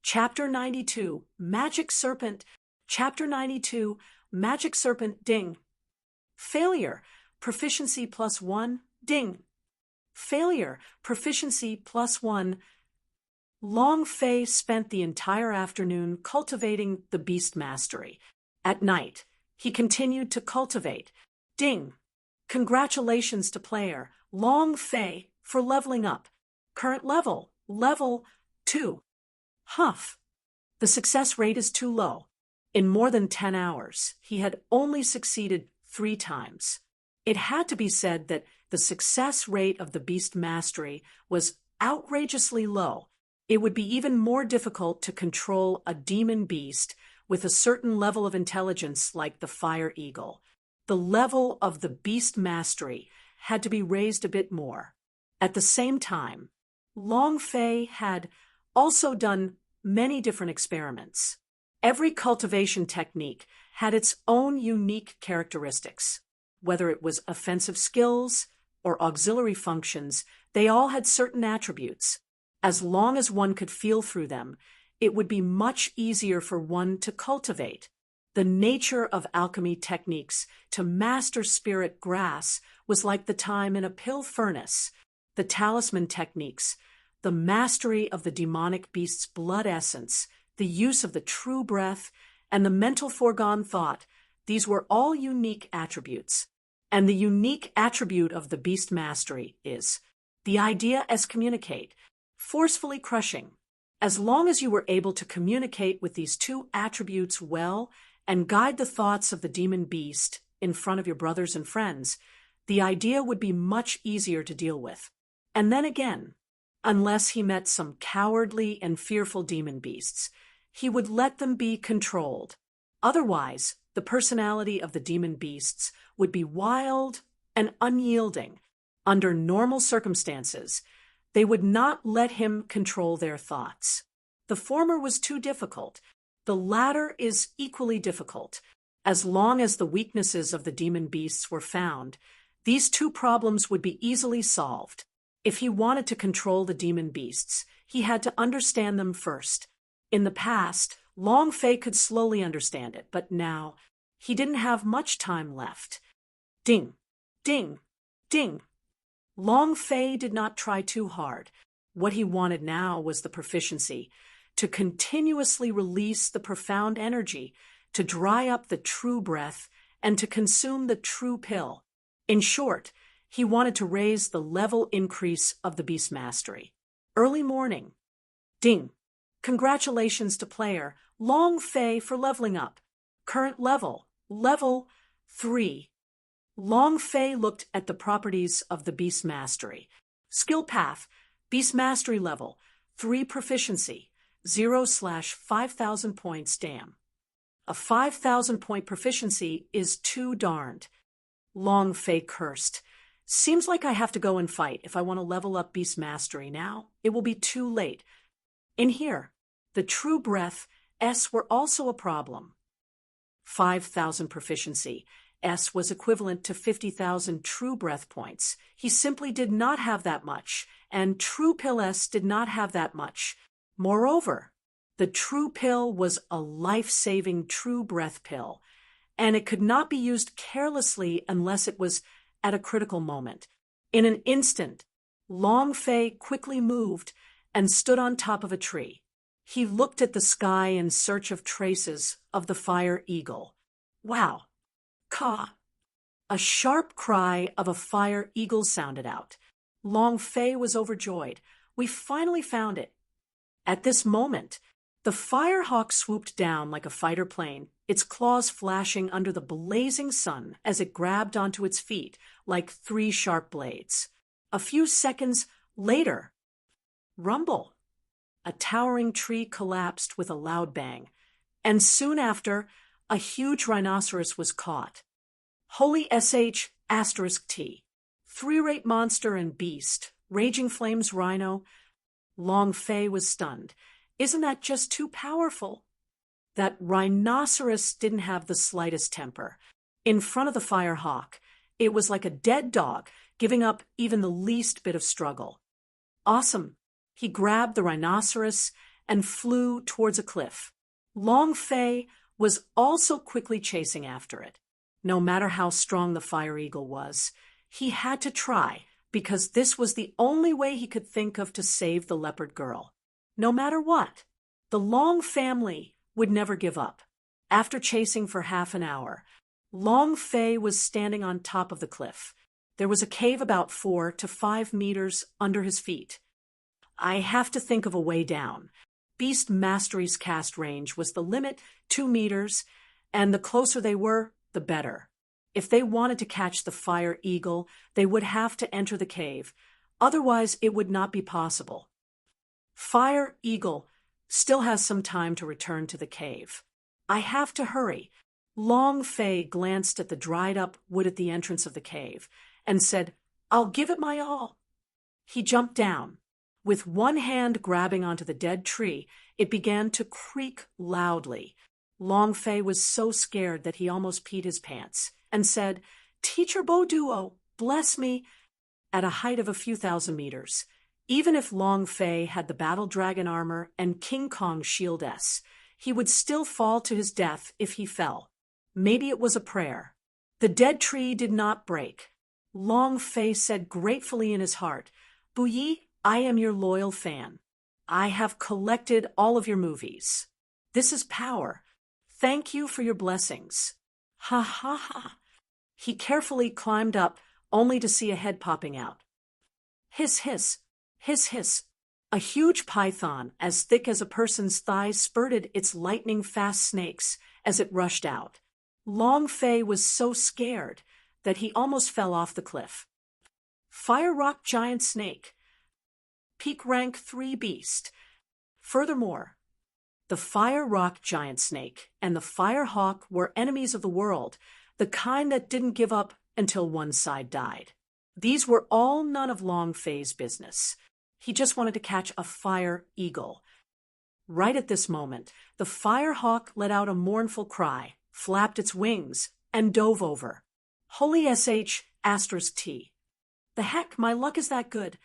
Chapter 92, Magic Serpent. Chapter 92, Magic Serpent, ding. Failure, proficiency +1, ding. Failure, proficiency +1. Long Fei spent the entire afternoon cultivating the beast mastery. At night, he continued to cultivate. Ding. Congratulations to player Long Fei for leveling up. Current level, level 2. Huff. The success rate is too low. In more than 10 hours, he had only succeeded 3 times. It had to be said that the success rate of the beast mastery was outrageously low. It would be even more difficult to control a demon beast with a certain level of intelligence like the fire eagle. The level of the beast mastery had to be raised a bit more. At the same time, Long Fei had also done many different experiments. Every cultivation technique had its own unique characteristics. Whether it was offensive skills or auxiliary functions, they all had certain attributes. As long as one could feel through them, it would be much easier for one to cultivate. The nature of alchemy techniques to master spirit grass was like the time in a pill furnace. The talisman techniques, the mastery of the demonic beast's blood essence, the use of the true breath, and the mental foregone thought, these were all unique attributes. And the unique attribute of the beast mastery is the idea as communicate, forcefully crushing. As long as you were able to communicate with these 2 attributes well and guide the thoughts of the demon beast in front of your brothers and friends, the idea would be much easier to deal with. And then again, unless he met some cowardly and fearful demon beasts, he would let them be controlled. Otherwise, the personality of the demon beasts would be wild and unyielding. Under normal circumstances, they would not let him control their thoughts. The former was too difficult. The latter is equally difficult. As long as the weaknesses of the demon beasts were found, these 2 problems would be easily solved. If he wanted to control the demon beasts, he had to understand them first. In the past, Long Fei could slowly understand it, but now he didn't have much time left. Ding, ding, ding. Long Fei did not try too hard. What he wanted now was the proficiency, to continuously release the profound energy, to dry up the true breath, and to consume the true pill. In short, he wanted to raise the level increase of the beast mastery. Early morning. Ding. Congratulations to player Long Fei for leveling up. Current level, level 3. Long Fei looked at the properties of the beast mastery. Skill path, beast mastery level, 3 proficiency, 0/5,000 points, damn. A 5,000 point proficiency is too darned. Long Fei cursed. Seems like I have to go and fight if I want to level up beast mastery now. It will be too late. In here, the true breath S were also a problem. 5,000 proficiency. S was equivalent to 50,000 true breath points. He simply did not have that much, and true pill S did not have that much. Moreover, the true pill was a life-saving true breath pill, and it could not be used carelessly unless it was at a critical moment. In an instant, Long Fei quickly moved and stood on top of a tree. He looked at the sky in search of traces of the fire eagle. Wow! Caw! A sharp cry of a fire eagle sounded out. Long Fei was overjoyed. We finally found it. At this moment, the fire hawk swooped down like a fighter plane, its claws flashing under the blazing sun as it grabbed onto its feet like 3 sharp blades. A few seconds later, rumble! A towering tree collapsed with a loud bang, and soon after, a huge rhinoceros was caught. Holy SH *T. 3-rate monster and beast, Raging Flames Rhino. Long Fei was stunned. Isn't that just too powerful? That rhinoceros didn't have the slightest temper. In front of the fire hawk, it was like a dead dog, giving up even the least bit of struggle. Awesome! He grabbed the rhinoceros and flew towards a cliff. Long Fei was also quickly chasing after it. No matter how strong the fire eagle was, he had to try because this was the only way he could think of to save the leopard girl. No matter what, the Long family would never give up. After chasing for half an hour, Long Fei was standing on top of the cliff. There was a cave about 4 to 5 meters under his feet. I have to think of a way down. Beast Mastery's cast range was the limit, 2 meters, and the closer they were, the better. If they wanted to catch the fire eagle, they would have to enter the cave. Otherwise, it would not be possible. Fire eagle still has some time to return to the cave. I have to hurry. Long Fei glanced at the dried-up wood at the entrance of the cave and said, "I'll give it my all." He jumped down. With one hand grabbing onto the dead tree, it began to creak loudly. Long Fei was so scared that he almost peed his pants and said, "Teacher Boduo, bless me," at a height of a few thousand meters. Even if Long Fei had the battle dragon armor and King Kong shield S, he would still fall to his death if he fell. Maybe it was a prayer. The dead tree did not break. Long Fei said gratefully in his heart, "Buyi, I am your loyal fan. I have collected all of your movies. This is power. Thank you for your blessings." Ha ha ha. He carefully climbed up, only to see a head popping out. Hiss hiss, hiss hiss. A huge python, as thick as a person's thighs, spurted its lightning-fast snakes as it rushed out. Long Fei was so scared that he almost fell off the cliff. Fire Rock Giant Snake. Peak Rank 3 Beast. Furthermore, the Fire Rock Giant Snake and the Fire Hawk were enemies of the world, the kind that didn't give up until one side died. These were all none of Long Fei's business. He just wanted to catch a fire eagle. Right at this moment, the Fire Hawk let out a mournful cry, flapped its wings, and dove over. Holy *T. The heck, my luck is that good.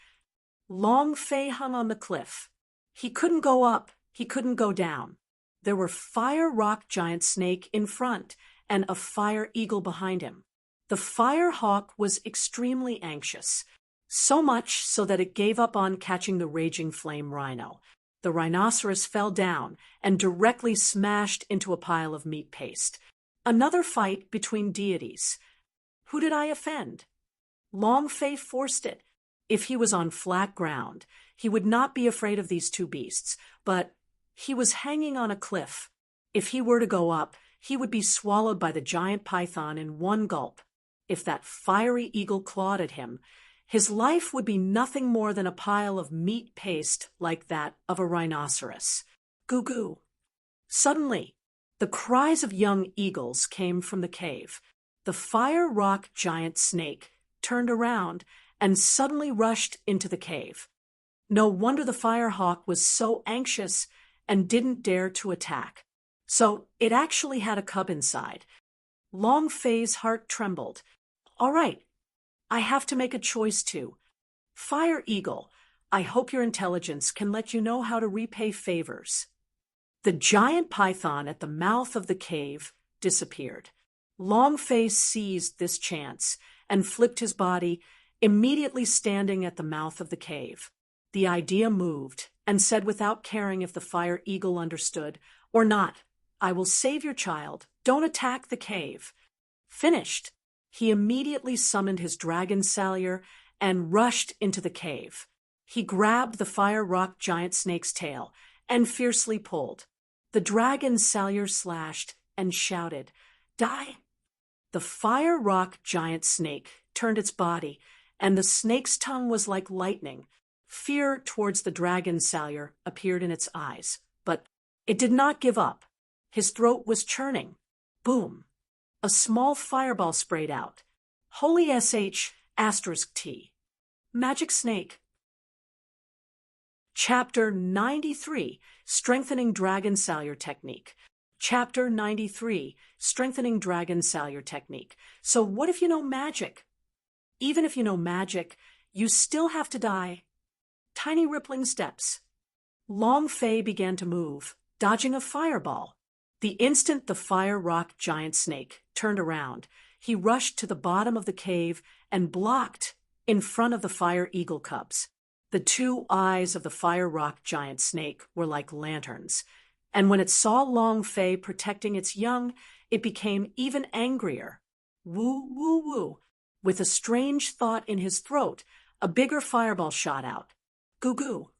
Long Fei hung on the cliff. He couldn't go up, he couldn't go down. There were Fire Rock Giant Snake in front and a fire eagle behind him. The Fire Hawk was extremely anxious, so much so that it gave up on catching the raging flame rhino. The rhinoceros fell down and directly smashed into a pile of meat paste. Another fight between deities. Who did I offend? Long Fei forced it. If he was on flat ground, he would not be afraid of these two beasts, but he was hanging on a cliff. If he were to go up, he would be swallowed by the giant python in one gulp. If that fiery eagle clawed at him, his life would be nothing more than a pile of meat paste like that of a rhinoceros. Goo goo. Suddenly, the cries of young eagles came from the cave. The Fire Rock Giant Snake turned around and suddenly rushed into the cave. No wonder the Fire Hawk was so anxious and didn't dare to attack. So it actually had a cub inside. Long Fei's heart trembled. All right, I have to make a choice too. Fire Eagle, I hope your intelligence can let you know how to repay favors. The giant python at the mouth of the cave disappeared. Long Fei seized this chance and flipped his body, immediately standing at the mouth of the cave. The idea moved and said without caring if the Fire Eagle understood or not, "I will save your child. Don't attack the cave." Finished. He immediately summoned his dragon Salyer and rushed into the cave. He grabbed the Fire Rock Giant Snake's tail and fiercely pulled. The dragon Salyer slashed and shouted, "Die!" The Fire Rock Giant Snake turned its body, and the snake's tongue was like lightning. Fear towards the dragon Salyer appeared in its eyes, but it did not give up. His throat was churning. Boom! A small fireball sprayed out. Holy *T. Magic Snake. Chapter 93, Strengthening Dragon Salyer Technique. Chapter 93, Strengthening Dragon Salyer Technique. So what if you know magic? Even if you know magic, you still have to die. Tiny rippling steps. Long Fei began to move, dodging a fireball. The instant the fire rock giant snake turned around, he rushed to the bottom of the cave and blocked in front of the fire eagle cubs. The two eyes of the fire rock giant snake were like lanterns, and when it saw Long Fei protecting its young, it became even angrier. Woo, woo, woo. With a strange thought in his throat, a bigger fireball shot out. Goo goo.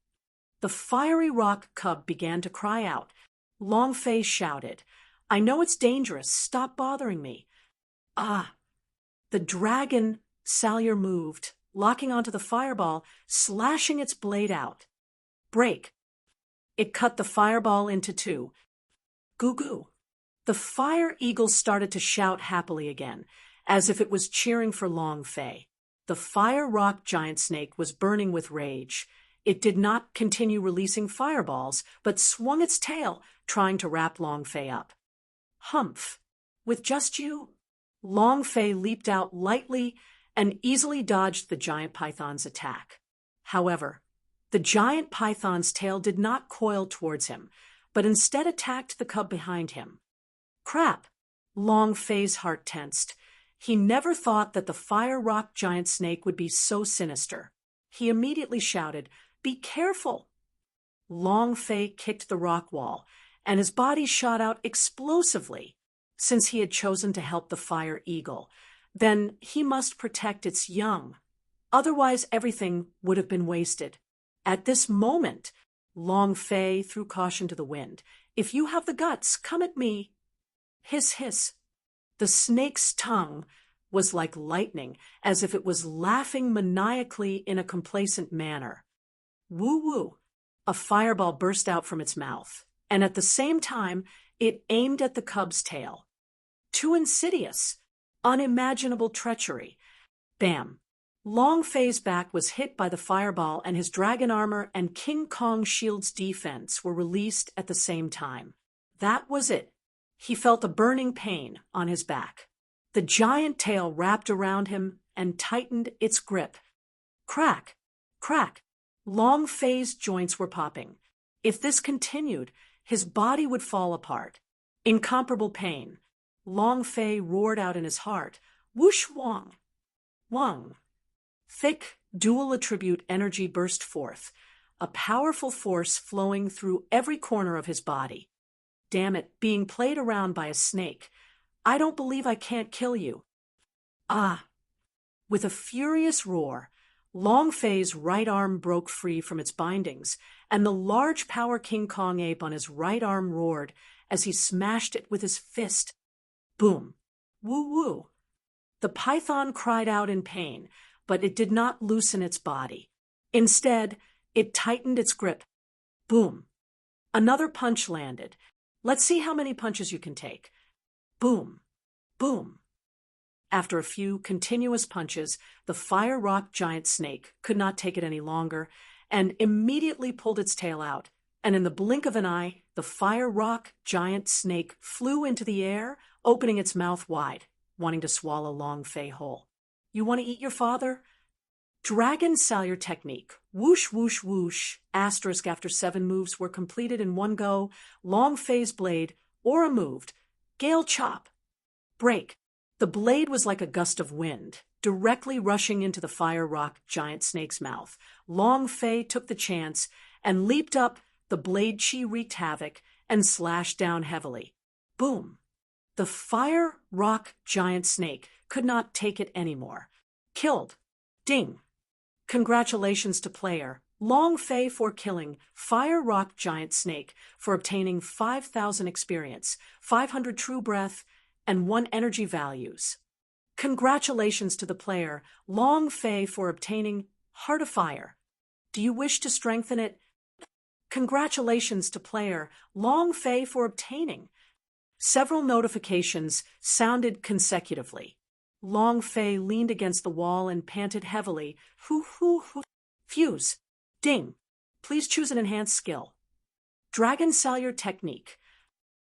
The fiery rock cub began to cry out. Long Fei shouted, "I know it's dangerous. Stop bothering me." Ah! The dragon Salyer moved, locking onto the fireball, slashing its blade out. Break! It cut the fireball into two. Goo goo! The fire eagle started to shout happily again, as if it was cheering for Long Fei. The fire rock giant snake was burning with rage. It did not continue releasing fireballs, but swung its tail, trying to wrap Long Fei up. Humph! With just you? Long Fei leaped out lightly and easily dodged the giant python's attack. However, the giant python's tail did not coil towards him, but instead attacked the cub behind him. Crap! Long Fei's heart tensed. He never thought that the fire rock giant snake would be so sinister. He immediately shouted, "Be careful!" Long Fei kicked the rock wall, and his body shot out explosively. Since he had chosen to help the fire eagle, then he must protect its young. Otherwise, everything would have been wasted. At this moment, Long Fei threw caution to the wind. "If you have the guts, come at me." Hiss, hiss. The snake's tongue was like lightning, as if it was laughing maniacally in a complacent manner. Woo woo! A fireball burst out from its mouth, and at the same time, it aimed at the cub's tail. Too insidious, unimaginable treachery. Bam! Long Fei's back was hit by the fireball, and his dragon armor and King Kong shield's defense were released at the same time. That was it. He felt a burning pain on his back. The giant tail wrapped around him and tightened its grip. Crack! Crack! Long Fei's joints were popping. If this continued, his body would fall apart. Incomparable pain. Long Fei roared out in his heart, "Whoosh wong! Wong!" Thick, dual attribute energy burst forth, a powerful force flowing through every corner of his body. Damn it, being played around by a snake. I don't believe I can't kill you. Ah! With a furious roar, Long Fei's right arm broke free from its bindings, and the large power King Kong ape on his right arm roared as he smashed it with his fist. Boom! Woo woo! The python cried out in pain, but it did not loosen its body. Instead, it tightened its grip. Boom! Another punch landed. Let's see how many punches you can take. Boom! Boom! After a few continuous punches, the fire rock giant snake could not take it any longer and immediately pulled its tail out, and in the blink of an eye, the fire rock giant snake flew into the air, opening its mouth wide, wanting to swallow Long Fei whole. "You want to eat your father?" Dragon Salyer technique. Whoosh, whoosh, whoosh. Asterisk after 7 moves were completed in one go. Long Fei's blade, aura moved. Gale chop. Break. The blade was like a gust of wind, directly rushing into the fire rock giant snake's mouth. Long Fei took the chance and leaped up. The blade chi wreaked havoc and slashed down heavily. Boom! The fire rock giant snake could not take it anymore. Killed. Ding! Congratulations to player Long Fei for killing Fire Rock Giant Snake for obtaining 5,000 experience, 500 true breath, and 1 energy values. Congratulations to the player Long Fei for obtaining Heart of Fire. Do you wish to strengthen it? Congratulations to player Long Fei for obtaining. Several notifications sounded consecutively. Long Fei leaned against the wall and panted heavily. Hoo hoo hoo. Fuse. Ding. Please choose an enhanced skill. Dragon Salyer technique.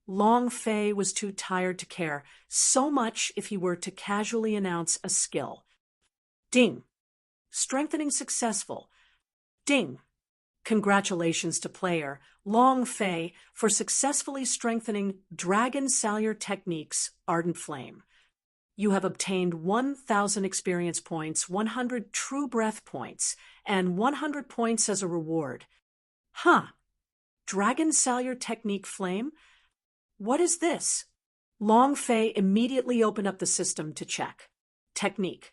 Long Fei was too tired to care so much if he were to casually announce a skill. Ding. Strengthening successful. Ding. Congratulations to player Long Fei for successfully strengthening Dragon Salyer Technique's Ardent Flame. You have obtained 1,000 experience points, 100 true breath points, and 100 points as a reward. Huh. Dragon Salyer Technique Flame? What is this? Long Fei immediately opened up the system to check. Technique.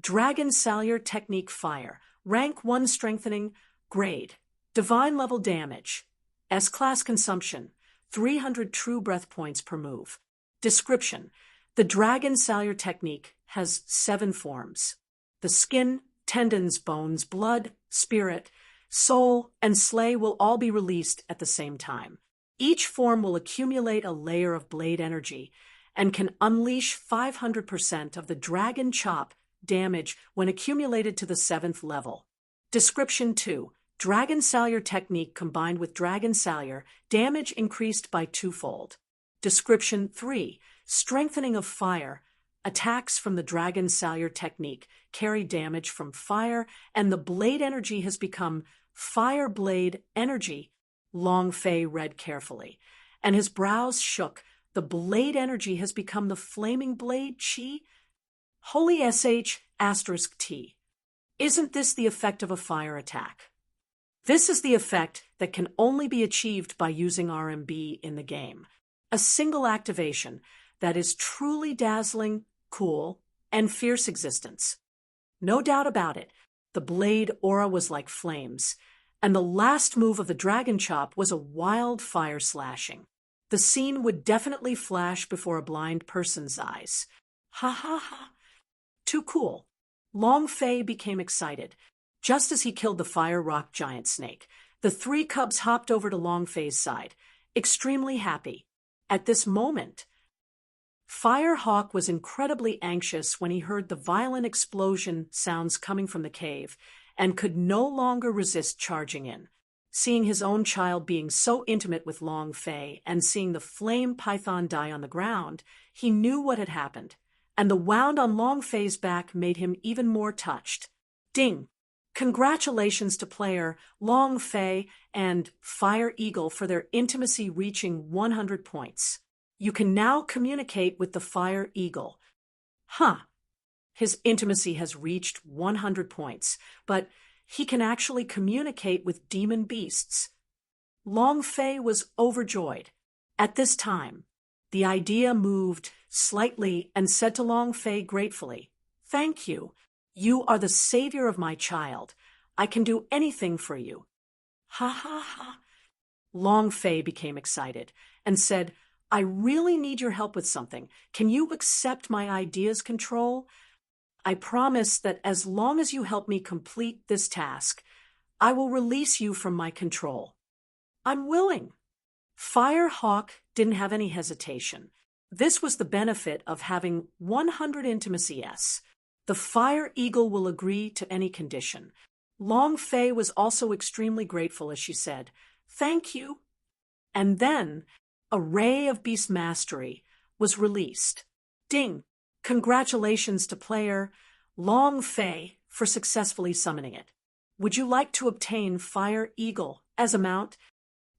Dragon Salyer Technique Fire. Rank 1 strengthening. Grade. Divine level damage. S-class consumption. 300 true breath points per move. Description. The Dragon Salyer Technique has 7 forms. The skin, tendons, bones, blood, spirit, soul, and slay will all be released at the same time. Each form will accumulate a layer of blade energy and can unleash 500% of the Dragon Chop damage when accumulated to the 7th level. Description 2. Dragon Salyer Technique combined with Dragon Salyer, damage increased by 2-fold. Description 3. Strengthening of fire. Attacks from the Dragon Salyer Technique carry damage from fire, and the blade energy has become Fire Blade Energy. Long Fei read carefully, and his brows shook. The blade energy has become the Flaming Blade Chi? Holy **T. Isn't this the effect of a fire attack? This is the effect that can only be achieved by using RMB in the game. A single activation that is truly dazzling, cool, and fierce existence. No doubt about it, the blade aura was like flames, and the last move of the Dragon Chop was a wild fire slashing. The scene would definitely flash before a blind person's eyes. Ha ha ha. Too cool. Long Fei became excited. Just as he killed the fire rock giant snake, the 3 cubs hopped over to Long Fei's side, extremely happy. At this moment, Firehawk was incredibly anxious when he heard the violent explosion sounds coming from the cave and could no longer resist charging in. Seeing his own child being so intimate with Long Fei and seeing the flame python die on the ground, he knew what had happened, and the wound on Long Fei's back made him even more touched. Ding! Congratulations to player Long Fei and Fire Eagle for their intimacy reaching 100 points. You can now communicate with the Fire Eagle. Huh. His intimacy has reached 100 points, but he can actually communicate with demon beasts. Long Fei was overjoyed. At this time, the idea moved slightly and said to Long Fei gratefully, "Thank you. You are the savior of my child. I can do anything for you." Ha ha ha. Long Fei became excited and said, "I really need your help with something. Can you accept my idea's control? I promise that as long as you help me complete this task, I will release you from my control." "I'm willing." Firehawk didn't have any hesitation. This was the benefit of having 100 intimacy S. The Fire Eagle will agree to any condition. Long Fei was also extremely grateful as she said, "Thank you." And then a ray of beast mastery was released. Ding! Congratulations to player Long Fei for successfully summoning it. Would you like to obtain Fire Eagle as a mount?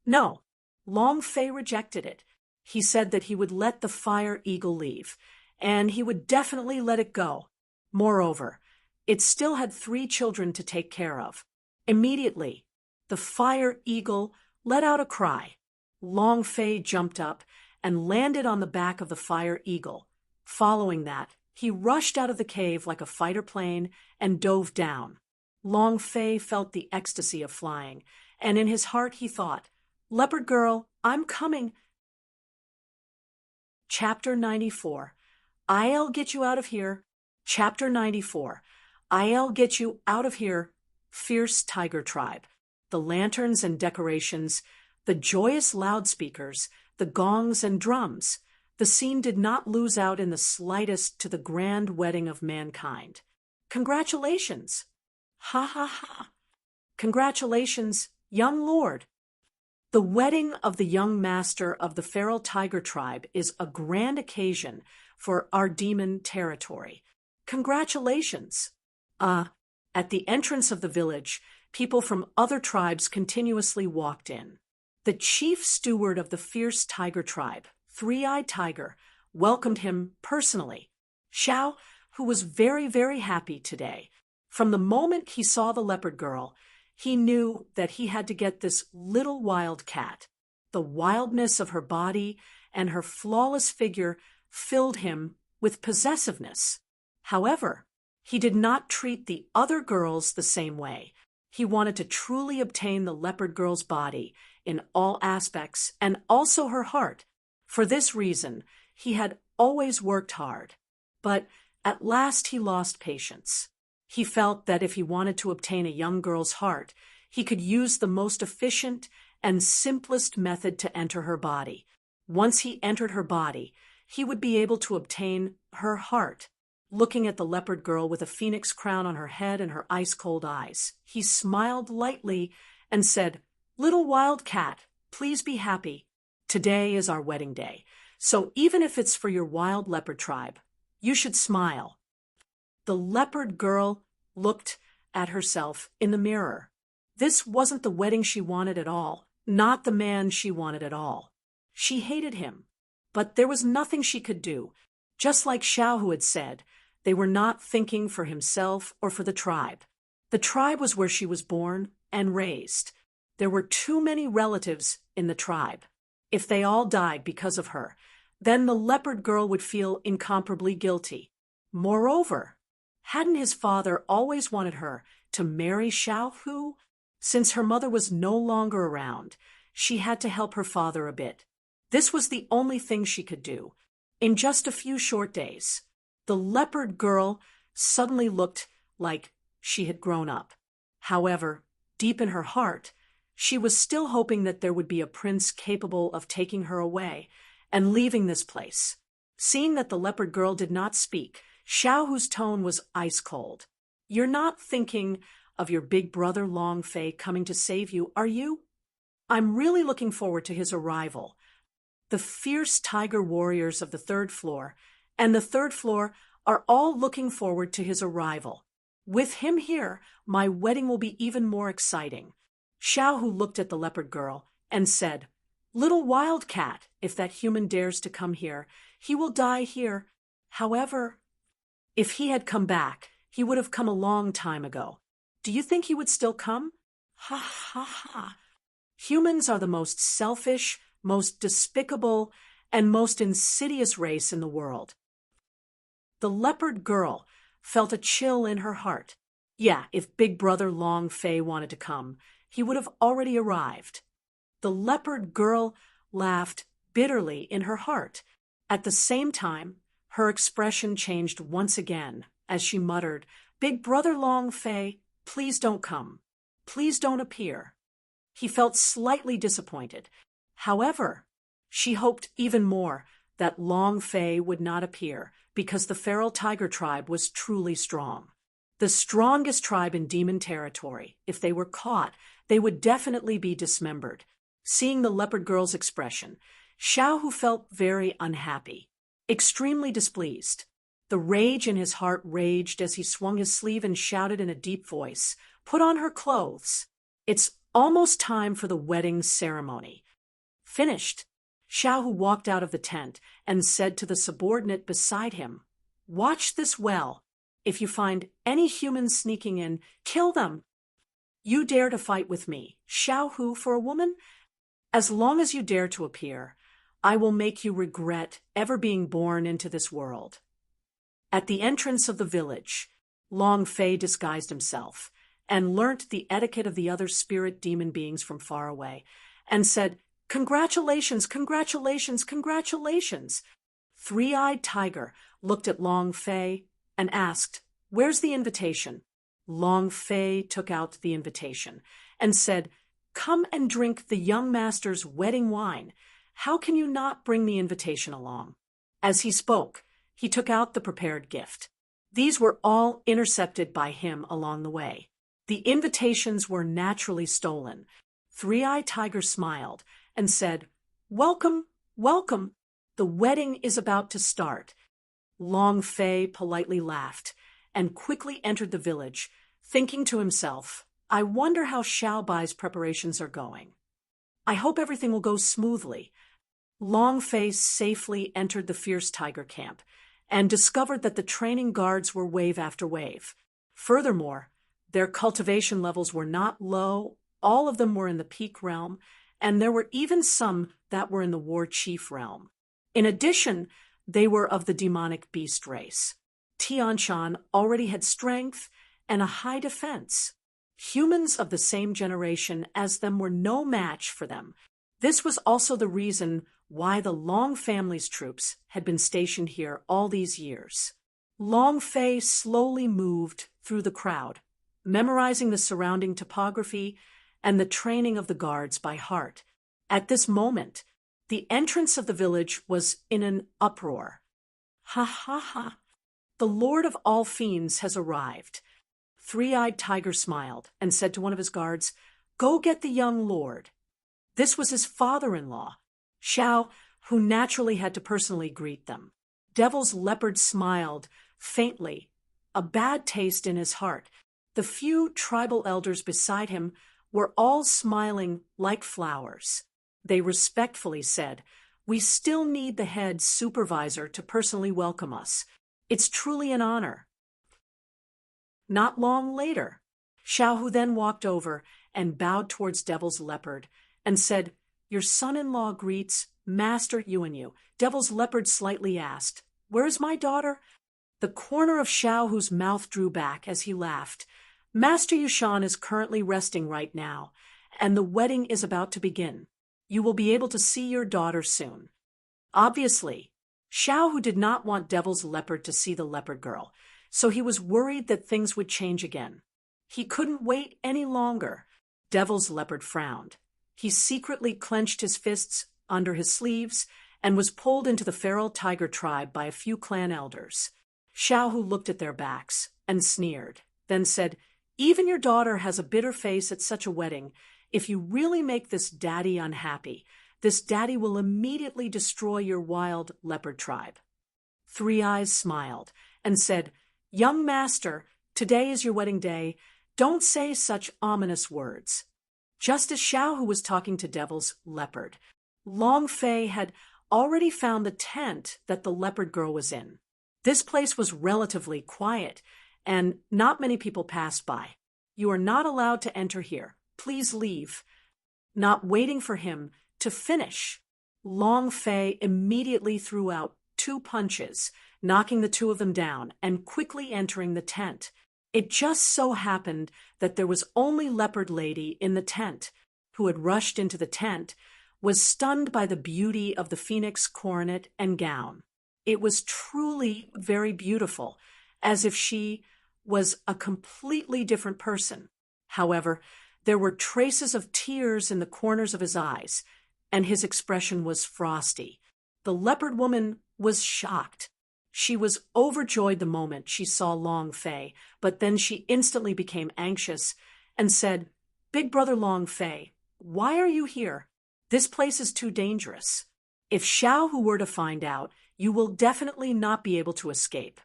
No. Long Fei rejected it. He said that he would let the Fire Eagle leave, and he would definitely let it go. Moreover, it still had 3 children to take care of. Immediately, the Fire Eagle let out a cry. Long Fei jumped up and landed on the back of the Fire Eagle. Following that, he rushed out of the cave like a fighter plane and dove down. Long Fei felt the ecstasy of flying, and in his heart he thought, "Leopard Girl, I'm coming." Chapter 94. I'll get you out of here. Chapter 94. I'll get you out of here. Fierce Tiger Tribe. The lanterns and decorations, the joyous loudspeakers, the gongs and drums. The scene did not lose out in the slightest to the grand wedding of mankind. Congratulations! Ha ha ha! Congratulations, young lord! The wedding of the young master of the feral tiger tribe is a grand occasion for our demon territory. Congratulations! At the entrance of the village, people from other tribes continuously walked in. The chief steward of the fierce tiger tribe, Three-Eyed Tiger, welcomed him personally. Xiao, who was very, very happy today. From the moment he saw the leopard girl, he knew that he had to get this little wild cat. The wildness of her body and her flawless figure filled him with possessiveness. However, he did not treat the other girls the same way. He wanted to truly obtain the leopard girl's body in all aspects and also her heart. For this reason, he had always worked hard. But at last he lost patience. He felt that if he wanted to obtain a young girl's heart, he could use the most efficient and simplest method to enter her body. Once he entered her body, he would be able to obtain her heart. Looking at the leopard girl with a phoenix crown on her head and her ice-cold eyes, he smiled lightly and said, "Little wild cat, please be happy. Today is our wedding day, so even if it's for your wild leopard tribe, you should smile." The leopard girl looked at herself in the mirror. This wasn't the wedding she wanted at all, not the man she wanted at all. She hated him, but there was nothing she could do. Just like Xiao Hu had said, they were not thinking for himself or for the tribe. The tribe was where she was born and raised. There were too many relatives in the tribe. If they all died because of her, then the leopard girl would feel incomparably guilty. Moreover, hadn't his father always wanted her to marry Xiao Hu? Since her mother was no longer around, she had to help her father a bit. This was the only thing she could do. In just a few short days, the leopard girl suddenly looked like she had grown up. However, deep in her heart, she was still hoping that there would be a prince capable of taking her away and leaving this place. Seeing that the leopard girl did not speak, Xiao Hu's tone was ice-cold. "You're not thinking of your big brother Long Fei coming to save you, are you? I'm really looking forward to his arrival." The fierce tiger warriors of the third floor and the third floor are all looking forward to his arrival. With him here, my wedding will be even more exciting. Xiao Hu looked at the leopard girl and said, "Little wild cat, if that human dares to come here, he will die here. However, if he had come back, he would have come a long time ago. Do you think he would still come?" Ha ha ha. Humans are the most selfish, most despicable, and most insidious race in the world. The leopard girl felt a chill in her heart. Yeah, if Big Brother Long Fei wanted to come, he would have already arrived. The leopard girl laughed bitterly in her heart. At the same time, her expression changed once again as she muttered, "Big Brother Long Fei, please don't come. Please don't appear." He felt slightly disappointed. However, she hoped even more that Long Fei would not appear because the feral tiger tribe was truly strong. The strongest tribe in demon territory. If they were caught, they would definitely be dismembered. Seeing the leopard girl's expression, Xiao Hu felt very unhappy, extremely displeased. The rage in his heart raged as he swung his sleeve and shouted in a deep voice, "Put on her clothes. It's almost time for the wedding ceremony." Finished. Xiao Hu walked out of the tent and said to the subordinate beside him, "Watch this well. If you find any humans sneaking in, kill them. You dare to fight with me, Xiao Hu, for a woman? As long as you dare to appear, I will make you regret ever being born into this world." At the entrance of the village, Long Fei disguised himself and learnt the etiquette of the other spirit demon beings from far away, and said, "Congratulations, congratulations, congratulations." Three-Eyed Tiger looked at Long Fei and asked, "Where's the invitation?" Long Fei took out the invitation and said, "Come and drink the young master's wedding wine. How can you not bring the invitation along?" As he spoke, he took out the prepared gift. These were all intercepted by him along the way. The invitations were naturally stolen. Three-Eyed Tiger smiled and said, "Welcome, welcome. The wedding is about to start." Long Fei politely laughed and quickly entered the village, thinking to himself, I wonder how Xiao Bai's preparations are going. I hope everything will go smoothly. Long Fei safely entered the fierce tiger camp and discovered that the training guards were wave after wave. Furthermore, their cultivation levels were not low, all of them were in the peak realm, and there were even some that were in the war chief realm. In addition, they were of the demonic beast race. Tianshan already had strength and a high defense. Humans of the same generation as them were no match for them. This was also the reason why the Long family's troops had been stationed here all these years. Long Fei slowly moved through the crowd, memorizing the surrounding topography and the training of the guards by heart. At this moment, the entrance of the village was in an uproar. Ha ha ha! The Lord of all fiends has arrived. Three-Eyed Tiger smiled and said to one of his guards, "Go get the young lord." This was his father-in-law, Xiao, who naturally had to personally greet them. Devil's Leopard smiled faintly, a bad taste in his heart. The few tribal elders beside him were all smiling like flowers. They respectfully said, "We still need the head supervisor to personally welcome us. It's truly an honor." Not long later, Xiao Hu then walked over and bowed towards Devil's Leopard and said, "Your son-in-law greets Master Yuanyu." Devil's Leopard slightly asked, "Where is my daughter?" The corner of Xiao Hu's mouth drew back as he laughed. "Master Yushan is currently resting right now, and the wedding is about to begin. You will be able to see your daughter soon." Obviously, Xiao Hu did not want Devil's Leopard to see the leopard girl, so he was worried that things would change again. He couldn't wait any longer. Devil's Leopard frowned. He secretly clenched his fists under his sleeves and was pulled into the feral tiger tribe by a few clan elders. Xiao Hu looked at their backs and sneered, then said, "Even your daughter has a bitter face at such a wedding. If you really make this daddy unhappy, this daddy will immediately destroy your wild leopard tribe." Three Eyes smiled and said, "Young master, today is your wedding day. Don't say such ominous words." Just as Xiao Hu was talking to Devil's Leopard, Long Fei had already found the tent that the leopard girl was in. This place was relatively quiet, and not many people passed by. "You are not allowed to enter here. Please leave." Not waiting for him to finish, Long Fei immediately threw out 2 punches, knocking the 2 of them down and quickly entering the tent. It just so happened that there was only Leopard Lady in the tent, who had rushed into the tent, was stunned by the beauty of the phoenix coronet and gown. It was truly very beautiful, as if she was a completely different person. However, there were traces of tears in the corners of his eyes, and his expression was frosty. The leopard woman was shocked. She was overjoyed the moment she saw Long Fei, but then she instantly became anxious and said, "Big brother Long Fei, why are you here? This place is too dangerous. If Xiao Hu were to find out, you will definitely not be able to escape.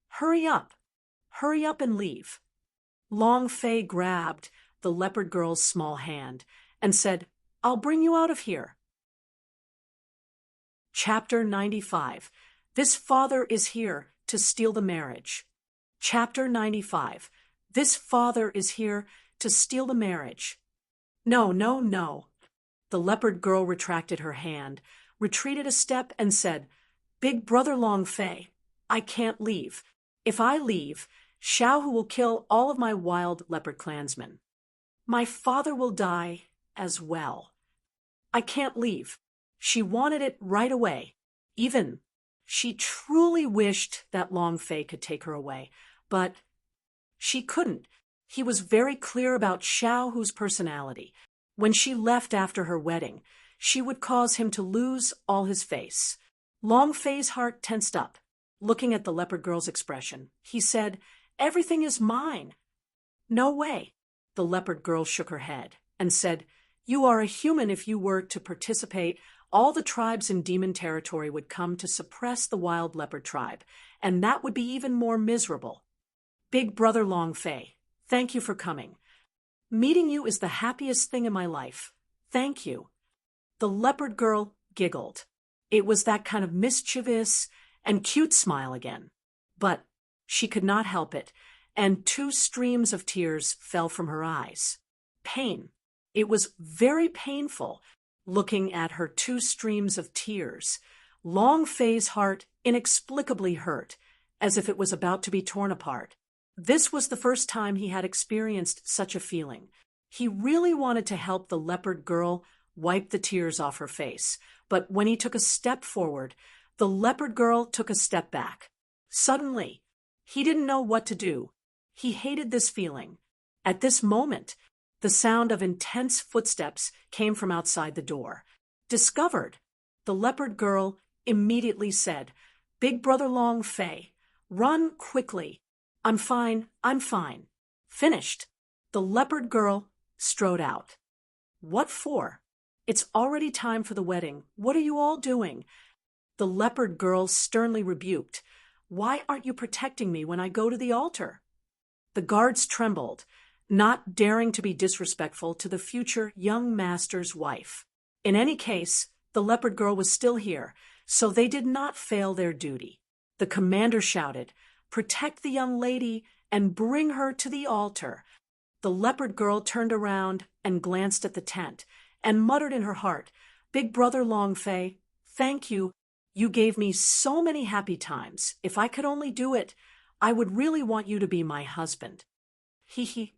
Hurry up and leave." Long Fei grabbed the leopard girl's small hand and said, "I'll bring you out of here." Chapter 95. This father is here to steal the marriage. Chapter 95. This father is here to steal the marriage. No, no, no. The leopard girl retracted her hand, retreated a step, and said, "Big brother Long Fei, I can't leave. If I leave, Xiao Hu will kill all of my wild leopard clansmen. My father will die as well. I can't leave." She wanted it right away. Even she truly wished that Long Fei could take her away, but she couldn't. He was very clear about Xiao Hu's personality. When she left after her wedding, she would cause him to lose all his face. Long Fei's heart tensed up. Looking at the leopard girl's expression, he said, "Everything is mine." "No way." The leopard girl shook her head and said, "You are a human. If you were to participate, all the tribes in demon territory would come to suppress the wild leopard tribe, and that would be even more miserable. Big brother Long Fei, thank you for coming. Meeting you is the happiest thing in my life. Thank you. The leopard girl giggled. It was that kind of mischievous and cute smile again. But she could not help it, and 2 streams of tears fell from her eyes. Pain. It was very painful, looking at her 2 streams of tears. Long Fei's heart inexplicably hurt, as if it was about to be torn apart. This was the first time he had experienced such a feeling. He really wanted to help the leopard girl wipe the tears off her face, but when he took a step forward, the leopard girl took a step back. Suddenly, he didn't know what to do. He hated this feeling. At this moment, the sound of intense footsteps came from outside the door. Discovered, the leopard girl immediately said, "Big Brother Long Fei, run quickly. I'm fine, I'm fine." Finished, the leopard girl strode out. What for? It's already time for the wedding. What are you all doing? The leopard girl sternly rebuked. Why aren't you protecting me when I go to the altar? The guards trembled, not daring to be disrespectful to the future young master's wife. In any case, the leopard girl was still here, so they did not fail their duty. The commander shouted, "Protect the young lady and bring her to the altar." The leopard girl turned around and glanced at the tent and muttered in her heart, "Big Brother Long Fei, thank you. You gave me so many happy times. If I could only do it, I would really want you to be my husband." He.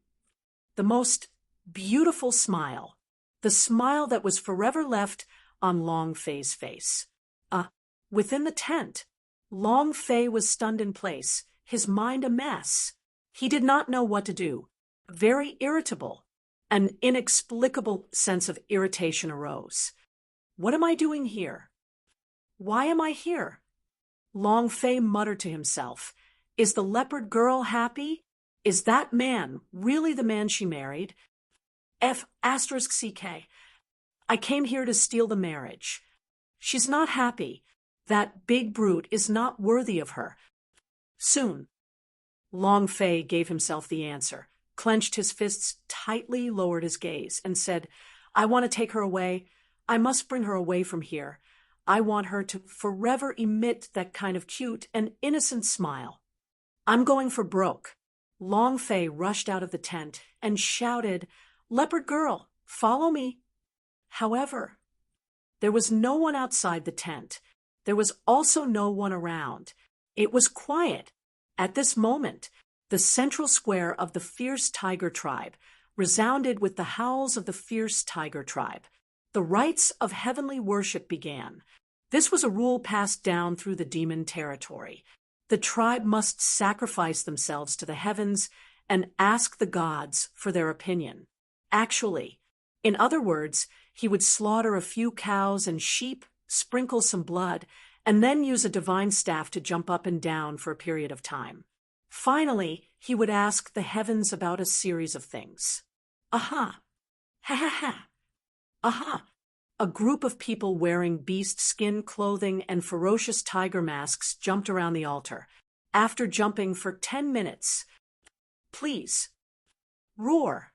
The most beautiful smile. The smile that was forever left on Long Fei's face. Within the tent, Long Fei was stunned in place, his mind a mess. He did not know what to do. Very irritable. An inexplicable sense of irritation arose. What am I doing here? Why am I here? Long Fei muttered to himself. Is the leopard girl happy? Is that man really the man she married? *CK. I came here to steal the marriage. She's not happy. That big brute is not worthy of her. Soon. Long Fei gave himself the answer, clenched his fists tightly, lowered his gaze, and said, I want to take her away. I must bring her away from here. I want her to forever emit that kind of cute and innocent smile. I'm going for broke. Long Fei rushed out of the tent and shouted, Leopard girl, follow me. However, there was no one outside the tent. There was also no one around. It was quiet. At this moment, the central square of the fierce tiger tribe resounded with the howls of the fierce tiger tribe. The rites of heavenly worship began. This was a rule passed down through the demon territory. The tribe must sacrifice themselves to the heavens and ask the gods for their opinion. Actually, in other words, he would slaughter a few cows and sheep, sprinkle some blood, and then use a divine staff to jump up and down for a period of time. Finally, he would ask the heavens about a series of things. Aha! Ha ha ha! Aha! A group of people wearing beast skin clothing and ferocious tiger masks jumped around the altar. After jumping for 10 minutes, please, roar!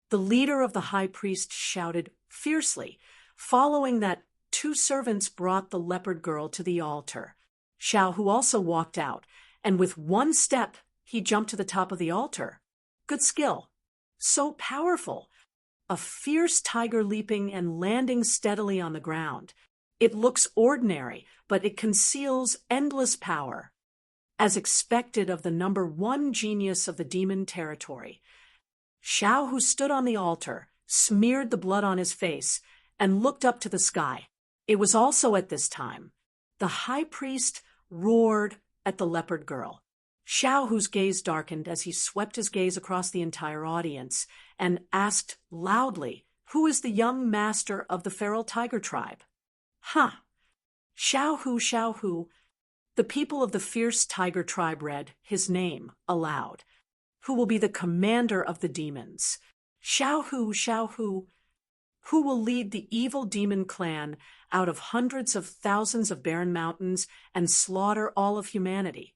The leader of the high priest shouted fiercely. Following that, 2 servants brought the leopard girl to the altar. Xiao, who also walked out, and with one step, he jumped to the top of the altar. Good skill. So powerful. A fierce tiger leaping and landing steadily on the ground. It looks ordinary, but it conceals endless power. As expected of the number 1 genius of the demon territory, Xiao, who stood on the altar, smeared the blood on his face and looked up to the sky. It was also at this time. The high priest roared at the leopard girl. Xiao, whose gaze darkened as he swept his gaze across the entire audience, and asked loudly, Who is the young master of the feral tiger tribe? Ha! Xiao Hu. The people of the fierce tiger tribe read his name aloud. Who will be the commander of the demons? Xiao Hu. Who will lead the evil demon clan out of hundreds of thousands of barren mountains and slaughter all of humanity?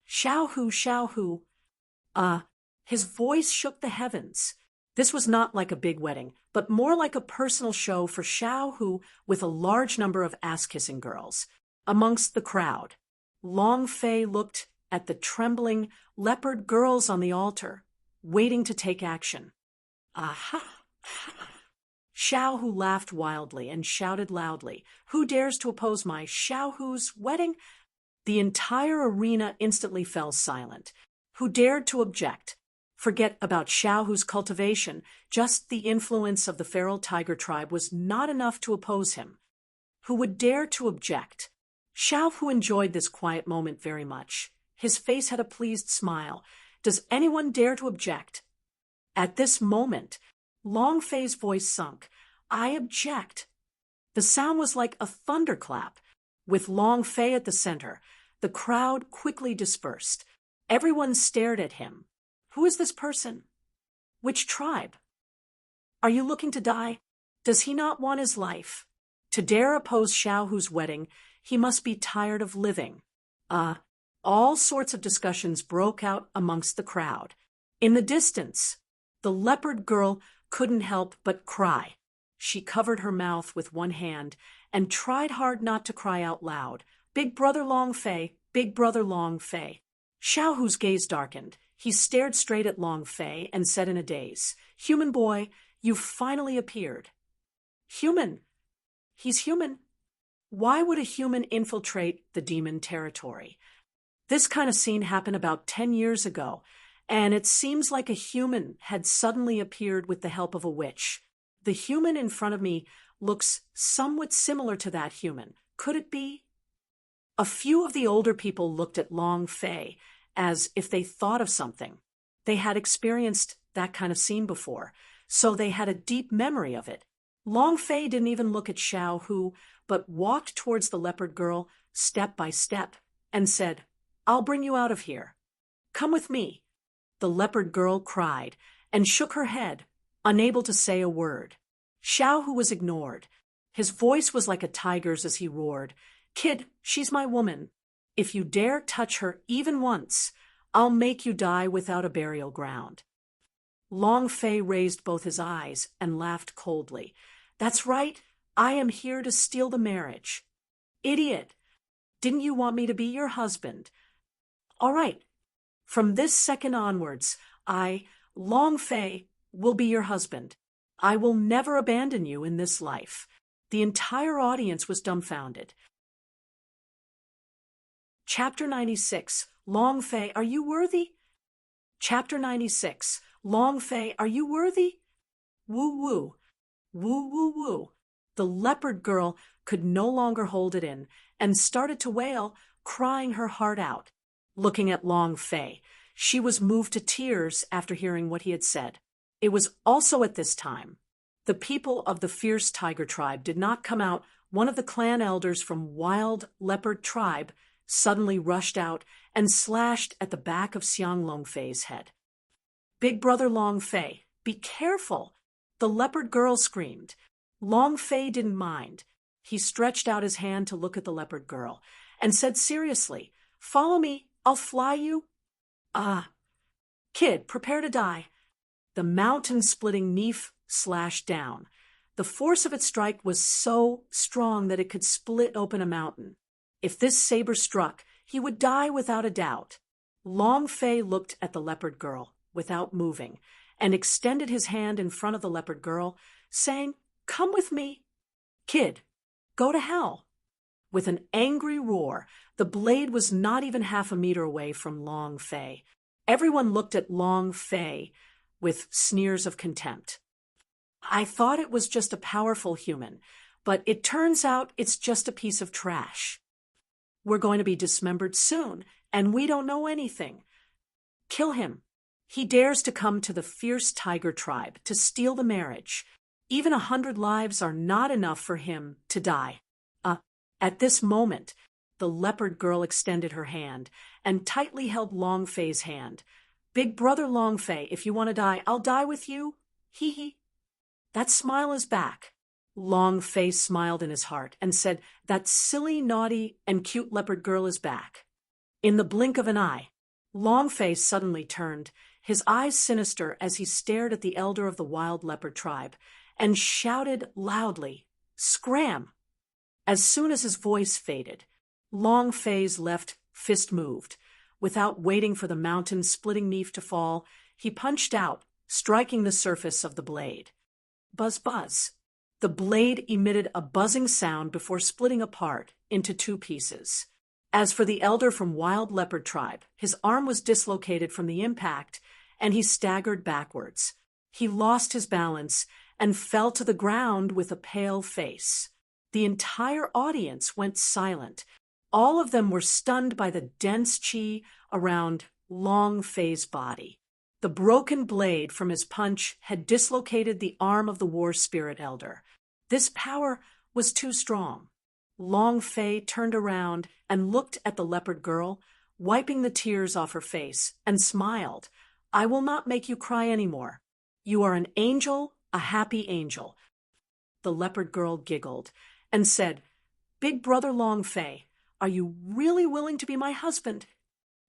Xiao Hu. His voice shook the heavens. This was not like a big wedding, but more like a personal show for Xiao Hu with a large number of ass-kissing girls. Amongst the crowd, Long Fei looked at the trembling leopard girls on the altar, waiting to take action. Aha! Xiao Hu laughed wildly and shouted loudly, "Who dares to oppose my Xiao Hu's wedding?" The entire arena instantly fell silent. Who dared to object? Forget about Xiao Hu's cultivation. Just the influence of the feral tiger tribe was not enough to oppose him. Who would dare to object? Xiao Hu enjoyed this quiet moment very much. His face had a pleased smile. Does anyone dare to object? At this moment, Long Fei's voice sunk. "I object." The sound was like a thunderclap. With Long Fei at the center, the crowd quickly dispersed. Everyone stared at him. Who is this person? Which tribe? Are you looking to die? Does he not want his life? To dare oppose Xiao Hu's wedding, he must be tired of living. All sorts of discussions broke out amongst the crowd. In the distance, the leopard girl couldn't help but cry. She covered her mouth with one hand and tried hard not to cry out loud. "Big brother Long Fei, big brother Long Fei." Xiao Hu's gaze darkened. He stared straight at Long Fei and said in a daze, "Human boy, you've finally appeared." Human? He's human? Why would a human infiltrate the demon territory? This kind of scene happened about 10 years ago, and it seems like a human had suddenly appeared with the help of a witch. The human in front of me looks somewhat similar to that human. Could it be? A few of the older people looked at Long Fei as if they thought of something. They had experienced that kind of scene before, so they had a deep memory of it. Long Fei didn't even look at Xiao Hu, but walked towards the leopard girl step by step and said, "I'll bring you out of here. Come with me." The leopard girl cried and shook her head, unable to say a word. Xiao Hu was ignored. His voice was like a tiger's as he roared, "Kid, she's my woman. If you dare touch her even once, I'll make you die without a burial ground." Long Fei raised both his eyes and laughed coldly. "That's right, I am here to steal the marriage." "Idiot! Didn't you want me to be your husband?" "All right. From this second onwards, Long Fei, will be your husband. I will never abandon you in this life." The entire audience was dumbfounded. Chapter 96, Long Fei, are you worthy? Chapter 96, Long Fei, are you worthy? Woo woo, woo woo woo. The leopard girl could no longer hold it in and started to wail, crying her heart out. Looking at Long Fei, she was moved to tears after hearing what he had said. It was also at this time the people of the fierce tiger tribe did not come out. One of the clan elders from Wild Leopard tribe suddenly rushed out and slashed at the back of Xiang Long Fei's head. "Big brother Long Fei, be careful!" the leopard girl screamed. Long Fei didn't mind. He stretched out his hand to look at the leopard girl and said seriously, "Follow me, I'll fly you." Kid, prepare to die." The mountain-splitting knife slashed down. The force of its strike was so strong that it could split open a mountain. If this saber struck, he would die without a doubt. Long Fei looked at the leopard girl without moving and extended his hand in front of the leopard girl, saying, "Come with me." "Kid, go to hell." With an angry roar, the blade was not even half a meter away from Long Fei. Everyone looked at Long Fei with sneers of contempt. "I thought it was just a powerful human, but it turns out it's just a piece of trash. We're going to be dismembered soon, and we don't know anything. Kill him. He dares to come to the fierce tiger tribe to steal the marriage. Even 100 lives are not enough for him to die." At this moment, the leopard girl extended her hand and tightly held Long Fei's hand. "Big brother Long Fei, if you want to die, I'll die with you. Hee hee." That smile is back. Long Fei smiled in his heart and said, "That silly, naughty, and cute leopard girl is back." In the blink of an eye, Long Fei suddenly turned his eyes sinister as he stared at the elder of the wild leopard tribe, and shouted loudly, "Scram!" As soon as his voice faded, Long Fei's left fist moved. Without waiting for the mountain-splitting knife to fall, he punched out, striking the surface of the blade. Buzz buzz. The blade emitted a buzzing sound before splitting apart into two pieces. As for the elder from Wild Leopard Tribe, his arm was dislocated from the impact, and he staggered backwards. He lost his balance and fell to the ground with a pale face. The entire audience went silent. All of them were stunned by the dense chi around Long Fei's body. The broken blade from his punch had dislocated the arm of the war spirit elder. This power was too strong. Long Fei turned around and looked at the leopard girl, wiping the tears off her face, and smiled. "I will not make you cry anymore. You are an angel, a happy angel." The leopard girl giggled and said, "Big brother Long Fei, are you really willing to be my husband?"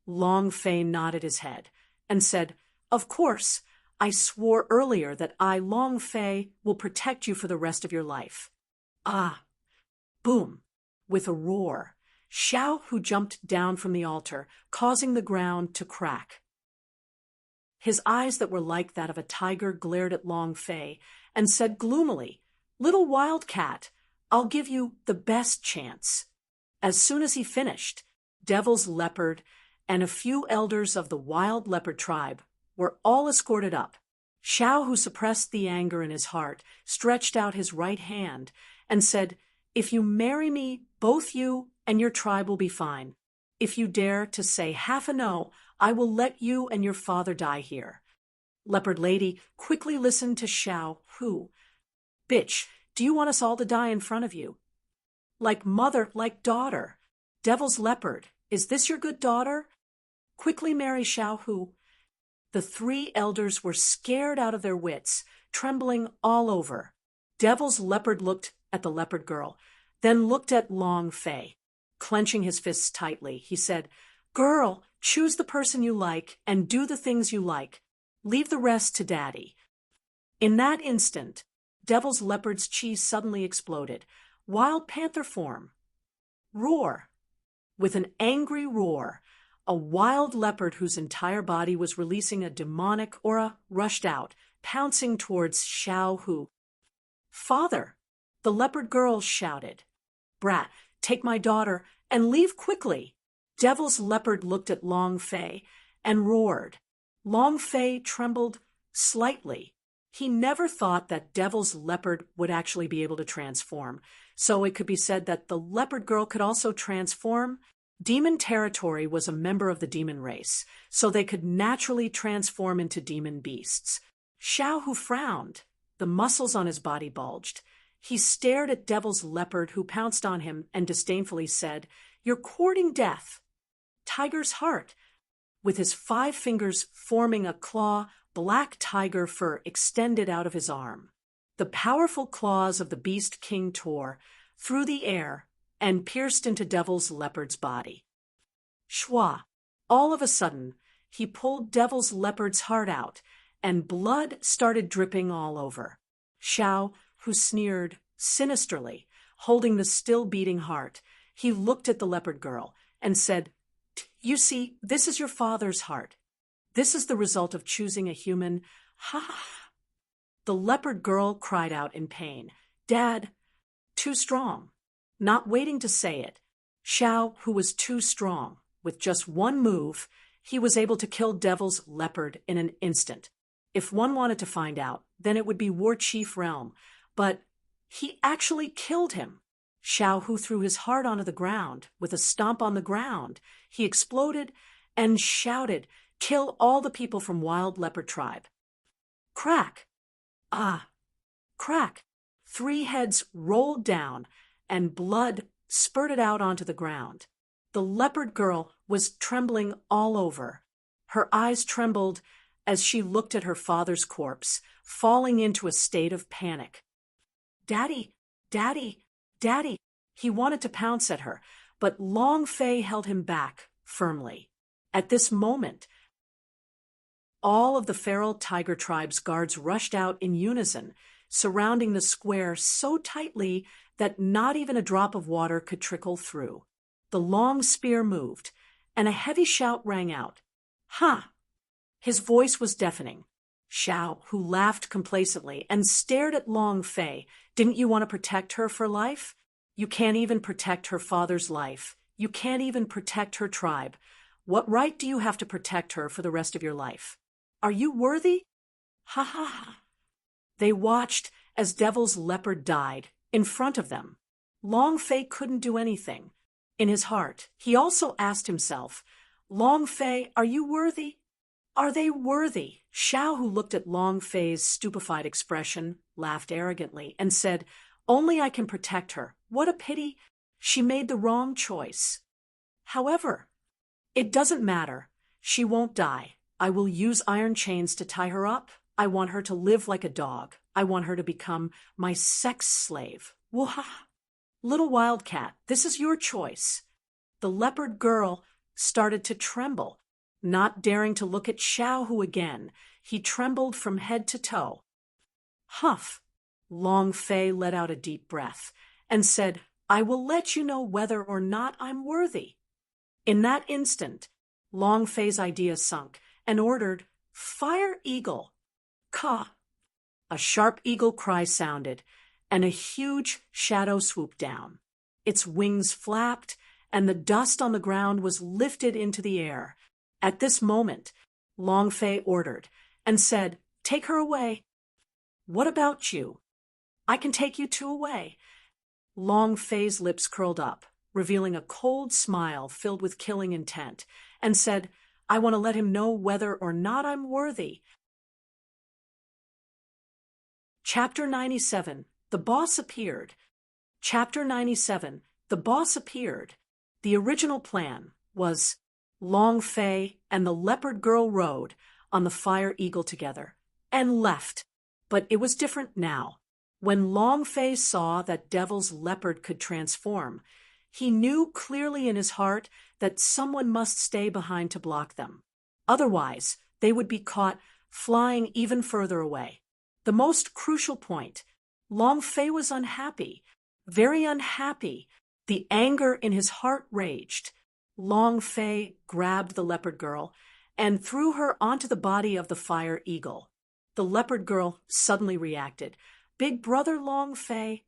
Long Fei nodded his head and said, "Of course. I swore earlier that I, Long Fei, will protect you for the rest of your life." Ah! Boom! With a roar, Xiao Hu jumped down from the altar, causing the ground to crack. His eyes that were like that of a tiger glared at Long Fei and said gloomily, "Little wildcat, I'll give you the best chance." As soon as he finished, Devil's Leopard and a few elders of the Wild Leopard tribe were all escorted up. Xiao, who suppressed the anger in his heart, stretched out his right hand and said, "If you marry me, both you and your tribe will be fine. If you dare to say half a no, I will let you and your father die here." Leopard Lady quickly listened to Xiao Hu. "Bitch, do you want us all to die in front of you? Like mother, like daughter. Devil's Leopard, is this your good daughter? Quickly marry Xiao Hu." The three elders were scared out of their wits, trembling all over. Devil's Leopard looked at the leopard girl, then looked at Long Fei. Clenching his fists tightly, he said, "Girl, choose the person you like and do the things you like. Leave the rest to Daddy." In that instant, Devil's Leopard's chi suddenly exploded. Wild panther form. Roar. With an angry roar, a wild leopard whose entire body was releasing a demonic aura rushed out, pouncing towards Xiao Hu. "Father!" the leopard girl shouted. "Brat, take my daughter and leave quickly." Devil's Leopard looked at Long Fei and roared. Long Fei trembled slightly. He never thought that Devil's Leopard would actually be able to transform, so it could be said that the leopard girl could also transform. Demon territory was a member of the demon race, so they could naturally transform into demon beasts. Xiao Hu frowned. The muscles on his body bulged. He stared at Devil's Leopard, who pounced on him and disdainfully said, "You're courting death." Tiger's heart. With his 5 fingers forming a claw, black tiger fur extended out of his arm. The powerful claws of the beast king tore through the air and pierced into Devil's Leopard's body. Shwa! All of a sudden, he pulled Devil's Leopard's heart out, and blood started dripping all over. Xiao, who sneered sinisterly, holding the still beating heart, he looked at the leopard girl and said, "You see, this is your father's heart. This is the result of choosing a human. Ha!" The leopard girl cried out in pain, "Dad, too strong." Not waiting to say it, Xiao, who was too strong, with just one move, he was able to kill Devil's Leopard in an instant. If one wanted to find out, then it would be War Chief Realm, but he actually killed him. Xiao Hu threw his heart onto the ground. With a stomp on the ground, he exploded and shouted, "Kill all the people from Wild Leopard Tribe." Crack! Ah! Crack! 3 heads rolled down, and blood spurted out onto the ground. The leopard girl was trembling all over. Her eyes trembled as she looked at her father's corpse, falling into a state of panic. "Daddy! Daddy! Daddy!" He wanted to pounce at her, but Long Fei held him back firmly. At this moment, All of the feral tiger tribe's guards rushed out in unison, surrounding the square so tightly that not even a drop of water could trickle through. The long spear moved, and a heavy shout rang out. "Ha!" His voice was deafening. Xiao, who laughed complacently and stared at Long Fei, "Didn't you want to protect her for life? You can't even protect her father's life. You can't even protect her tribe. What right do you have to protect her for the rest of your life? Are you worthy?" Ha ha ha. They watched as Devil's leopard died in front of them. Long Fei couldn't do anything. In his heart, he also asked himself, "Long Fei, are you worthy? Are they worthy?" Xiao, who looked at Long Fei's stupefied expression, laughed arrogantly and said, "Only I can protect her. What a pity. She made the wrong choice. However, it doesn't matter. She won't die. I will use iron chains to tie her up. I want her to live like a dog. I want her to become my sex slave. Wah! Little Wildcat, this is your choice." The leopard girl started to tremble, not daring to look at Xiao Hu again. He trembled from head to toe. Huff! Long Fei let out a deep breath and said, "I will let you know whether or not I'm worthy." In that instant, Long Fei's idea sunk and ordered, "Fire Eagle!" Caw! A sharp eagle cry sounded, and a huge shadow swooped down. Its wings flapped, and the dust on the ground was lifted into the air. At this moment, Long Fei ordered and said, "Take her away." "What about you?" "I can take you two away." Long Fei's lips curled up, revealing a cold smile filled with killing intent, and said, "I want to let him know whether or not I'm worthy." Chapter 97. The Boss Appeared. Chapter 97. The Boss Appeared. The original plan was Long Fei and the leopard girl rode on the Fire Eagle together and left. But it was different now. When Long Fei saw that Devil's leopard could transform, he knew clearly in his heart that someone must stay behind to block them. Otherwise, they would be caught flying even further away. The most crucial point, Long Fei was unhappy, very unhappy. The anger in his heart raged. Long Fei grabbed the leopard girl and threw her onto the body of the Fire Eagle. The leopard girl suddenly reacted. "Big brother Long Fei."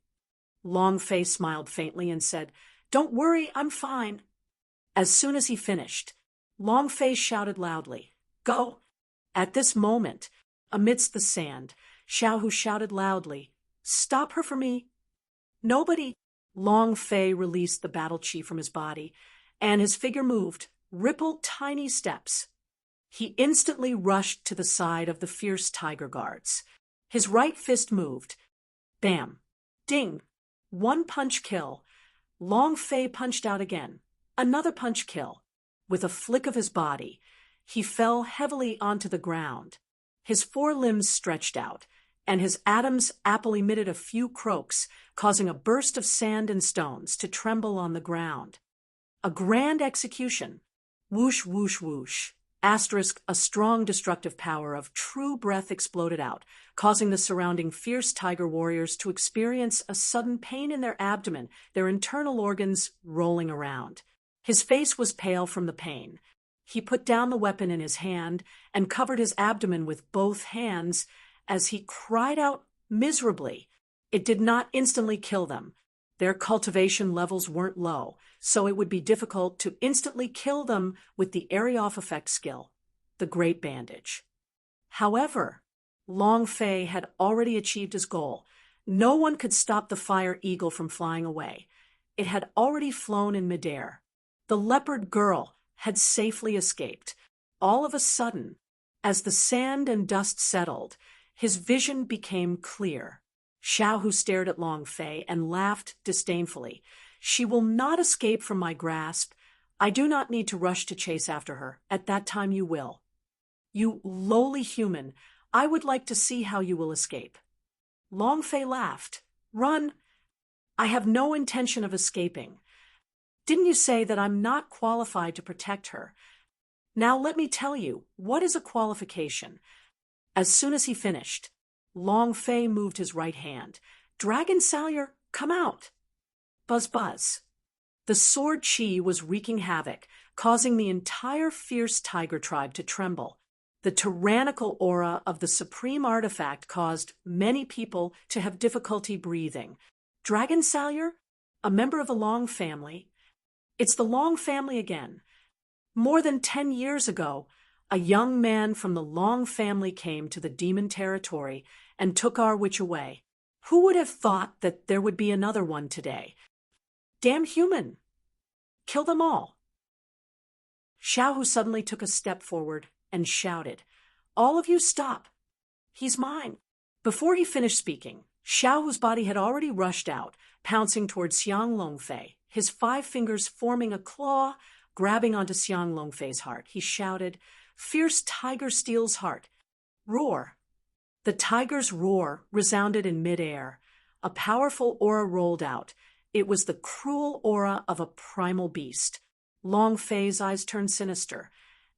Long Fei smiled faintly and said, "Don't worry, I'm fine." As soon as he finished, Long Fei shouted loudly, "Go!" At this moment, amidst the sand, Xiao Hu shouted loudly, "Stop her for me." Nobody. Long Fei released the battle chi from his body, and his figure moved, rippled tiny steps. He instantly rushed to the side of the fierce tiger guards. His right fist moved. Bam! Ding! One punch kill. Long Fei punched out again. Another punch kill. With a flick of his body, he fell heavily onto the ground. His forelimbs stretched out, and his Adam's apple emitted a few croaks, causing a burst of sand and stones to tremble on the ground. A grand execution. Whoosh, whoosh, whoosh. Asterisk, a strong destructive power of true breath exploded out, causing the surrounding fierce tiger warriors to experience a sudden pain in their abdomen, their internal organs rolling around. His face was pale from the pain. He put down the weapon in his hand and covered his abdomen with both hands as he cried out miserably. It did not instantly kill them. Their cultivation levels weren't low, so it would be difficult to instantly kill them with the Arioff effect skill, the Great Bandage. However, Long Fei had already achieved his goal. No one could stop the Fire Eagle from flying away. It had already flown in midair. The leopard girl had safely escaped. All of a sudden, as the sand and dust settled, his vision became clear. Xiao Hu stared at Long Fei and laughed disdainfully. "She will not escape from my grasp. I do not need to rush to chase after her. At that time you will. You lowly human, I would like to see how you will escape." Long Fei laughed. "Run. I have no intention of escaping. Didn't you say that I'm not qualified to protect her? Now let me tell you, what is a qualification? As soon as he finished, Long Fei moved his right hand. Dragon Salyer, come out! Buzz buzz. The sword chi was wreaking havoc, causing the entire fierce tiger tribe to tremble. The tyrannical aura of the supreme artifact caused many people to have difficulty breathing. Dragon Salyer, a member of the Long family. It's the Long family again. More than 10 years ago, a young man from the Long family came to the demon territory and took our witch away. Who would have thought that there would be another one today? Damn human! Kill them all! Xiaohu suddenly took a step forward and shouted, "All of you stop! He's mine!" Before he finished speaking, Xiaohu's body had already rushed out, pouncing toward Xiang Longfei, his 5 fingers forming a claw, grabbing onto Xiang Longfei's heart. He shouted, "Fierce tiger steals heart! Roar!" The tiger's roar resounded in midair. A powerful aura rolled out. It was the cruel aura of a primal beast. Long Fei's eyes turned sinister,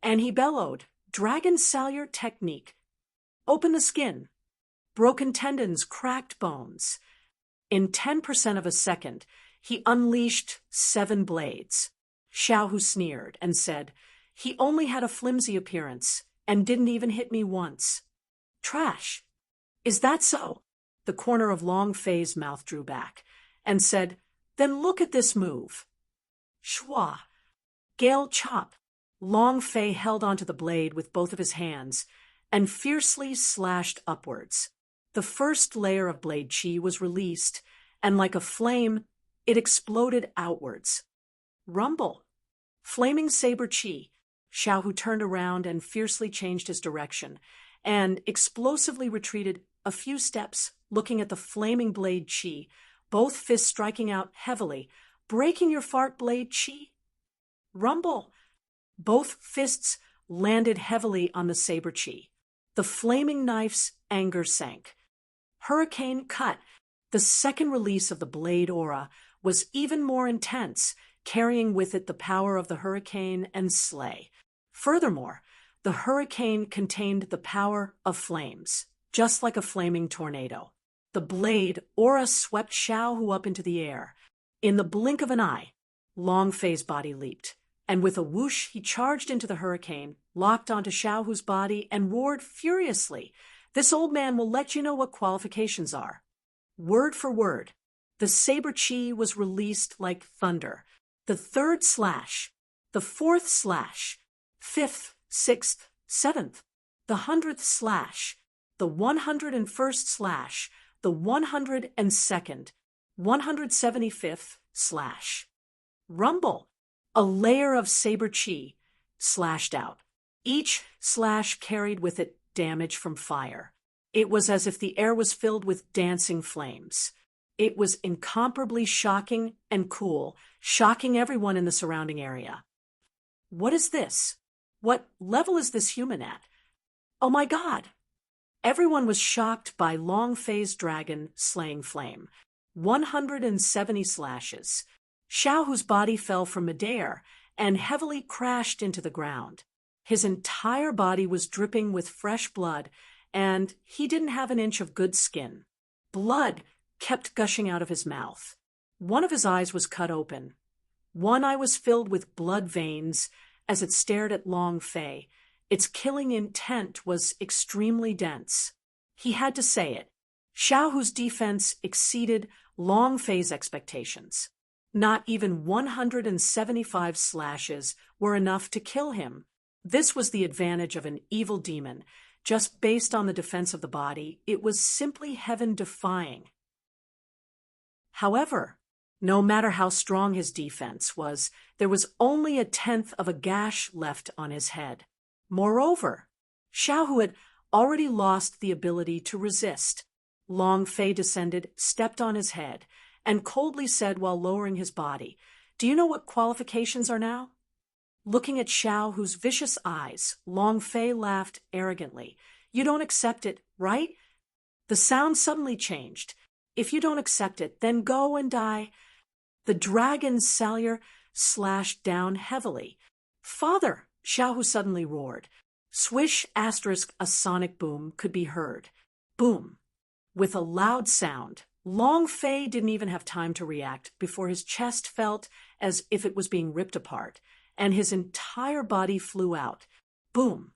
and he bellowed, "Dragon Salyer technique. Open the skin. Broken tendons, cracked bones." In 10% of a second, he unleashed 7 blades. Xiaohu sneered and said, "He only had a flimsy appearance and didn't even hit me once." "Trash. Is that so?" The corner of Long Fei's mouth drew back and said, "Then look at this move." Shwa. Gale chop. Long Fei held onto the blade with both of his hands and fiercely slashed upwards. The first layer of blade chi was released, and like a flame, it exploded outwards. Rumble. Flaming saber chi. Xiaohu turned around and fiercely changed his direction, and explosively retreated a few steps, looking at the flaming blade chi, both fists striking out heavily. "Breaking your fart blade chi." Rumble. Both fists landed heavily on the saber chi. The flaming knife's anger sank. Hurricane cut. The second release of the blade aura was even more intense, carrying with it the power of the hurricane and slay. Furthermore, the hurricane contained the power of flames, just like a flaming tornado. The blade aura swept Xiaohu up into the air. In the blink of an eye, Long Fei's body leaped, and with a whoosh he charged into the hurricane, locked onto Xiaohu's body, and roared furiously, "This old man will let you know what qualifications are." Word for word, the saber chi was released like thunder. The 3rd slash, the 4th slash, 5th, 6th, 7th, the 100th slash, the 101st slash, the 102nd, 175th slash. Rumble. A layer of saber chi slashed out. Each slash carried with it damage from fire. It was as if the air was filled with dancing flames. It was incomparably shocking and cool, shocking everyone in the surrounding area. What is this? What level is this human at? Oh my God! Everyone was shocked by Long Fei's dragon slaying flame. 170 slashes. Xiaohu's body fell from midair and heavily crashed into the ground. His entire body was dripping with fresh blood, and he didn't have an inch of good skin. Blood kept gushing out of his mouth. One of his eyes was cut open. One eye was filled with blood veins as it stared at Long Fei. Its killing intent was extremely dense. He had to say it. Xiaohu's defense exceeded Long Fei's expectations. Not even 175 slashes were enough to kill him. This was the advantage of an evil demon. Just based on the defense of the body, it was simply heaven-defying. However, no matter how strong his defense was, there was only 1/10 of a gash left on his head. Moreover, Xiaohu had already lost the ability to resist. Long Fei descended, stepped on his head, and coldly said while lowering his body, "Do you know what qualifications are now?" Looking at Xiaohu's vicious eyes, Long Fei laughed arrogantly. "You don't accept it, right?" The sound suddenly changed. "If you don't accept it, then go and die." The dragon Salyer slashed down heavily. "Father!" Xiao Hu suddenly roared. Swish asterisk a sonic boom could be heard. Boom. With a loud sound, Long Fei didn't even have time to react before his chest felt as if it was being ripped apart, and his entire body flew out. Boom.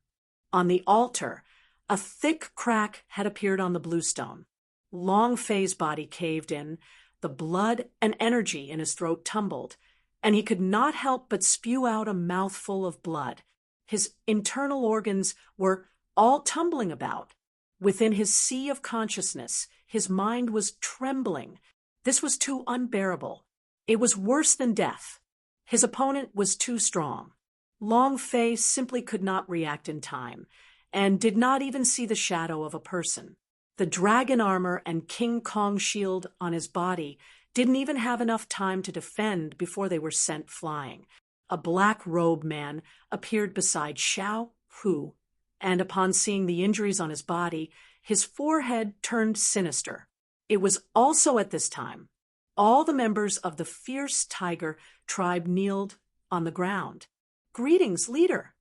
On the altar, a thick crack had appeared on the bluestone. Long Fei's body caved in, the blood and energy in his throat tumbled, and he could not help but spew out a mouthful of blood. His internal organs were all tumbling about. Within his sea of consciousness, his mind was trembling. This was too unbearable. It was worse than death. His opponent was too strong. Long Fei simply could not react in time, and did not even see the shadow of a person. The dragon armor and King Kong shield on his body didn't even have enough time to defend before they were sent flying. A black-robed man appeared beside Xiao Hu, and upon seeing the injuries on his body, his forehead turned sinister. It was also at this time all the members of the fierce tiger tribe kneeled on the ground. Greetings, leader.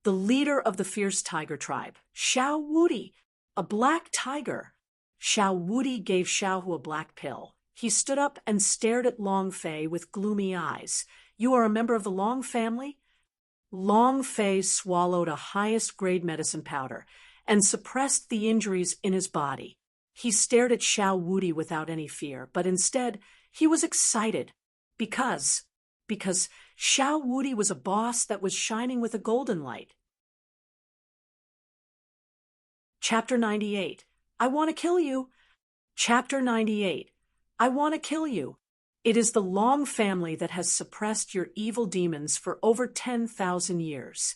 The leader of the fierce tiger tribe, Xiao Wudi, a black tiger. Xiao Wudi gave Xiao Hu a black pill. He stood up and stared at Long Fei with gloomy eyes. You are a member of the Long family? Long Fei swallowed a highest-grade medicine powder and suppressed the injuries in his body. He stared at Xiao Wudi without any fear, but instead he was excited because Xiao Wudi was a boss that was shining with a golden light. Chapter 98. I want to kill you. Chapter 98. I want to kill you. It is the Long family that has suppressed your evil demons for over 10,000 years.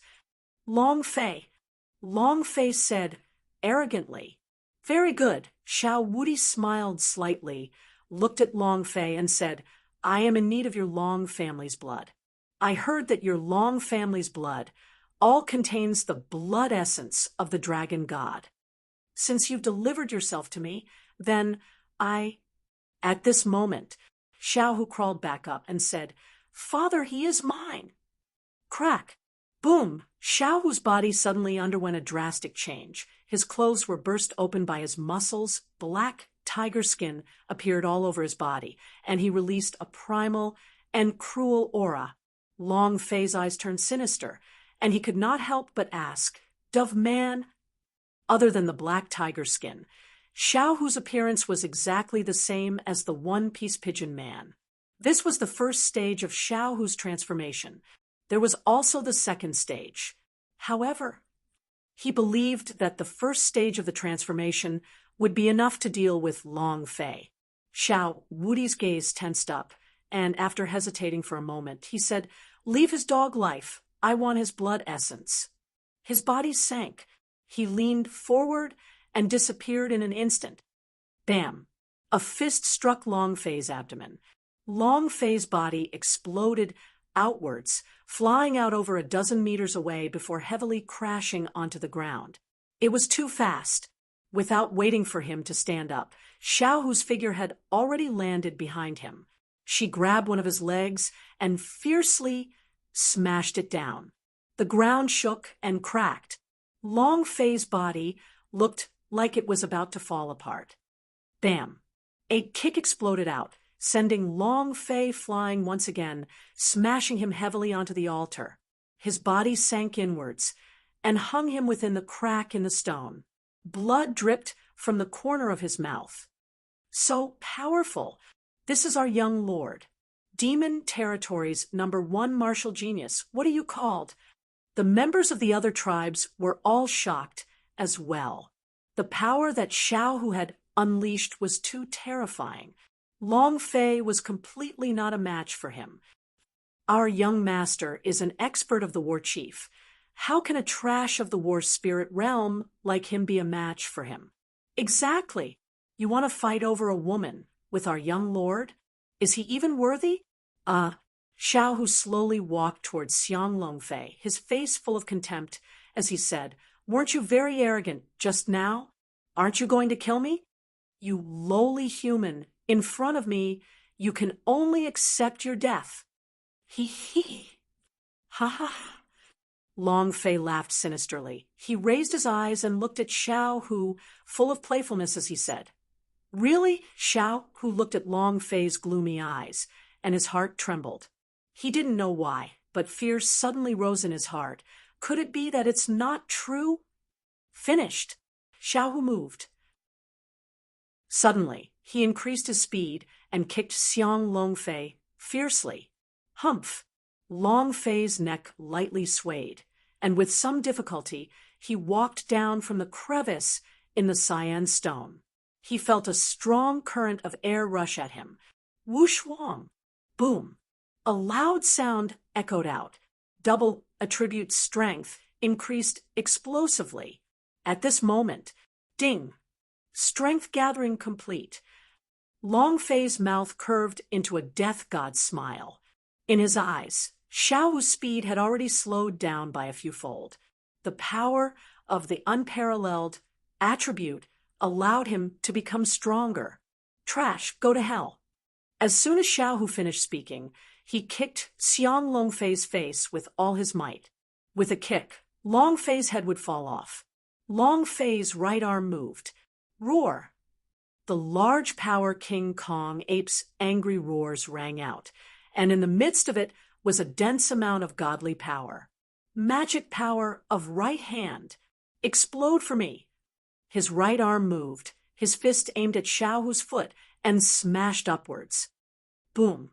Long Fei said arrogantly. Very good. Xiao Wudi smiled slightly, looked at Long Fei and said, I am in need of your Long family's blood. I heard that your Long family's blood all contains the blood essence of the dragon god. Since you've delivered yourself to me, then At this moment, Xiao Hu crawled back up and said, Father, he is mine. Crack. Boom. Xiao Hu's body suddenly underwent a drastic change. His clothes were burst open by his muscles, black tiger skin appeared all over his body, and he released a primal and cruel aura. Long Fei's eyes turned sinister, and he could not help but ask, Dove man? Other than the black tiger skin, Xiao Hu's appearance was exactly the same as the one-piece pigeon man. This was the first stage of Xiao Hu's transformation. There was also the second stage. However, he believed that the first stage of the transformation would be enough to deal with Long Fei. Xiao Wudi's gaze tensed up, and after hesitating for a moment, he said, Leave his dog life. I want his blood essence. His body sank. He leaned forward and disappeared in an instant. Bam! A fist struck Long Fei's abdomen. Long Fei's body exploded outwards, flying out over a dozen meters away before heavily crashing onto the ground. It was too fast. Without waiting for him to stand up, Xiao Hu's figure had already landed behind him. She grabbed one of his legs and fiercely smashed it down. The ground shook and cracked. Long Fei's body looked like it was about to fall apart. Bam! A kick exploded out, sending Long Fei flying once again, smashing him heavily onto the altar. His body sank inwards and hung him within the crack in the stone. Blood dripped from the corner of his mouth. So powerful! This is our young lord. Demon Territory's #1 martial genius. What are you called? The members of the other tribes were all shocked as well. The power that Xiao Hu had unleashed was too terrifying. Long Fei was completely not a match for him. Our young master is an expert of the war chief. How can a trash of the war spirit realm like him be a match for him? Exactly. You want to fight over a woman with our young lord? Is he even worthy? Xiao Hu slowly walked towards Xiang Longfei, his face full of contempt, as he said, Weren't you very arrogant just now? Aren't you going to kill me? You lowly human, in front of me, you can only accept your death. He. Ha ha. Long Fei laughed sinisterly. He raised his eyes and looked at Xiao Hu, full of playfulness as he said, "Really?" Xiao Hu looked at Long Fei's gloomy eyes, and his heart trembled. He didn't know why, but fear suddenly rose in his heart. Could it be that it's not true? Finished. Xiao Hu moved. Suddenly, he increased his speed and kicked Xiang Longfei fiercely. Humph! Long Fei's neck lightly swayed, and with some difficulty, he walked down from the crevice in the cyan stone. He felt a strong current of air rush at him. Whoosh wong! Boom! A loud sound echoed out. Double attribute strength increased explosively. At this moment, ding! Strength gathering complete. Long Fei's mouth curved into a death god smile. In his eyes, Xiao Hu's speed had already slowed down by a few fold. The power of the unparalleled attribute allowed him to become stronger. Trash, go to hell. As soon as Xiao Hu finished speaking, he kicked Xiang Longfei's face with all his might. With a kick, Long Fei's head would fall off. Long Fei's right arm moved. Roar! The large power King Kong ape's angry roars rang out, and in the midst of it was a dense amount of godly power. Magic power of right hand. Explode for me. His right arm moved, his fist aimed at Xiao Hu's foot and smashed upwards. Boom!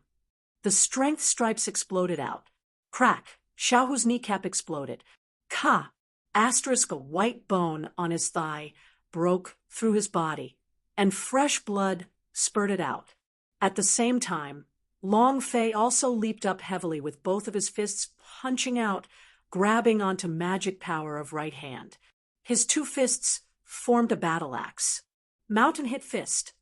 The strength stripes exploded out. Crack! Xiao Hu's kneecap exploded. Ka! Asterisk, a white bone on his thigh broke through his body, and fresh blood spurted out. At the same time, Long Fei also leaped up heavily with both of his fists punching out, grabbing onto magic power of right hand. His two fists formed a battle axe. Mountain hit fist.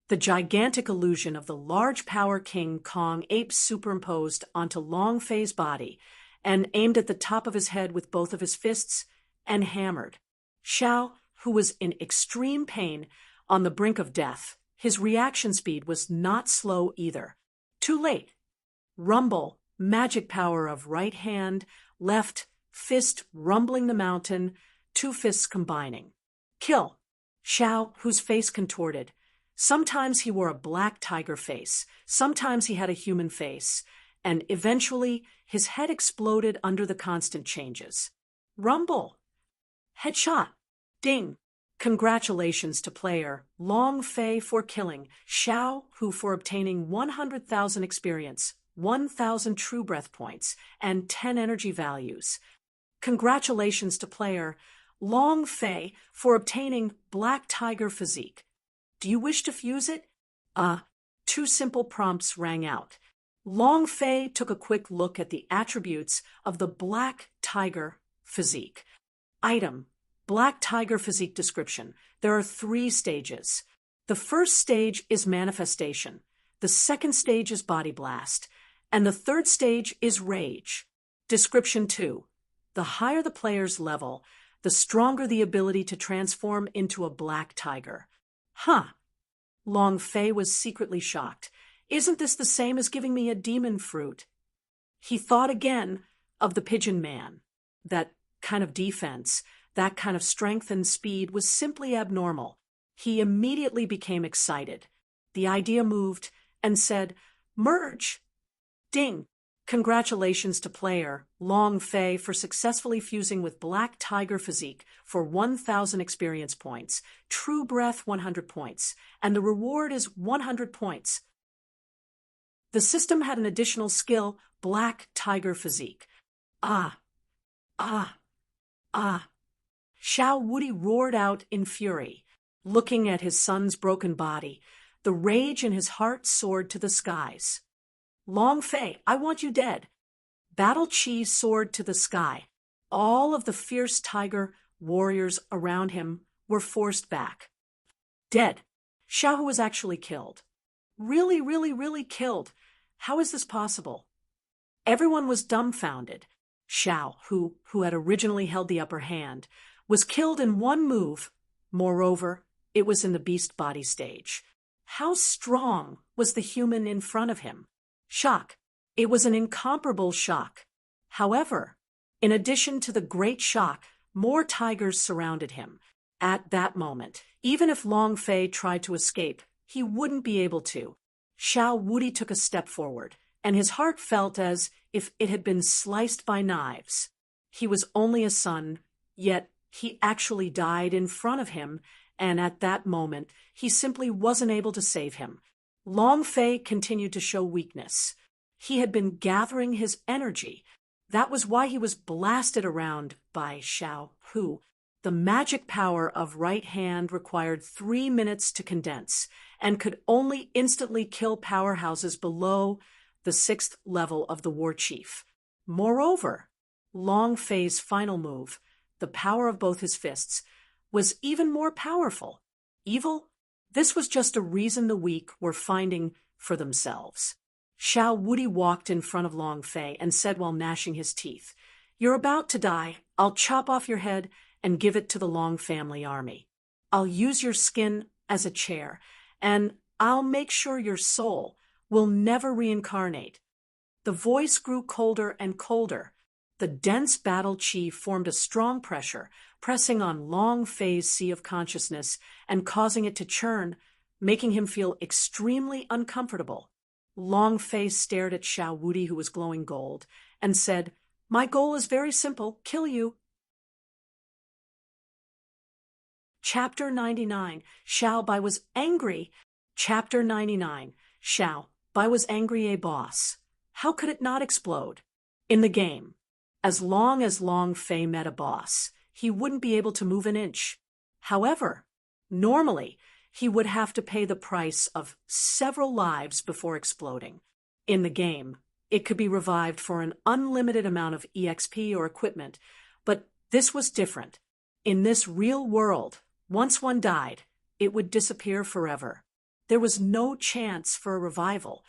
The gigantic illusion of the large power King Kong ape superimposed onto Long Fei's body and aimed at the top of his head with both of his fists and hammered. Xiao, who was in extreme pain, on the brink of death, his reaction speed was not slow either. Too late. Rumble, magic power of right hand, left, fist rumbling the mountain, two fists combining. Kill. Xiao, whose face contorted. Sometimes he wore a black tiger face, sometimes he had a human face, and eventually his head exploded under the constant changes. Rumble. Headshot. Ding. Congratulations to player Long Fei for killing Xiao Hu for obtaining 100,000 experience, 1,000 true breath points, and 10 energy values. Congratulations to player Long Fei for obtaining Black Tiger Physique. Do you wish to fuse it? Two simple prompts rang out. Long Fei took a quick look at the attributes of the Black Tiger Physique. Item: Black Tiger Physique description. There are 3 stages. The first stage is manifestation. The second stage is body blast. And the third stage is rage. Description 2. The higher the player's level, the stronger the ability to transform into a black tiger. Huh. Long Fei was secretly shocked. Isn't this the same as giving me a demon fruit? He thought again of the pigeon man. That kind of defense, that kind of strength and speed was simply abnormal. He immediately became excited. The idea moved and said, "Merge!" Ding! Congratulations to player Long Fei for successfully fusing with Black Tiger Physique for 1,000 experience points, True Breath 100 points, and the reward is 100 points. The system had an additional skill, Black Tiger Physique. Ah! Ah! Ah! Xiao Woody roared out in fury. Looking at his son's broken body, the rage in his heart soared to the skies. Long Fei, I want you dead. Battle Chi soared to the sky. All of the fierce tiger warriors around him were forced back. Dead. Xiao Hu was actually killed. Really, really, really killed. How is this possible? Everyone was dumbfounded. Xiao, who had originally held the upper hand, was killed in one move. Moreover, it was in the beast body stage. How strong was the human in front of him? Shock. It was an incomparable shock. However, In addition to the great shock, more tigers surrounded him. At that moment, even if Long Fei tried to escape, he wouldn't be able to. Xiao Wuti took a step forward, and his heart felt as if it had been sliced by knives. He was only a son, yet he actually died in front of him, and at that moment, he simply wasn't able to save him. Long Fei continued to show weakness. He had been gathering his energy. That was why he was blasted around by Xiao Hu. The magic power of right hand required 3 minutes to condense, and could only instantly kill powerhouses below the 6th level of the war chief. Moreover, Long Fei's final move, the power of both his fists, was even more powerful. Evil? This was just a reason the weak were finding for themselves. Xiao Wuti walked in front of Long Fei and said while gnashing his teeth, "You're about to die. I'll chop off your head and give it to the Long family army. I'll use your skin as a chair, and I'll make sure your soul will never reincarnate." The voice grew colder and colder. The dense battle chi formed a strong pressure, pressing on Long Fei's sea of consciousness and causing it to churn, making him feel extremely uncomfortable. Long Fei stared at Xiao Wuti, who was glowing gold, and said, "My goal is very simple, kill you." Chapter 99. Xiao Bai was angry. Chapter 99. Xiao Bai was angry, a boss. How could it not explode? In the game, as long as Long Fei met a boss, he wouldn't be able to move an inch. However, normally, he would have to pay the price of several lives before exploding. In the game, it could be revived for an unlimited amount of EXP or equipment, but this was different. In this real world, once one died, it would disappear forever. There was no chance for a revival.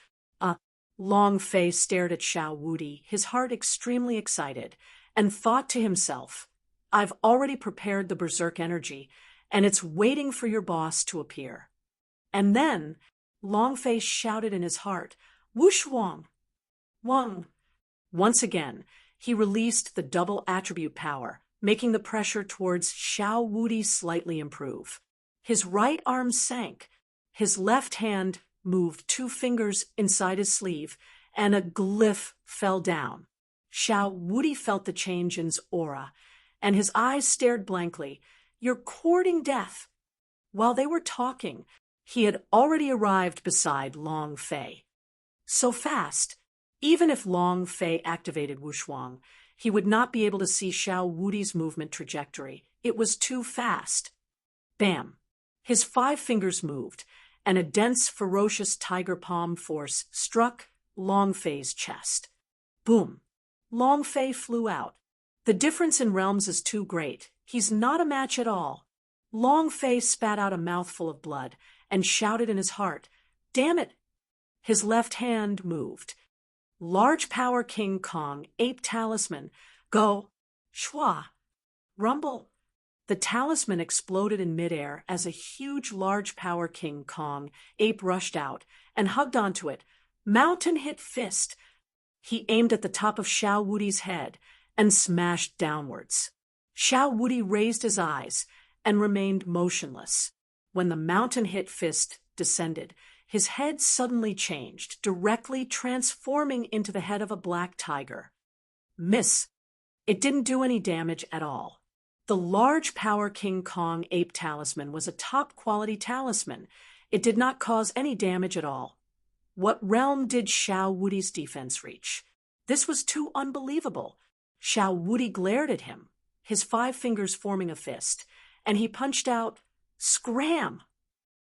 Long Fei stared at Xiao Wuti, his heart extremely excited, and thought to himself, "I've already prepared the berserk energy, and it's waiting for your boss to appear." And then, Long Fei shouted in his heart, "Wush Wang! Wang!" Once again, he released the double attribute power, making the pressure towards Xiao Wuti slightly improve. His right arm sank. His left hand moved 2 fingers inside his sleeve, and a glyph fell down. Xiao Wuti felt the change in his aura, and his eyes stared blankly. "You're courting death." While they were talking, he had already arrived beside Long Fei. So fast, even if Long Fei activated Wushuang, he would not be able to see Xiao Wuti's movement trajectory. It was too fast. Bam! His 5 fingers moved, and a dense, ferocious tiger palm force struck Long Fei's chest. Boom! Long Fei flew out. The difference in realms is too great. He's not a match at all. Long Fei spat out a mouthful of blood and shouted in his heart, "Damn it!" His left hand moved. Large Power King Kong, Ape Talisman, go, Shua, rumble. The talisman exploded in midair as a huge Large Power King Kong ape rushed out and hugged onto it. Mountain hit fist. He aimed at the top of Xiao Wuti's head and smashed downwards. Xiao Wuti raised his eyes and remained motionless. When the mountain hit fist descended, his head suddenly changed, directly transforming into the head of a black tiger. Miss. It didn't do any damage at all. The Large Power King Kong Ape Talisman was a top-quality talisman. It did not cause any damage at all. What realm did Xiao Wuti's defense reach? This was too unbelievable. Xiao Wuti glared at him, his 5 fingers forming a fist, and he punched out, "Scram!"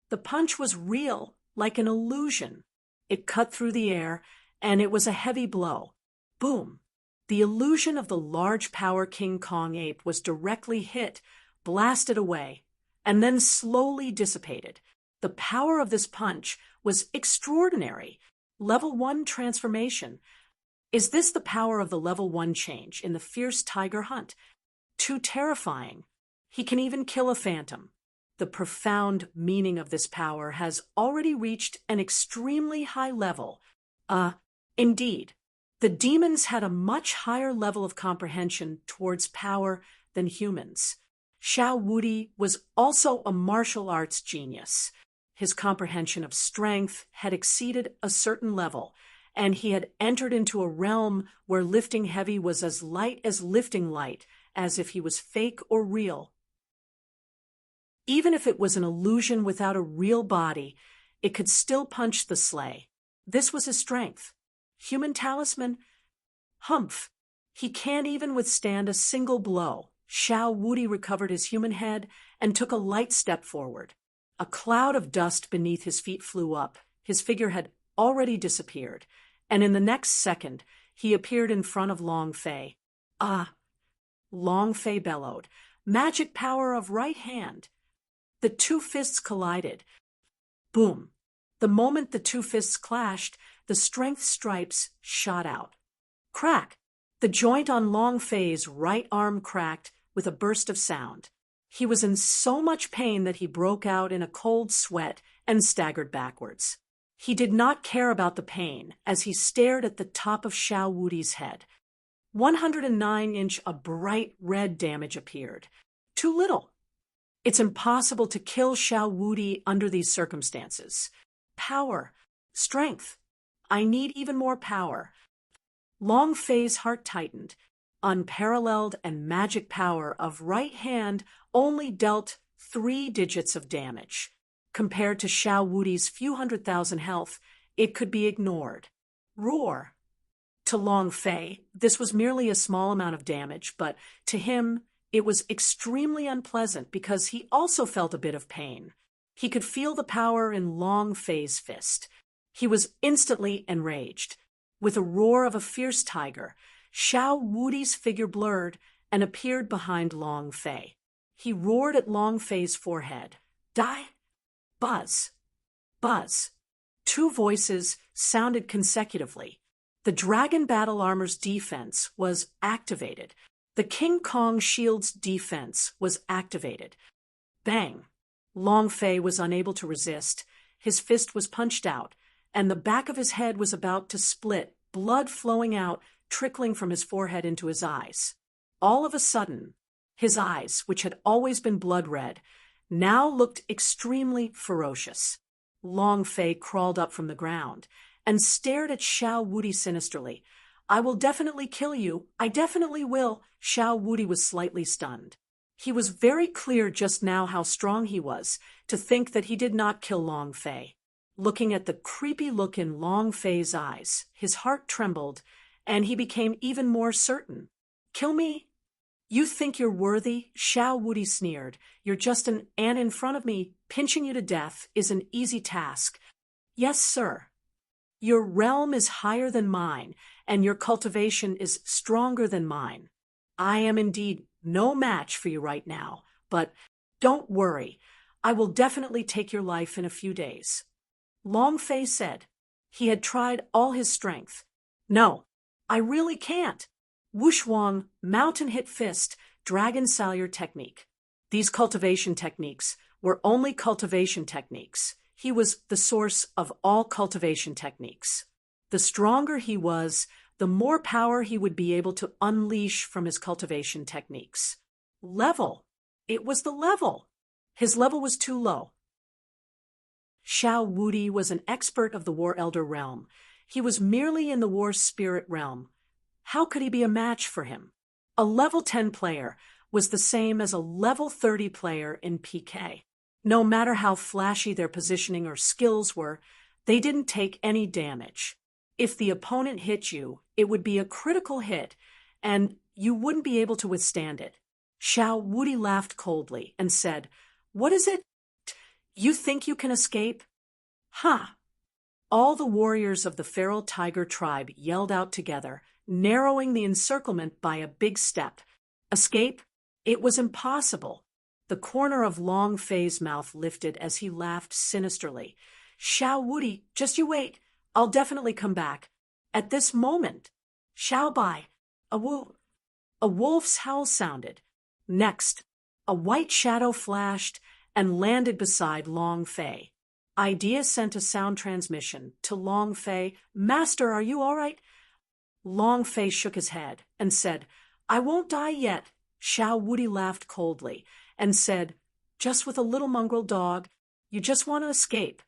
The punch was real, like an illusion. It cut through the air, and it was a heavy blow. Boom! The illusion of the Large Power King Kong ape was directly hit, blasted away, and then slowly dissipated. The power of this punch was extraordinary. Level 1 transformation. Is this the power of the level 1 change in the fierce tiger hunt? Too terrifying. He can even kill a phantom. The profound meaning of this power has already reached an extremely high level. Indeed. The demons had a much higher level of comprehension towards power than humans. Xiao Wudi was also a martial arts genius. His comprehension of strength had exceeded a certain level, and he had entered into a realm where lifting heavy was as light as lifting light, as if he was fake or real. Even if it was an illusion without a real body, it could still punch the sleigh. This was his strength. Human talisman? Humph! He can't even withstand a single blow. Xiao Wudi recovered his human head and took a light step forward. A cloud of dust beneath his feet flew up. His figure had already disappeared, and in the next second, he appeared in front of Long Fei. Ah! Long Fei bellowed. Magic power of right hand. The two fists collided. Boom! The moment the two fists clashed, the strength stripes shot out. Crack! The joint on Long Fei's right arm cracked with a burst of sound. He was in so much pain that he broke out in a cold sweat and staggered backwards. He did not care about the pain as he stared at the top of Xiao Wudi's head. 109-inch a bright red damage appeared. Too little. It's impossible to kill Xiao Wudi under these circumstances. Power. Strength. I need even more power. Long Fei's heart tightened. Unparalleled and magic power of right hand only dealt 3 digits of damage. Compared to Xiao Wudi's few 100,000 health, it could be ignored. Roar! To Long Fei, this was merely a small amount of damage, but to him, it was extremely unpleasant because he also felt a bit of pain. He could feel the power in Long Fei's fist. He was instantly enraged. With a roar of a fierce tiger, Xiao Wudi's figure blurred and appeared behind Long Fei. He roared at Long Fei's forehead. Die! Buzz! Buzz! 2 voices sounded consecutively. The Dragon Battle Armor's defense was activated. The King Kong Shield's defense was activated. Bang! Long Fei was unable to resist. His fist was punched out, and the back of his head was about to split, blood flowing out, trickling from his forehead into his eyes. All of a sudden, his eyes, which had always been blood red, now looked extremely ferocious. Long Fei crawled up from the ground and stared at Xiao Wudi sinisterly. I will definitely kill you. I definitely will. Xiao Wudi was slightly stunned. He was very clear just now how strong he was to think that he did not kill Long Fei. Looking at the creepy look in Long Fei's eyes, his heart trembled, and he became even more certain. Kill me? You think you're worthy? Xiao Wudi sneered. You're just an ant in front of me. Pinching you to death is an easy task. Yes, sir. Your realm is higher than mine, and your cultivation is stronger than mine. I am indeed no match for you right now, but don't worry. I will definitely take your life in a few days. Long Fei said. He had tried all his strength. No, I really can't. Wushwang, Mountain Hit Fist, Dragon Salyer Technique. These cultivation techniques were only cultivation techniques. He was the source of all cultivation techniques. The stronger he was, the more power he would be able to unleash from his cultivation techniques. Level. It was the level. His level was too low. Xiao Wudi was an expert of the War Elder realm. He was merely in the War Spirit realm. How could he be a match for him? A level 10 player was the same as a level 30 player in PK. No matter how flashy their positioning or skills were, they didn't take any damage. If the opponent hit you, it would be a critical hit, and you wouldn't be able to withstand it. Xiao Wudi laughed coldly and said, "What is it? You think you can escape?" Ha! All the warriors of the feral tiger tribe yelled out together, narrowing the encirclement by a big step. Escape? It was impossible. The corner of Long Fei's mouth lifted as he laughed sinisterly. Xiao Wudi, just you wait. I'll definitely come back. At this moment, Xiao Bai, a wolf's howl sounded. Next, a white shadow flashed and landed beside Long Fei. Idea sent a sound transmission to Long Fei. Master, are you all right? Long Fei shook his head and said, I won't die yet. Xiao Wuti laughed coldly and said, just with a little mongrel dog, you just want to escape.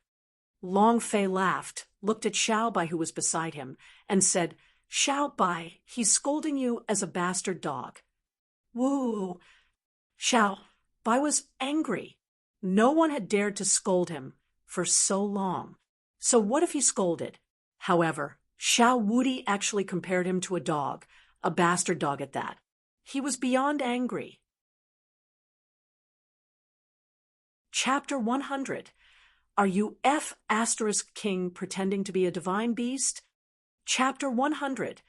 Long Fei laughed, looked at Xiao Bai who was beside him, and said, Xiao Bai, he's scolding you as a bastard dog. Woo! Xiao Bai was angry. No one had dared to scold him for so long. So what if he scolded? However, Xiao Wuti actually compared him to a dog, a bastard dog at that. He was beyond angry. Chapter 100. Are you F** king pretending to be a divine beast? Chapter 100.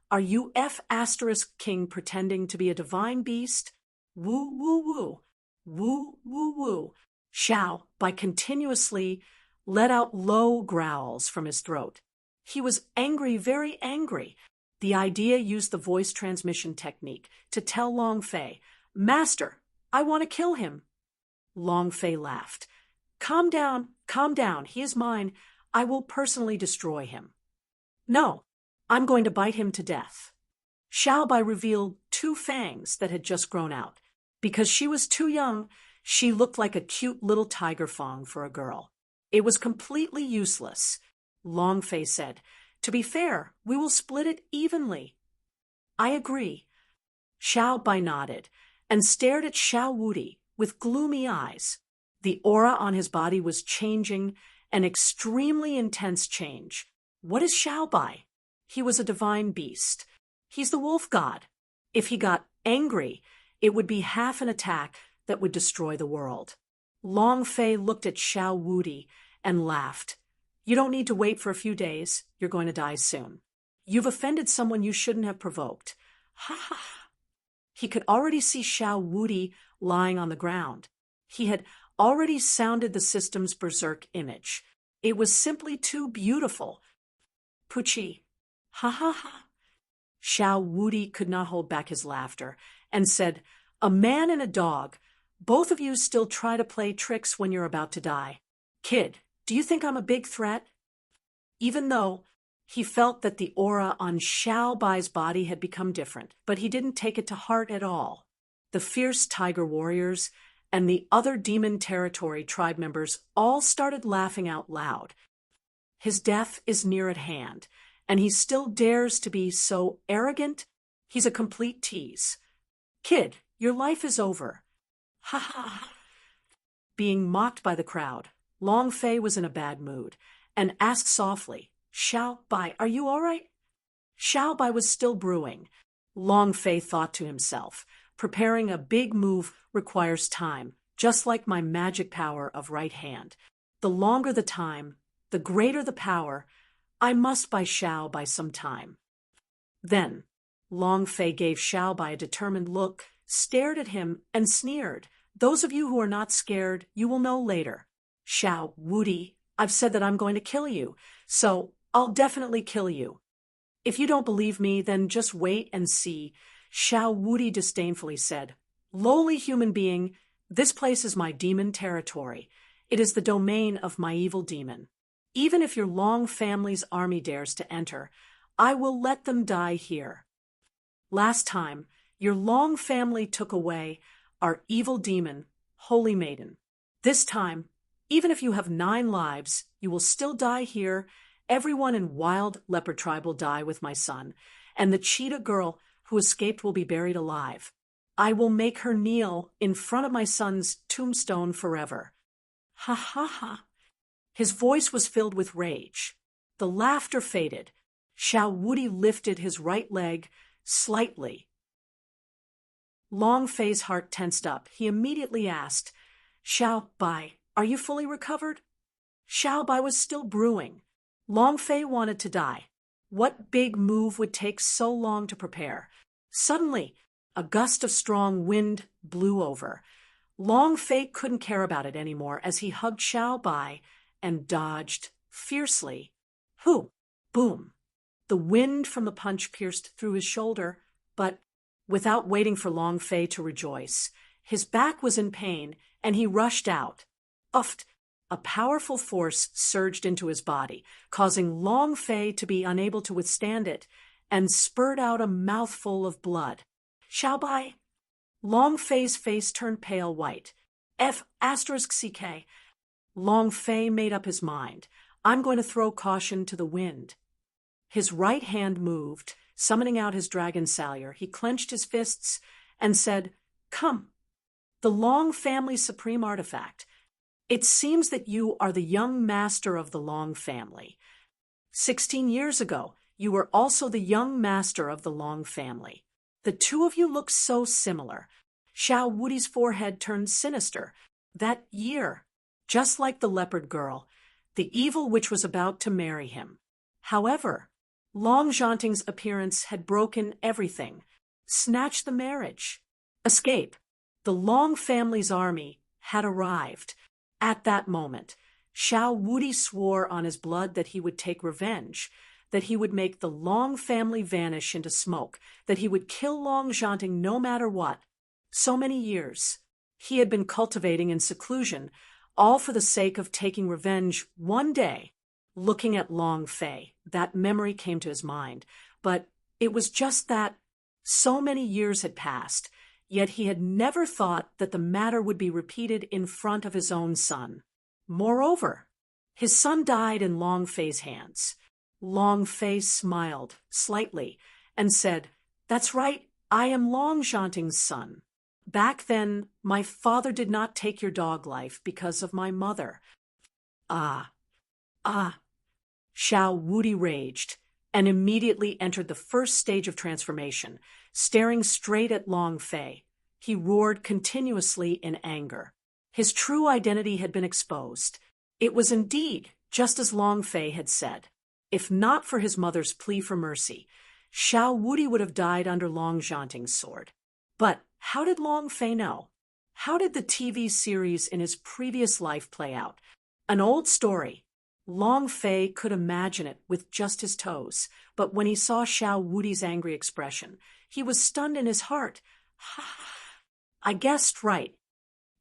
Are you F** king pretending to be a divine beast? Woo, woo, woo. Woo, woo, woo. Xiao Bai continuously let out low growls from his throat. He was angry, very angry. The idea used the voice transmission technique to tell Long Fei, Master, I want to kill him. Long Fei laughed. Calm down, he is mine. I will personally destroy him. No, I'm going to bite him to death. Xiao Bai revealed 2 fangs that had just grown out. Because she was too young, she looked like a cute little tiger fang for a girl. It was completely useless. Long Fei said, To be fair, we will split it evenly. I agree. Xiao Bai nodded and stared at Xiao Wuti with gloomy eyes. The aura on his body was changing, an extremely intense change. What is Xiao Bai? He was a divine beast. He's the wolf god. If he got angry, it would be half an attack that would destroy the world. Long Fei looked at Xiao Wuti and laughed. You don't need to wait for a few days. You're going to die soon. You've offended someone you shouldn't have provoked. Ha ha ha. He could already see Xiao Wuti lying on the ground. He had already sounded the system's berserk image. It was simply too beautiful. Puchi. Ha ha ha. Xiao Wuti could not hold back his laughter and said, A man and a dog. Both of you still try to play tricks when you're about to die. Kid, do you think I'm a big threat? Even though he felt that the aura on Xiao Bai's body had become different, but he didn't take it to heart at all. The fierce tiger warriors and the other demon territory tribe members all started laughing out loud. His death is near at hand, and he still dares to be so arrogant? He's a complete tease. Kid, your life is over. Ha ha ha. Being mocked by the crowd, Long Fei was in a bad mood and asked softly, Xiao Bai, are you all right? Xiao Bai was still brewing. Long Fei thought to himself, preparing a big move requires time, just like my magic power of right hand. The longer the time, the greater the power. I must buy Xiao Bai some time. Then, Long Fei gave Xiao Bai a determined look, stared at him, and sneered. Those of you who are not scared, you will know later. Xiao Wuti, I've said that I'm going to kill you, so I'll definitely kill you. If you don't believe me, then just wait and see. Xiao Wuti disdainfully said, Lowly human being, this place is my demon territory. It is the domain of my evil demon. Even if your Long family's army dares to enter, I will let them die here. Last time, your Long family took away our evil demon, Holy Maiden. This time, even if you have 9 lives, you will still die here. Everyone in Wild Leopard Tribe will die with my son, and the cheetah girl who escaped will be buried alive. I will make her kneel in front of my son's tombstone forever. Ha ha ha. His voice was filled with rage. The laughter faded. Xiao Wuti lifted his right leg slightly. Long Fei's heart tensed up. He immediately asked, Xiao Bai, are you fully recovered? Xiao Bai was still brewing. Long Fei wanted to die. What big move would take so long to prepare? Suddenly, a gust of strong wind blew over. Long Fei couldn't care about it anymore as he hugged Xiao Bai and dodged fiercely. Hoo! Boom! The wind from the punch pierced through his shoulder, but without waiting for Long Fei to rejoice, his back was in pain and he rushed out. Uffed! A powerful force surged into his body, causing Long Fei to be unable to withstand it and spurred out a mouthful of blood. Xiaobai. Long Fei's face turned pale white. F***CK. Long Fei made up his mind. I'm going to throw caution to the wind. His right hand moved, summoning out his dragon salure. He clenched his fists and said, "Come." The Long family's supreme artifact. It seems that you are the young master of the Long family. 16 years ago, you were also the young master of the Long family. The two of you look so similar. Xiao Wudi's forehead turned sinister. That year, just like the leopard girl, the evil witch was about to marry him. However, Long Zhanting's appearance had broken everything, snatched the marriage. Escape. The Long family's army had arrived. At that moment, Xiao Wudi swore on his blood that he would take revenge, that he would make the Long family vanish into smoke, that he would kill Long Zhanting no matter what. So many years he had been cultivating in seclusion, all for the sake of taking revenge. One day, looking at Long Fei, that memory came to his mind. But it was just that so many years had passed, yet he had never thought that the matter would be repeated in front of his own son. Moreover, his son died in Long Fei's hands. Long Fei smiled slightly and said, "That's right, I am Long Zhanting's son. Back then, my father did not take your dog life because of my mother." Ah. Xiao Wudi raged and immediately entered the first stage of transformation, staring straight at Long Fei. He roared continuously in anger. His true identity had been exposed. It was indeed just as Long Fei had said. If not for his mother's plea for mercy, Xiao Wudi would have died under Long Zhanting's sword. But how did Long Fei know? How did the TV series in his previous life play out? An old story. Long Fei could imagine it with just his toes, but when he saw Xiao Wudi's angry expression, he was stunned in his heart. "I guessed right.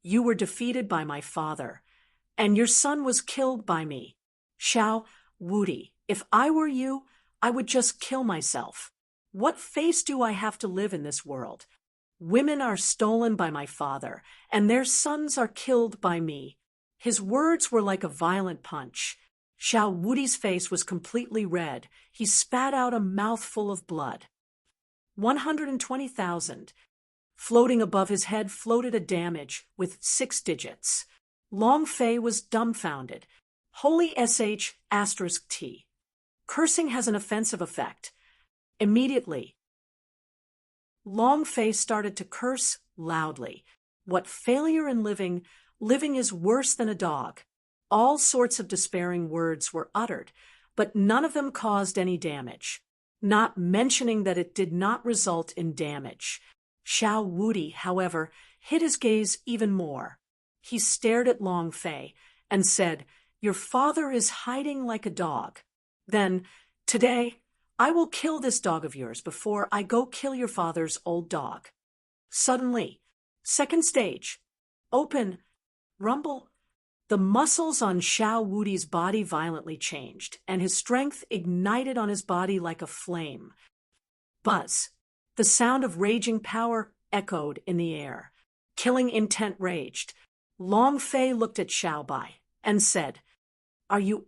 You were defeated by my father, and your son was killed by me. Xiao Wudi, if I were you, I would just kill myself. What face do I have to live in this world? Women are stolen by my father, and their sons are killed by me." His words were like a violent punch. Xiao Wudi's face was completely red. He spat out a mouthful of blood. 120,000. Floating above his head floated a damage with 6 digits. Long Fei was dumbfounded. Holy **T. Cursing has an offensive effect. Immediately, Long Fei started to curse loudly. What failure in living! Living is worse than a dog. All sorts of despairing words were uttered, but none of them caused any damage, not mentioning that it did not result in damage. Xiao Wudi, however, hid his gaze even more. He stared at Long Fei and said, "Your father is hiding like a dog. Then, today, I will kill this dog of yours before I go kill your father's old dog." Suddenly, second stage, open, rumble. The muscles on Xiao Wudi's body violently changed, and his strength ignited on his body like a flame. Buzz. The sound of raging power echoed in the air. Killing intent raged. Long Fei looked at Xiaobai and said, "Are you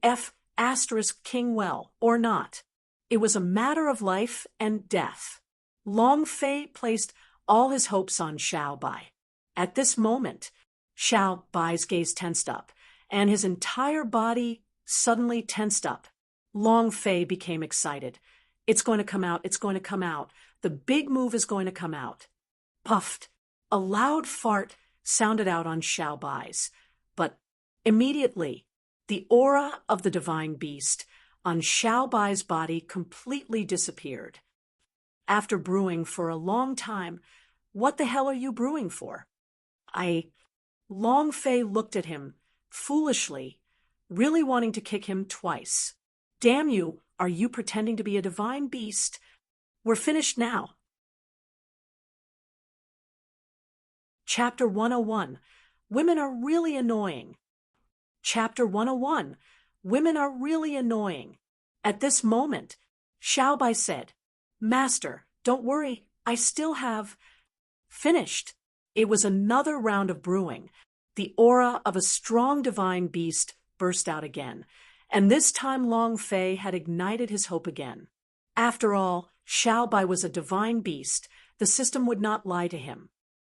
King well or not?" It was a matter of life and death. Long Fei placed all his hopes on Xiaobai. At this moment, Xiaobai's gaze tensed up, and his entire body suddenly tensed up. Long Fei became excited. "It's going to come out, it's going to come out. The big move is going to come out." Puffed. A loud fart sounded out on Xiaobai's, but immediately, the aura of the divine beast on Xiaobai's body completely disappeared. After brewing for a long time, "What the hell are you brewing for?" Long Fei looked at him, foolishly, really wanting to kick him twice. "Damn you, are you pretending to be a divine beast?" We're finished now. Chapter 101. Women are really annoying. Chapter 101. Women are really annoying. At this moment, Xiaobai said, Master, don't worry, I still have finished. It was another round of brewing. The aura of a strong divine beast burst out again, and this time Long Fei had ignited his hope again. After all, Xiao Bai was a divine beast. The system would not lie to him.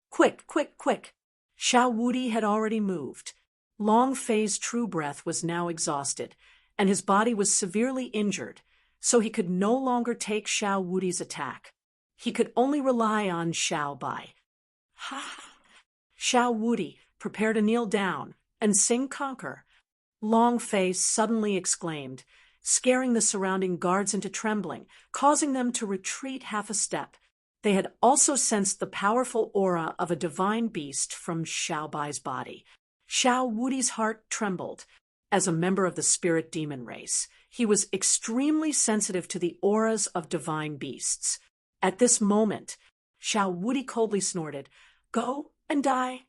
Quick, quick, quick! Xiao Wudi had already moved. Long Fei's true breath was now exhausted, and his body was severely injured, so he could no longer take Xiao Wudi's attack. He could only rely on Xiao Bai. Ha! Xiao Wudi, prepare to kneel down and sing conquer. Long Fei suddenly exclaimed, scaring the surrounding guards into trembling, causing them to retreat half a step. They had also sensed the powerful aura of a divine beast from Xiao Bai's body. Xiao Wudi's heart trembled. As a member of the spirit demon race, he was extremely sensitive to the auras of divine beasts. At this moment, Xiao Wudi coldly snorted, "Go and die."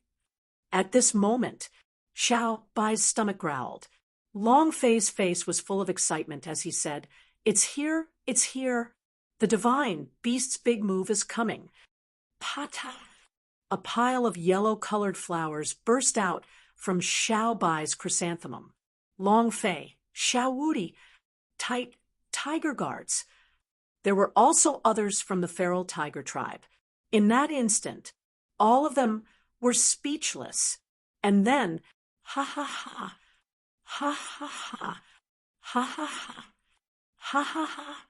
At this moment, Xiao Bai's stomach growled. Long Fei's face was full of excitement as he said, "It's here, it's here. The divine beast's big move is coming." Pata! A pile of yellow-colored flowers burst out from Xiao Bai's chrysanthemum. Long Fei, Xiao Wudi, tiger guards. There were also others from the feral tiger tribe. In that instant, all of them were speechless. And then, ha ha ha, ha ha ha, ha ha ha, ha ha ha.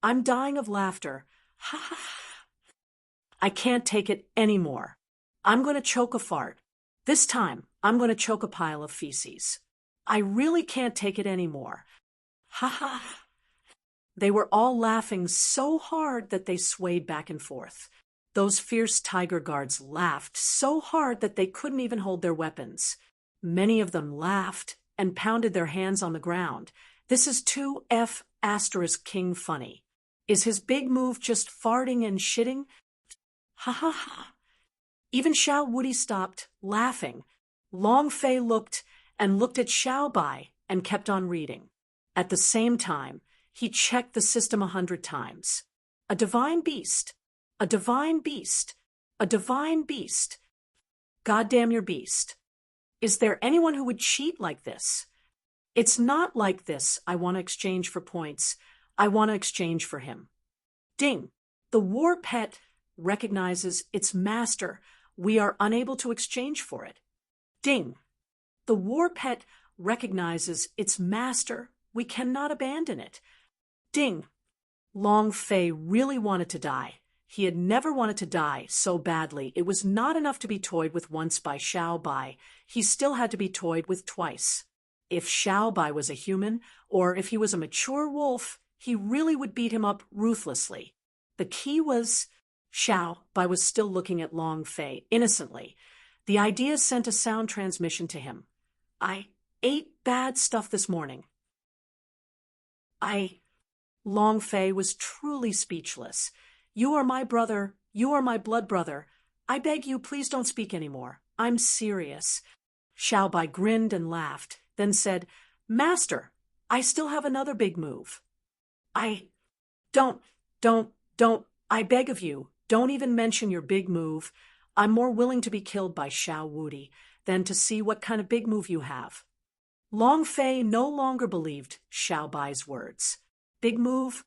I'm dying of laughter. Ha ha ha. I can't take it anymore. I'm going to choke a fart. This time, I'm going to choke a pile of feces. I really can't take it anymore. Ha ha. They were all laughing so hard that they swayed back and forth. Those fierce tiger guards laughed so hard that they couldn't even hold their weapons. Many of them laughed and pounded their hands on the ground. This is too King funny. Is his big move just farting and shitting? Ha ha ha. Even Xiao Wudi stopped, laughing. Long Fei looked at Xiao Bai and kept on reading. At the same time, he checked the system 100 times. A divine beast. A divine beast. A divine beast. Goddamn your beast. Is there anyone who would cheat like this? It's not like this. I want to exchange for points. I want to exchange for him. Ding. The war pet recognizes its master. We are unable to exchange for it. Ding. The war pet recognizes its master. We cannot abandon it. Ding. Long Fei really wanted to die. He had never wanted to die so badly. It was not enough to be toyed with once by Xiao Bai. He still had to be toyed with twice. If Xiao Bai was a human, or if he was a mature wolf, he really would beat him up ruthlessly. The key was Xiao Bai was still looking at Long Fei innocently. The idea sent a sound transmission to him. I ate bad stuff this morning. Long Fei was truly speechless. You are my brother. You are my blood brother. I beg you, please don't speak anymore. I'm serious. Xiao Bai grinned and laughed, then said, Master, I still have another big move. Don't, I beg of you, don't even mention your big move. I'm more willing to be killed by Xiao Wudi than to see what kind of big move you have. Long Fei no longer believed Xiao Bai's words. Big move?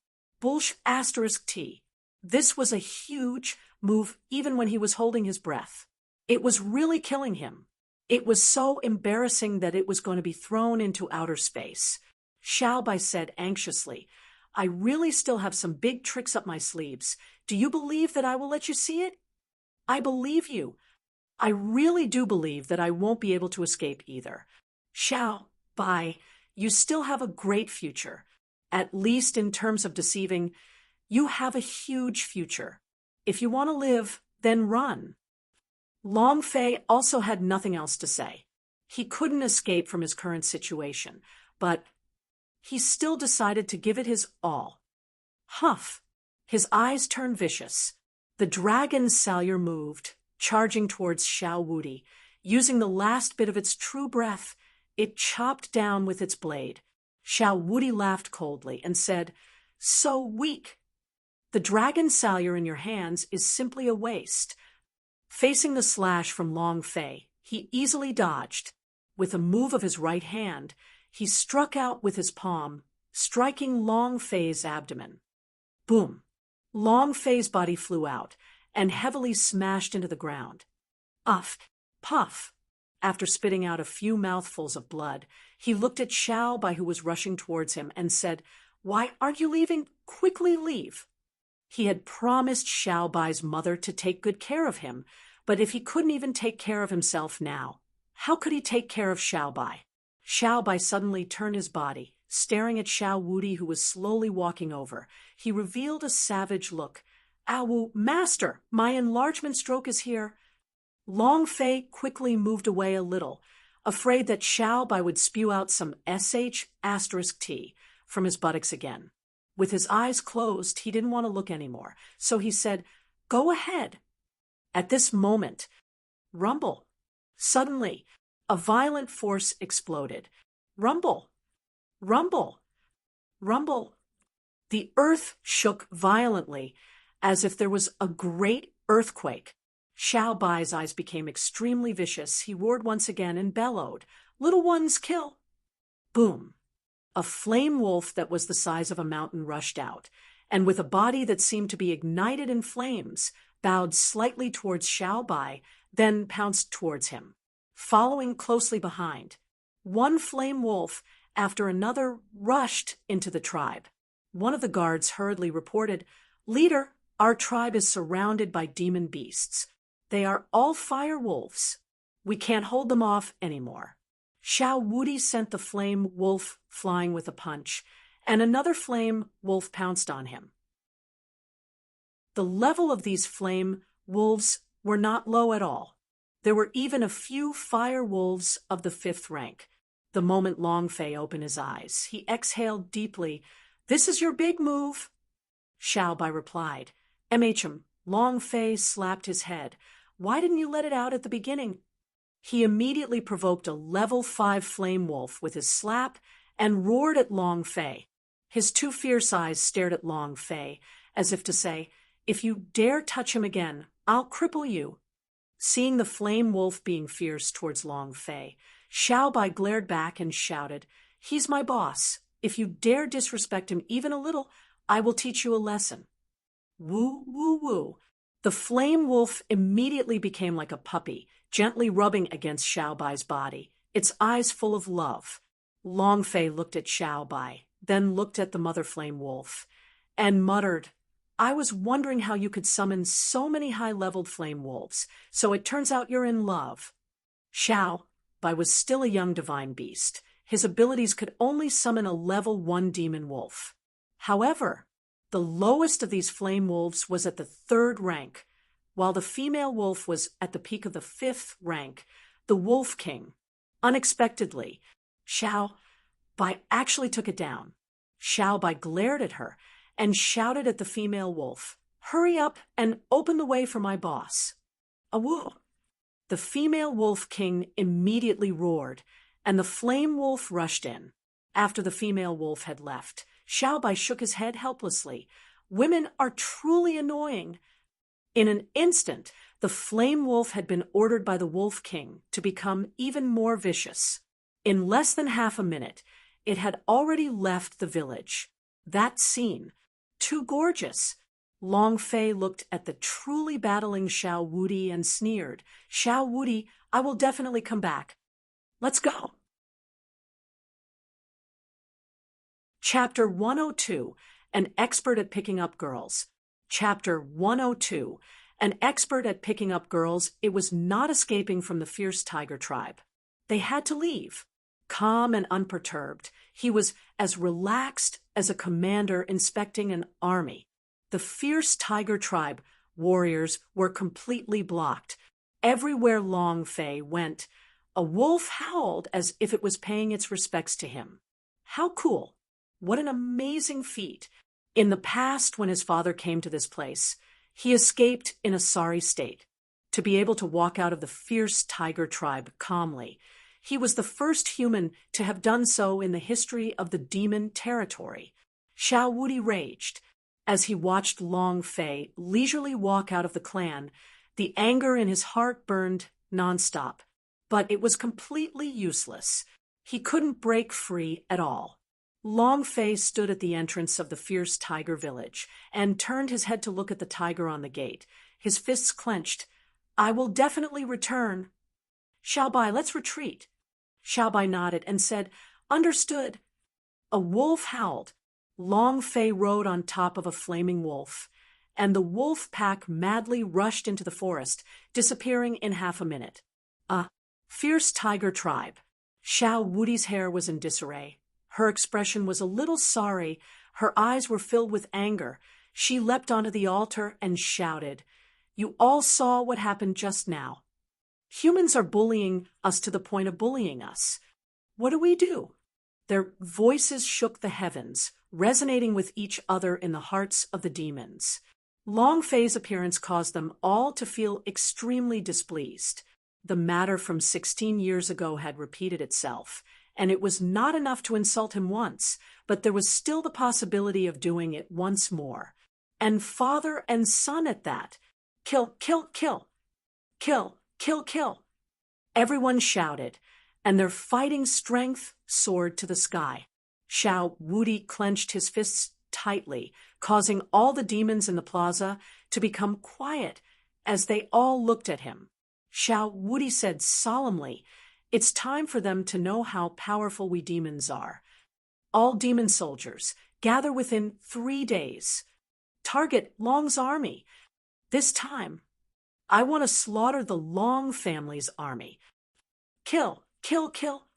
T. This was a huge move even when he was holding his breath. It was really killing him. It was so embarrassing that it was going to be thrown into outer space. Xiao Bai said anxiously, I really still have some big tricks up my sleeves. Do you believe that I will let you see it? I believe you. I really do believe that I won't be able to escape either. Xiao Bai, you still have a great future. At least in terms of deceiving, you have a huge future. If you want to live, then run. Long Fei also had nothing else to say. He couldn't escape from his current situation, but he still decided to give it his all. Huff! His eyes turned vicious. The dragon's salure moved, charging towards Xiao Wudi. Using the last bit of its true breath, it chopped down with its blade. Xiao Wudi laughed coldly and said, So weak! The dragon salure in your hands is simply a waste. Facing the slash from Long Fei, he easily dodged. With a move of his right hand, he struck out with his palm, striking Long Fei's abdomen. Boom! Long Fei's body flew out and heavily smashed into the ground. Uff! Puff! After spitting out a few mouthfuls of blood, he looked at Xiao Bai, who was rushing towards him, and said, "Why aren't you leaving? Quickly leave." He had promised Xiao Bai's mother to take good care of him, but if he couldn't even take care of himself now, how could he take care of Xiao Bai? Xiao Bai suddenly turned his body, staring at Xiao Wudi, who was slowly walking over. He revealed a savage look. "Ow, master, my enlargement stroke is here." Long Fei quickly moved away a little, afraid that Xiao Bai would spew out some **T from his buttocks again. With his eyes closed, he didn't want to look anymore, so he said, "Go ahead." At this moment, rumble. Suddenly, a violent force exploded. Rumble, rumble, rumble. The earth shook violently, as if there was a great earthquake. Xiao Bai's eyes became extremely vicious. He roared once again and bellowed, "Little ones, kill!" Boom! A flame wolf that was the size of a mountain rushed out, and with a body that seemed to be ignited in flames, bowed slightly towards Xiao Bai, then pounced towards him. Following closely behind, one flame wolf after another rushed into the tribe. One of the guards hurriedly reported, "Leader, our tribe is surrounded by demon beasts. They are all fire wolves. We can't hold them off anymore." Xiao Wudi sent the flame wolf flying with a punch, and another flame wolf pounced on him. The level of these flame wolves were not low at all. There were even a few fire wolves of the 5th rank. The moment Long Fei opened his eyes, he exhaled deeply. "This is your big move." Xiao Bai replied. Long Fei slapped his head. "Why didn't you let it out at the beginning?" He immediately provoked a level 5 flame wolf with his slap and roared at Long Fei. His two fierce eyes stared at Long Fei, as if to say, "If you dare touch him again, I'll cripple you." Seeing the flame wolf being fierce towards Long Fei, Xiao Bai glared back and shouted, "He's my boss. If you dare disrespect him even a little, I will teach you a lesson." Woo, woo, woo. The flame wolf immediately became like a puppy, gently rubbing against Xiao Bai's body, its eyes full of love. Long Fei looked at Xiao Bai, then looked at the mother flame wolf, and muttered, "I was wondering how you could summon so many high-leveled flame wolves, so it turns out you're in love." Xiao Bai was still a young divine beast. His abilities could only summon a level 1 demon wolf. However, the lowest of these flame wolves was at the 3rd rank, while the female wolf was at the peak of the 5th rank, the Wolf King. Unexpectedly, Xiao Bai actually took it down. Xiao Bai glared at her and shouted at the female wolf, "Hurry up and open the way for my boss." Awoo! The female Wolf King immediately roared, and the flame wolf rushed in. After the female wolf had left, Xiao Bai shook his head helplessly. Women are truly annoying. In an instant, the flame wolf had been ordered by the Wolf King to become even more vicious. In less than half a minute, it had already left the village. That scene, too gorgeous. Long Fei looked at the truly battling Xiao Wudi and sneered, "Xiao Wudi, I will definitely come back. Let's go." Chapter 102, An Expert at Picking Up Girls. Chapter 102, An Expert at Picking Up Girls. It was not escaping from the fierce tiger tribe. They had to leave. Calm and unperturbed, he was as relaxed as a commander inspecting an army. The fierce tiger tribe warriors were completely blocked. Everywhere Long Fei went, a wolf howled as if it was paying its respects to him. How cool! What an amazing feat! In the past, when his father came to this place, he escaped in a sorry state. To be able to walk out of the fierce tiger tribe calmly, he was the first human to have done so in the history of the demon territory. Xiao Wudi raged. As he watched Long Fei leisurely walk out of the clan, the anger in his heart burned nonstop. But it was completely useless. He couldn't break free at all. Long Fei stood at the entrance of the fierce tiger village and turned his head to look at the tiger on the gate, his fists clenched. "I will definitely return." "Xiaobai, let's retreat." Xiaobai nodded and said, "Understood." A wolf howled. Long Fei rode on top of a flaming wolf, and the wolf pack madly rushed into the forest, disappearing in half a minute. A fierce tiger tribe. Xiao Wudi's hair was in disarray. Her expression was a little sorry. Her eyes were filled with anger. She leapt onto the altar and shouted, "You all saw what happened just now. Humans are bullying us to the point of bullying us. What do we do?" Their voices shook the heavens, resonating with each other in the hearts of the demons. Long Fei's appearance caused them all to feel extremely displeased. The matter from 16 years ago had repeated itself, and it was not enough to insult him once, but there was still the possibility of doing it once more. And father and son at that. "Kill, kill, kill! Kill, kill, kill!" Everyone shouted, and their fighting strength soared to the sky. Xiao Wudi clenched his fists tightly, causing all the demons in the plaza to become quiet as they all looked at him. Xiao Wudi said solemnly, "It's time for them to know how powerful we demons are. All demon soldiers, gather within 3 days. Target Long's army. This time, I want to slaughter the Long family's army. Kill, kill, kill."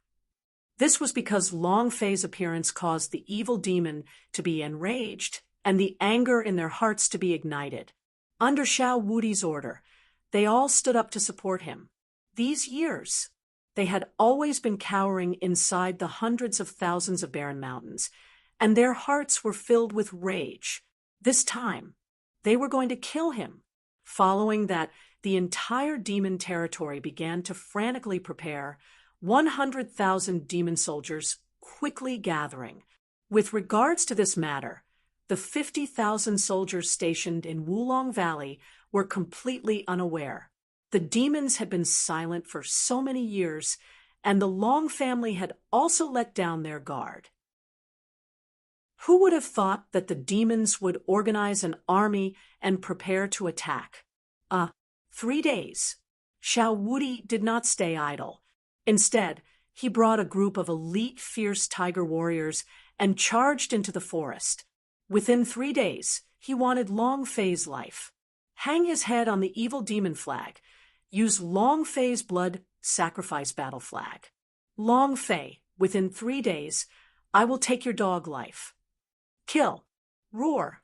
This was because Long Fei's appearance caused the evil demon to be enraged and the anger in their hearts to be ignited. Under Xiao Wudi's order, they all stood up to support him. These years, they had always been cowering inside the hundreds of thousands of barren mountains, and their hearts were filled with rage. This time, they were going to kill him. Following that, the entire demon territory began to frantically prepare, 100,000 demon soldiers quickly gathering. With regards to this matter, the 50,000 soldiers stationed in Wulong Valley were completely unaware. The demons had been silent for so many years, and the Long family had also let down their guard. Who would have thought that the demons would organize an army and prepare to attack? 3 days. Xiao Wudi did not stay idle. Instead, he brought a group of elite fierce tiger warriors and charged into the forest. Within 3 days, he wanted Long Fei's life. Hang his head on the evil demon flag. Use Long Fei's blood sacrifice battle flag. Long Fei, within 3 days, I will take your dog life. Kill. Roar.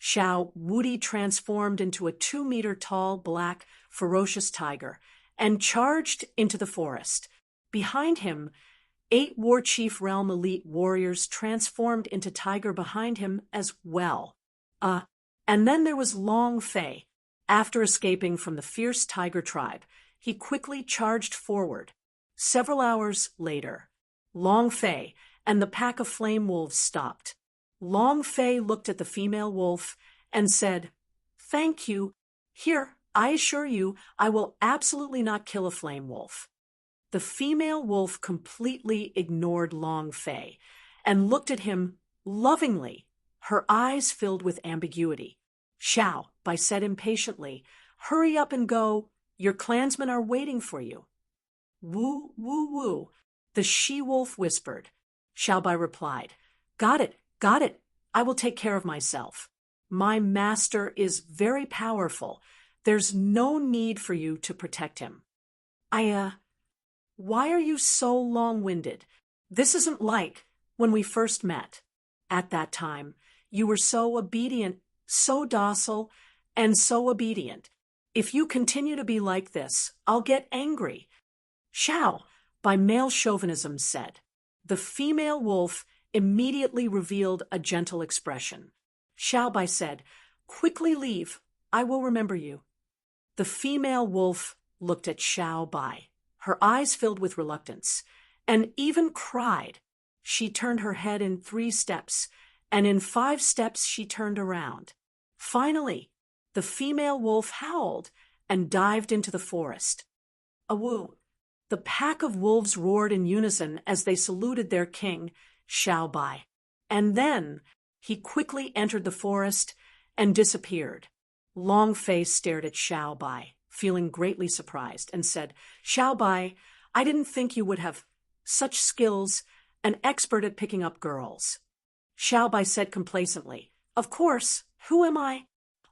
Xiao Wudi transformed into a 2-meter-tall, black, ferocious tiger and charged into the forest. Behind him, 8 War Chief Realm elite warriors transformed into tiger behind him as well. And then there was Long Fei. After escaping from the fierce tiger tribe, he quickly charged forward. Several hours later, Long Fei and the pack of flame wolves stopped. Long Fei looked at the female wolf and said, "Thank you. Here, I assure you, I will absolutely not kill a flame wolf." The female wolf completely ignored Long Fei and looked at him lovingly, her eyes filled with ambiguity. Xiao Bai said impatiently, "Hurry up and go. Your clansmen are waiting for you." "Woo, woo, woo," the she-wolf whispered. Xiao Bai replied, "Got it. Got it. I will take care of myself. My master is very powerful. There's no need for you to protect him." Why are you so long-winded? This isn't like when we first met. At that time, you were so obedient, so docile, and so obedient. If you continue to be like this, I'll get angry. Xiao, by male chauvinism, said. The female wolf immediately revealed a gentle expression. Xiao Bai said, "Quickly leave. I will remember you." The female wolf looked at Xiao Bai, her eyes filled with reluctance, and even cried. She turned her head in 3 steps and in 5 steps she turned around. Finally, the female wolf howled and dived into the forest. Awoo! The pack of wolves roared in unison as they saluted their king, Xiaobai. And then he quickly entered the forest and disappeared. Longfei stared at Xiaobai, feeling greatly surprised, and said, Xiaobai, I didn't think you would have such skills, an expert at picking up girls. Xiaobai said complacently, Of course, who am I?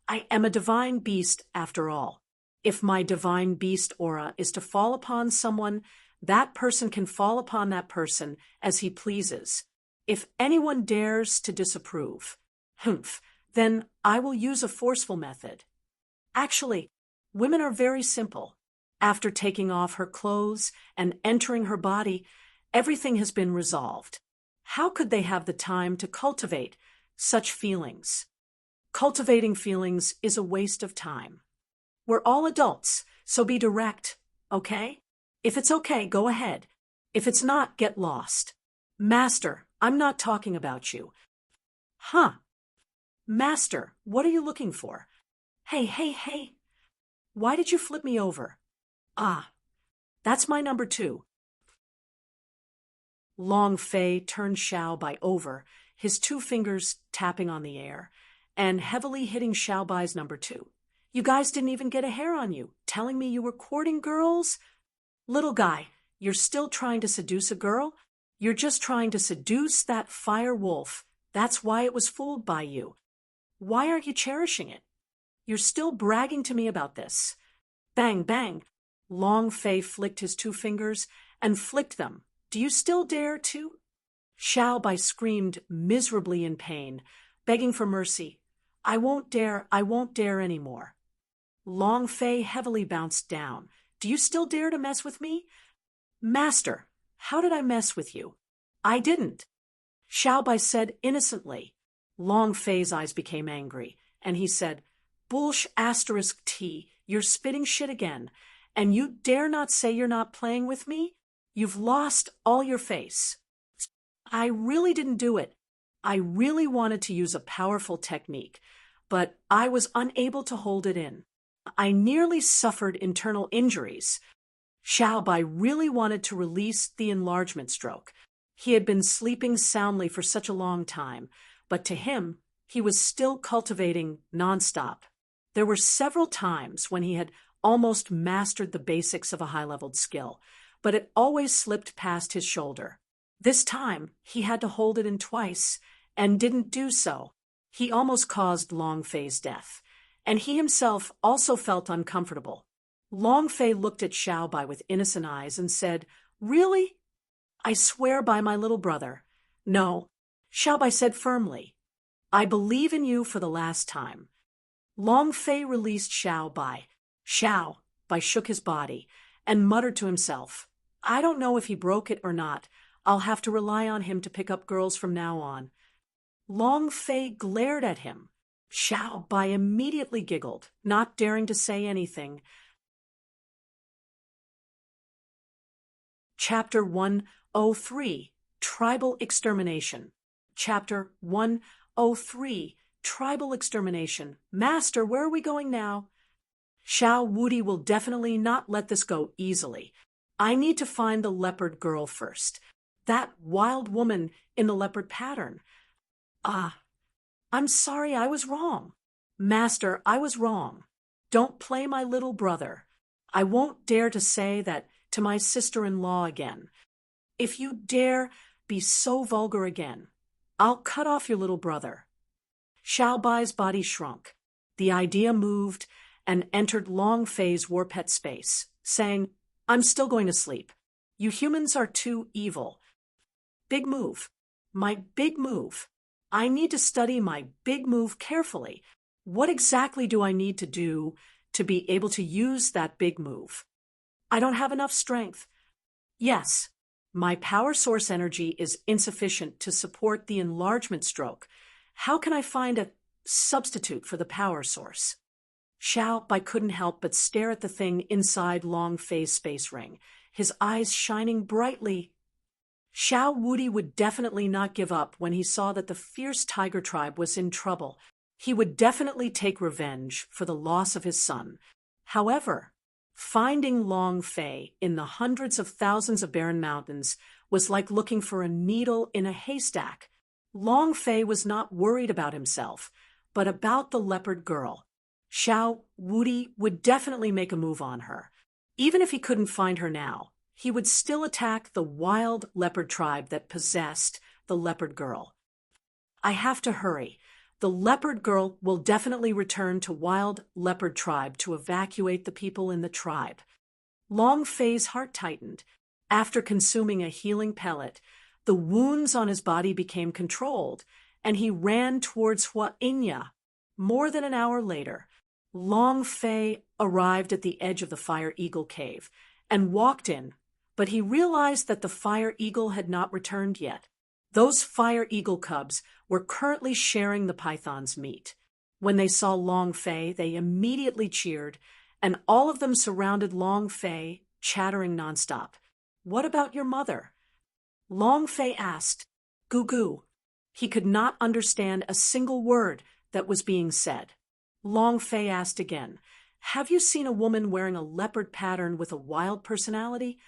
I am a divine beast after all. If my divine beast aura is to fall upon someone, that person can fall upon that person as he pleases. If anyone dares to disapprove, then I will use a forceful method. Actually, women are very simple. After taking off her clothes and entering her body, everything has been resolved. How could they have the time to cultivate such feelings? Cultivating feelings is a waste of time. We're all adults, so be direct, okay? If it's okay, go ahead. If it's not, get lost. Master, I'm not talking about you. Huh? Master, what are you looking for? Hey. Why did you flip me over? Ah, that's my number 2. Longfei turned Xiaobai over, his 2 fingers tapping on the air, and heavily hitting Xiaobai's number 2. You guys didn't even get a hair on you, telling me you were courting girls? Little guy, you're still trying to seduce a girl? You're just trying to seduce that fire wolf. That's why it was fooled by you. Why aren't you cherishing it? You're still bragging to me about this. Bang, bang. Longfei flicked his 2 fingers and flicked them. Do you still dare to? Xiaobai screamed miserably in pain, begging for mercy. I won't dare anymore. Longfei heavily bounced down. Do you still dare to mess with me? Master, how did I mess with you? I didn't. Xiaobai said innocently. Longfei's eyes became angry, and he said, Bullsh*T, you're spitting shit again, and you dare not say you're not playing with me? You've lost all your face. I really didn't do it. I really wanted to use a powerful technique, but I was unable to hold it in. I nearly suffered internal injuries. Xiaobai really wanted to release the enlargement stroke. He had been sleeping soundly for such a long time, but to him, he was still cultivating nonstop. There were several times when he had almost mastered the basics of a high-leveled skill, but it always slipped past his shoulder. This time, he had to hold it in twice, and didn't do so. He almost caused Longfei's death, and he himself also felt uncomfortable. Longfei looked at Xiaobai with innocent eyes and said, Really? I swear by my little brother. No, Xiaobai said firmly. I believe in you for the last time. Longfei released Xiaobai. Xiaobai shook his body and muttered to himself, I don't know if he broke it or not. I'll have to rely on him to pick up girls from now on. Longfei glared at him. Xiaobai immediately giggled, not daring to say anything. Chapter 103, Tribal Extermination. Chapter 103, Tribal Extermination. Master, where are we going now? Xiao Wudi will definitely not let this go easily. I need to find the leopard girl first. That wild woman in the leopard pattern. I'm sorry, I was wrong. Master, I was wrong. Don't play my little brother. I won't dare to say that to my sister-in-law again. If you dare be so vulgar again, I'll cut off your little brother. Xiaobai's body shrunk. The idea moved and entered Longfei's warpet space, saying, I'm still going to sleep. You humans are too evil. Big move. My big move. I need to study my big move carefully. What exactly do I need to do to be able to use that big move? I don't have enough strength. Yes, my power source energy is insufficient to support the enlargement stroke. How can I find a substitute for the power source? Xiaobai couldn't help but stare at the thing inside Longfei's space ring, his eyes shining brightly. Xiao Wudi would definitely not give up when he saw that the fierce tiger tribe was in trouble. He would definitely take revenge for the loss of his son. However, finding Long Fei in the hundreds of thousands of barren mountains was like looking for a needle in a haystack. Long Fei was not worried about himself, but about the leopard girl. Xiao Wudi would definitely make a move on her. Even if he couldn't find her now, he would still attack the wild leopard tribe that possessed the leopard girl. I have to hurry. The leopard girl will definitely return to wild leopard tribe to evacuate the people in the tribe. Long Fei's heart tightened. After consuming a healing pellet, the wounds on his body became controlled, and he ran towards Huainya. More than an hour later, Long Fei arrived at the edge of the Fire Eagle cave and walked in, but he realized that the Fire Eagle had not returned yet. Those Fire Eagle cubs were currently sharing the python's meat. When they saw Long Fei, they immediately cheered, and all of them surrounded Long Fei, chattering nonstop. "What about your mother?" Long Fei asked. "Goo-goo." He could not understand a single word that was being said. Long Fei asked again, "Have you seen a woman wearing a leopard pattern with a wild personality?"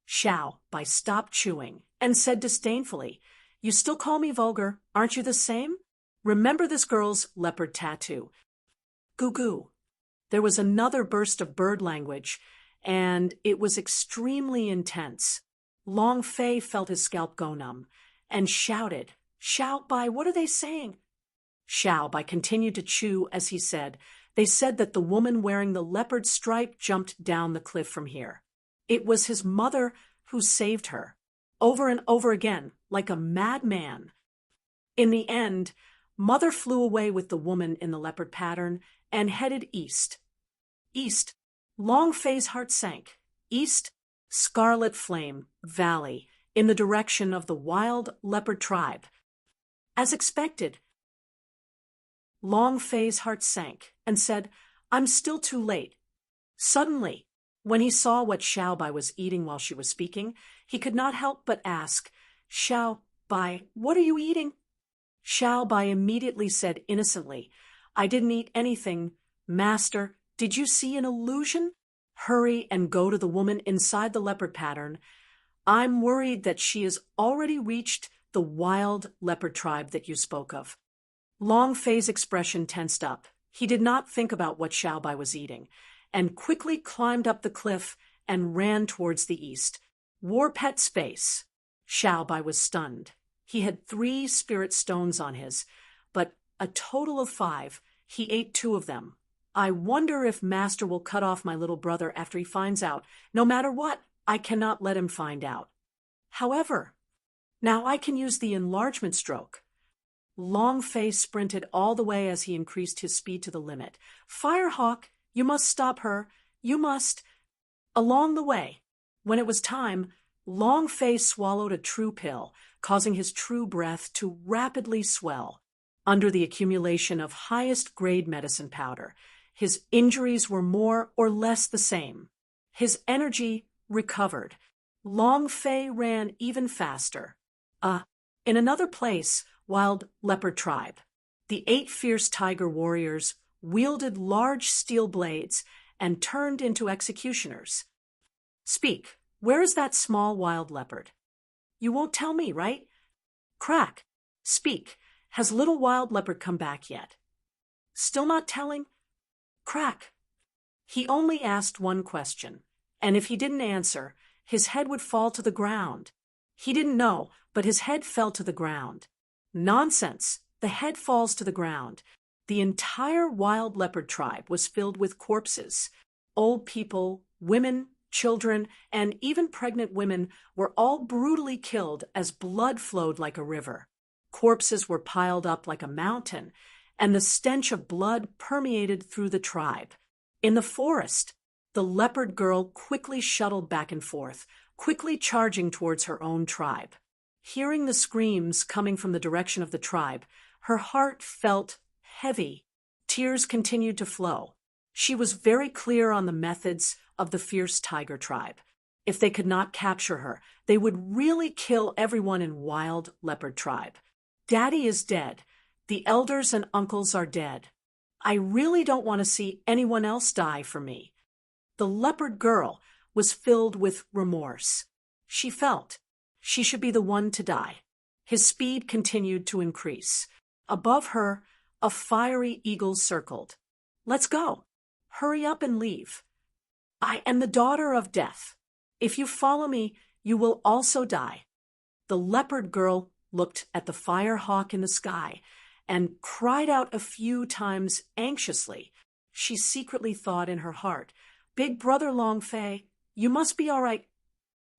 Xiao Bai stopped chewing and said disdainfully, "You still call me vulgar, aren't you the same? Remember this girl's leopard tattoo." Goo-goo. There was another burst of bird language, and it was extremely intense. Long Fei felt his scalp go numb and shouted, "Xiao Bai, what are they saying?" Xiao Bai continued to chew as he said, "They said that the woman wearing the leopard stripe jumped down the cliff from here. It was his mother who saved her, over and over again, like a madman." In the end, Mother flew away with the woman in the leopard pattern and headed east. East. Long Fei's heart sank. East, Scarlet Flame Valley, in the direction of the wild leopard tribe. As expected, Long Fei's heart sank and said, "I'm still too late." Suddenly, when he saw what Xiao Bai was eating while she was speaking, he could not help but ask, "Xiao Bai, what are you eating?" Xiao Bai immediately said innocently, "I didn't eat anything, Master. Did you see an illusion? Hurry and go to the woman inside the leopard pattern. I'm worried that she has already reached the wild leopard tribe that you spoke of." Long Fei's expression tensed up. He did not think about what Xiao Bai was eating, and quickly climbed up the cliff and ran towards the east. War Pet Space. Xiao Bai was stunned. He had 3 spirit stones on his, but a total of 5. He ate 2 of them. I wonder if Master will cut off my little brother after he finds out. No matter what, I cannot let him find out. However, now I can use the enlargement stroke. Long Fei sprinted all the way as he increased his speed to the limit. "Firehawk, you must stop her. You must." Along the way, when it was time, Long Fei swallowed a true pill, causing his true breath to rapidly swell. Under the accumulation of highest-grade medicine powder, his injuries were more or less the same. His energy recovered. Long Fei ran even faster. In another place, wild leopard tribe, the 8 fierce tiger warriors wielded large steel blades and turned into executioners. "Speak, where is that small wild leopard?" "You won't tell me, right?" "Crack, speak, has little wild leopard come back yet?" "Still not telling?" "Crack." He only asked one question, and if he didn't answer, his head would fall to the ground. He didn't know, but his head fell to the ground. Nonsense! The head falls to the ground. The entire wild leopard tribe was filled with corpses. Old people, women, children, and even pregnant women were all brutally killed as blood flowed like a river. Corpses were piled up like a mountain, and the stench of blood permeated through the tribe. In the forest, the leopard girl quickly shuttled back and forth, quickly charging towards her own tribe. Hearing the screams coming from the direction of the tribe, her heart felt heavy. Tears continued to flow. She was very clear on the methods of the fierce tiger tribe. If they could not capture her, they would really kill everyone in Wild Leopard Tribe. Daddy is dead. The elders and uncles are dead. I really don't want to see anyone else die for me. The leopard girl was filled with remorse. She felt she should be the one to die. His speed continued to increase. Above her, a fiery eagle circled. Let's go. Hurry up and leave. I am the daughter of death. If you follow me, you will also die. The leopard girl looked at the fire hawk in the sky and cried out a few times anxiously. She secretly thought in her heart, Big brother Longfei, you must be all right.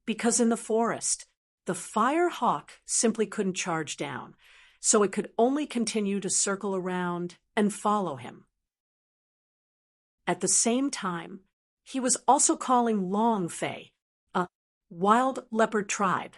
Because in the forest, the fire hawk simply couldn't charge down, so it could only continue to circle around and follow him. At the same time, he was also calling Longfei, a wild leopard tribe.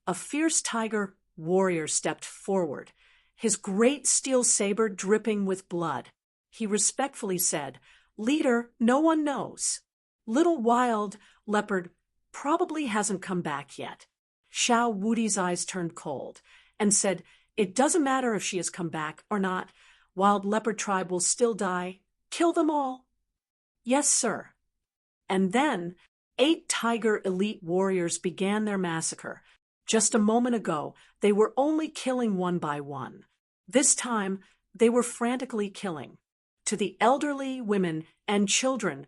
A fierce tiger warrior stepped forward, his great steel saber dripping with blood. He respectfully said, Leader, no one knows. Little wild leopard probably hasn't come back yet. Xiao Wudi's eyes turned cold and said, It doesn't matter if she has come back or not. Wild leopard tribe will still die. Kill them all. Yes, sir. And then 8 tiger elite warriors began their massacre. Just a moment ago, they were only killing one by one. This time, they were frantically killing. To the elderly, women, and children,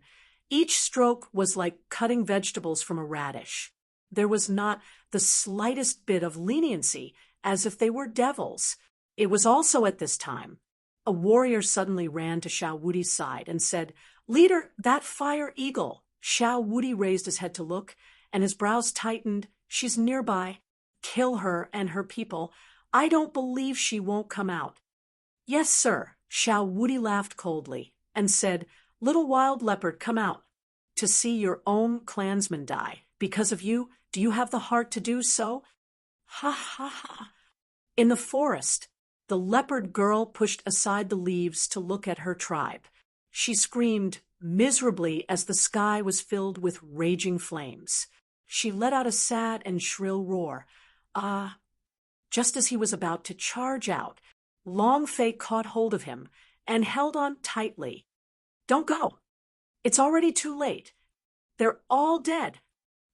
each stroke was like cutting vegetables from a radish. There was not the slightest bit of leniency, as if they were devils. It was also at this time. A warrior suddenly ran to Xiao Wudi's side and said, Leader, that fire eagle. Xiao Wudi raised his head to look, and his brows tightened. She's nearby. Kill her and her people. I don't believe she won't come out. Yes, sir. Xiao Wudi laughed coldly and said, Little wild leopard, come out. To see your own clansmen die. Because of you, do you have the heart to do so? Ha ha ha. In the forest, the leopard girl pushed aside the leaves to look at her tribe. She screamed miserably as the sky was filled with raging flames. She let out a sad and shrill roar. Just as he was about to charge out, Longfei caught hold of him and held on tightly. Don't go. It's already too late. They're all dead.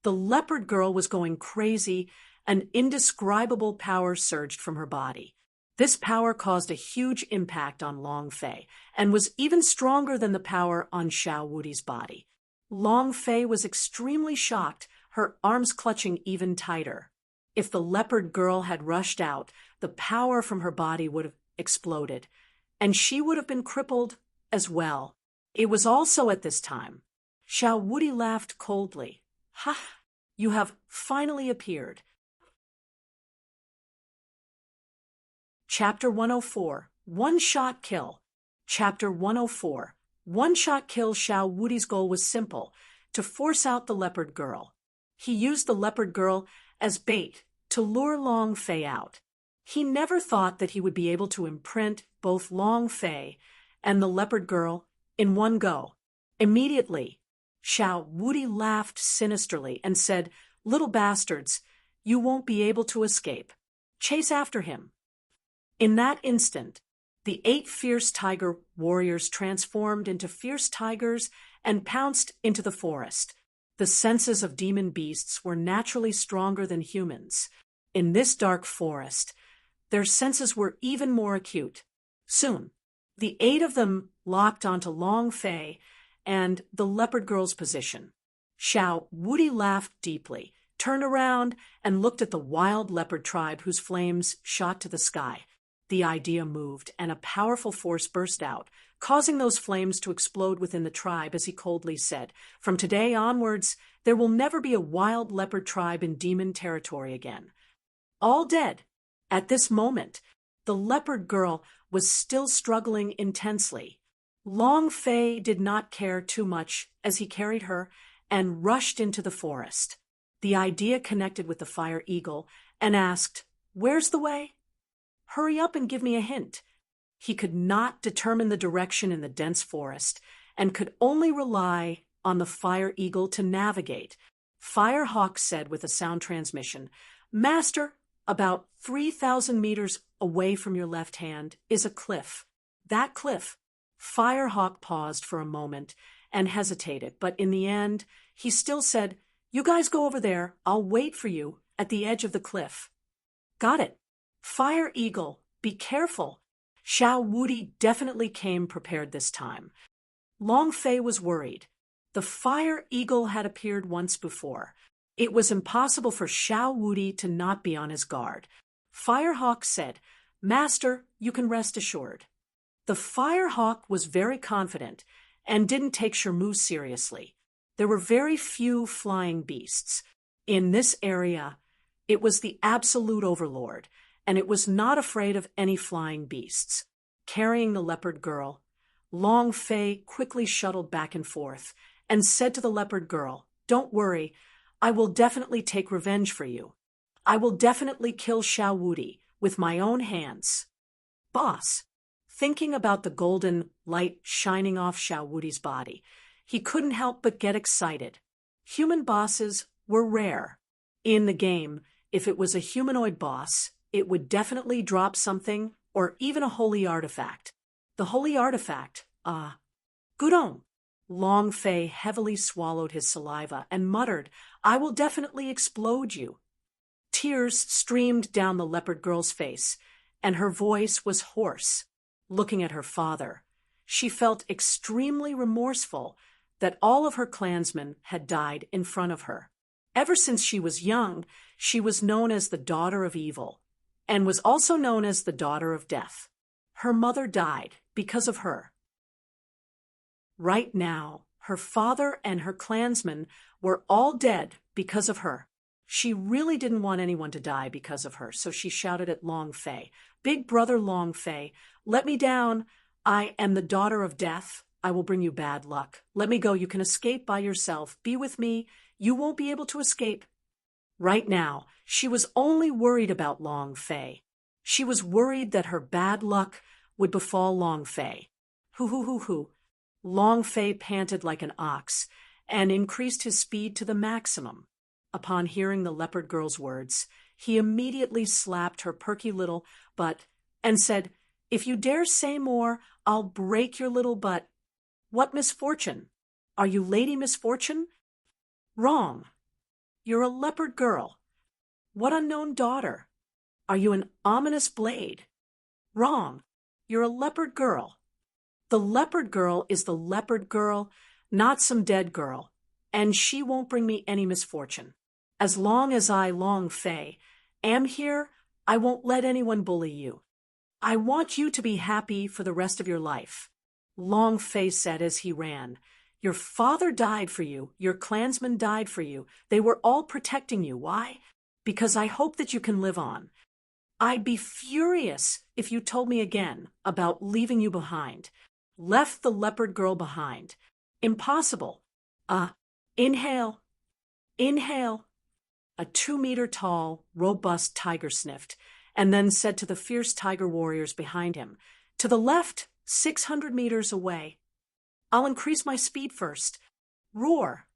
The leopard girl was going crazy. An indescribable power surged from her body. This power caused a huge impact on Longfei and was even stronger than the power on Xiao Wudi's body. Longfei was extremely shocked, her arms clutching even tighter. If the leopard girl had rushed out, the power from her body would have exploded, and she would have been crippled as well. It was also at this time. Xiao Wudi laughed coldly. Ha! You have finally appeared. Chapter 104, One-Shot Kill. Chapter 104, One-Shot Kill. Xiao Wudi's goal was simple, to force out the leopard girl. He used the leopard girl as bait to lure Longfei out. He never thought that he would be able to imprint both Longfei and the leopard girl in one go. Immediately, Xiao Wudi laughed sinisterly and said, Little bastards, you won't be able to escape. Chase after him. In that instant, the 8 fierce tiger warriors transformed into fierce tigers and pounced into the forest. The senses of demon beasts were naturally stronger than humans. In this dark forest, their senses were even more acute. Soon, the 8 of them locked onto Longfei and the leopard girl's position. Xiao Wudi laughed deeply, turned around, and looked at the wild leopard tribe whose flames shot to the sky. The idea moved, and a powerful force burst out, causing those flames to explode within the tribe as he coldly said, From today onwards, there will never be a wild leopard tribe in demon territory again. All dead. At this moment, the leopard girl was still struggling intensely. Longfei did not care too much as he carried her and rushed into the forest. The idea connected with the fire eagle and asked, Where's the way? Hurry up and give me a hint. He could not determine the direction in the dense forest and could only rely on the fire eagle to navigate. Firehawk said with a sound transmission, Master, about 3,000 meters away from your left hand is a cliff. That cliff. Firehawk paused for a moment and hesitated, but in the end, he still said, You guys go over there. I'll wait for you at the edge of the cliff. Got it. Fire Eagle, be careful. Xiao Wuti definitely came prepared this time. Long Fei was worried. The Fire Eagle had appeared once before. It was impossible for Xiao Wuti to not be on his guard. Firehawk said, Master, you can rest assured. The Firehawk was very confident and didn't take Shermu seriously. There were very few flying beasts. In this area, it was the absolute overlord, and it was not afraid of any flying beasts. Carrying the leopard girl, Long Fei quickly shuttled back and forth and said to the leopard girl, Don't worry, I will definitely take revenge for you. I will definitely kill Xiao Wuti with my own hands. Boss, thinking about the golden light shining off Xiao Wuti's body, he couldn't help but get excited. Human bosses were rare. In the game, if it was a humanoid boss, it would definitely drop something or even a holy artifact. The holy artifact, Gudong. Long Fei heavily swallowed his saliva and muttered, I will definitely explode you. Tears streamed down the leopard girl's face, and her voice was hoarse. Looking at her father, she felt extremely remorseful that all of her clansmen had died in front of her. Ever since she was young, she was known as the daughter of evil, and was also known as the daughter of death. Her mother died because of her. Right now, her father and her clansmen were all dead because of her. She really didn't want anyone to die because of her, so she shouted at Long Fei, Big brother Long Fei, let me down. I am the daughter of death. I will bring you bad luck. Let me go. You can escape by yourself. Be with me. You won't be able to escape. Right now, she was only worried about Long Fei. She was worried that her bad luck would befall Long Fei. Hoo. Long Fei panted like an ox and increased his speed to the maximum. Upon hearing the leopard girl's words, he immediately slapped her perky little butt and said, If you dare say more, I'll break your little butt. What misfortune? Are you Lady Misfortune? Wrong. You're a leopard girl. What unknown daughter? Are you an ominous blade? Wrong. You're a leopard girl. The leopard girl is the leopard girl, not some dead girl, and she won't bring me any misfortune. As long as I, Long Fei, am here, I won't let anyone bully you. I want you to be happy for the rest of your life. Long Fei said as he ran, Your father died for you. Your clansmen died for you. They were all protecting you. Why? Because I hope that you can live on. I'd be furious if you told me again about leaving you behind. Left the leopard girl behind. Impossible. Inhale. Inhale. A 2-meter-tall, robust tiger sniffed, and then said to the fierce tiger warriors behind him, To the left, 600 meters away. I'll increase my speed first. Roar.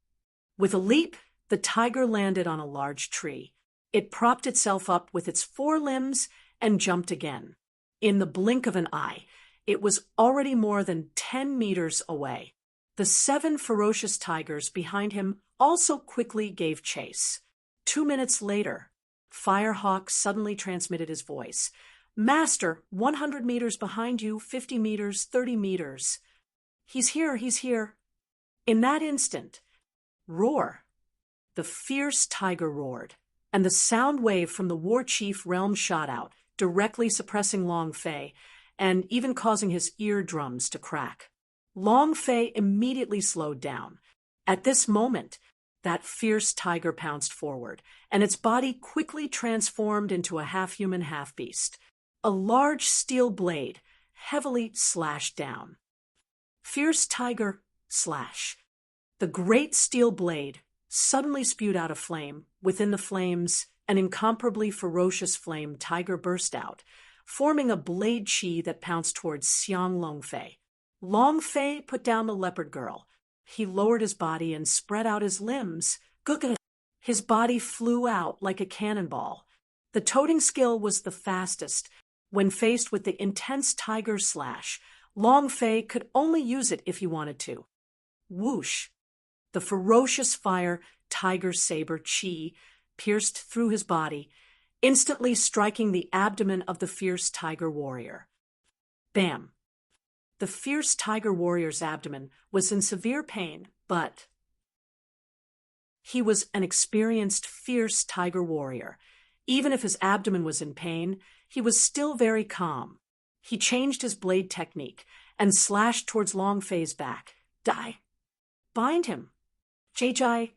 With a leap, the tiger landed on a large tree. It propped itself up with its 4 limbs and jumped again. In the blink of an eye, it was already more than 10 meters away. The 7 ferocious tigers behind him also quickly gave chase. 2 minutes later, Firehawk suddenly transmitted his voice. Master, 100 meters behind you, 50 meters, 30 meters. He's here, he's here. In that instant, roar. The fierce tiger roared, and the sound wave from the war chief realm shot out, directly suppressing Long Fei, and even causing his eardrums to crack. Long Fei immediately slowed down. At this moment, that fierce tiger pounced forward, and its body quickly transformed into a half-human, half-beast. A large steel blade heavily slashed down. Fierce tiger, slash. The great steel blade suddenly spewed out a flame. Within the flames, an incomparably ferocious flame tiger burst out, forming a blade chi that pounced towards Xiang Longfei. Long Fei put down the leopard girl. He lowered his body and spread out his limbs. Good. His body flew out like a cannonball. The toting skill was the fastest. When faced with the intense tiger slash, Long Fei could only use it if he wanted to. Whoosh! The ferocious fire tiger saber chi pierced through his body, instantly striking the abdomen of the fierce tiger warrior. Bam! The fierce tiger warrior's abdomen was in severe pain, but he was an experienced, fierce tiger warrior. Even if his abdomen was in pain, he was still very calm. He changed his blade technique and slashed towards Long Fei's back. Die! Bind him! Jai!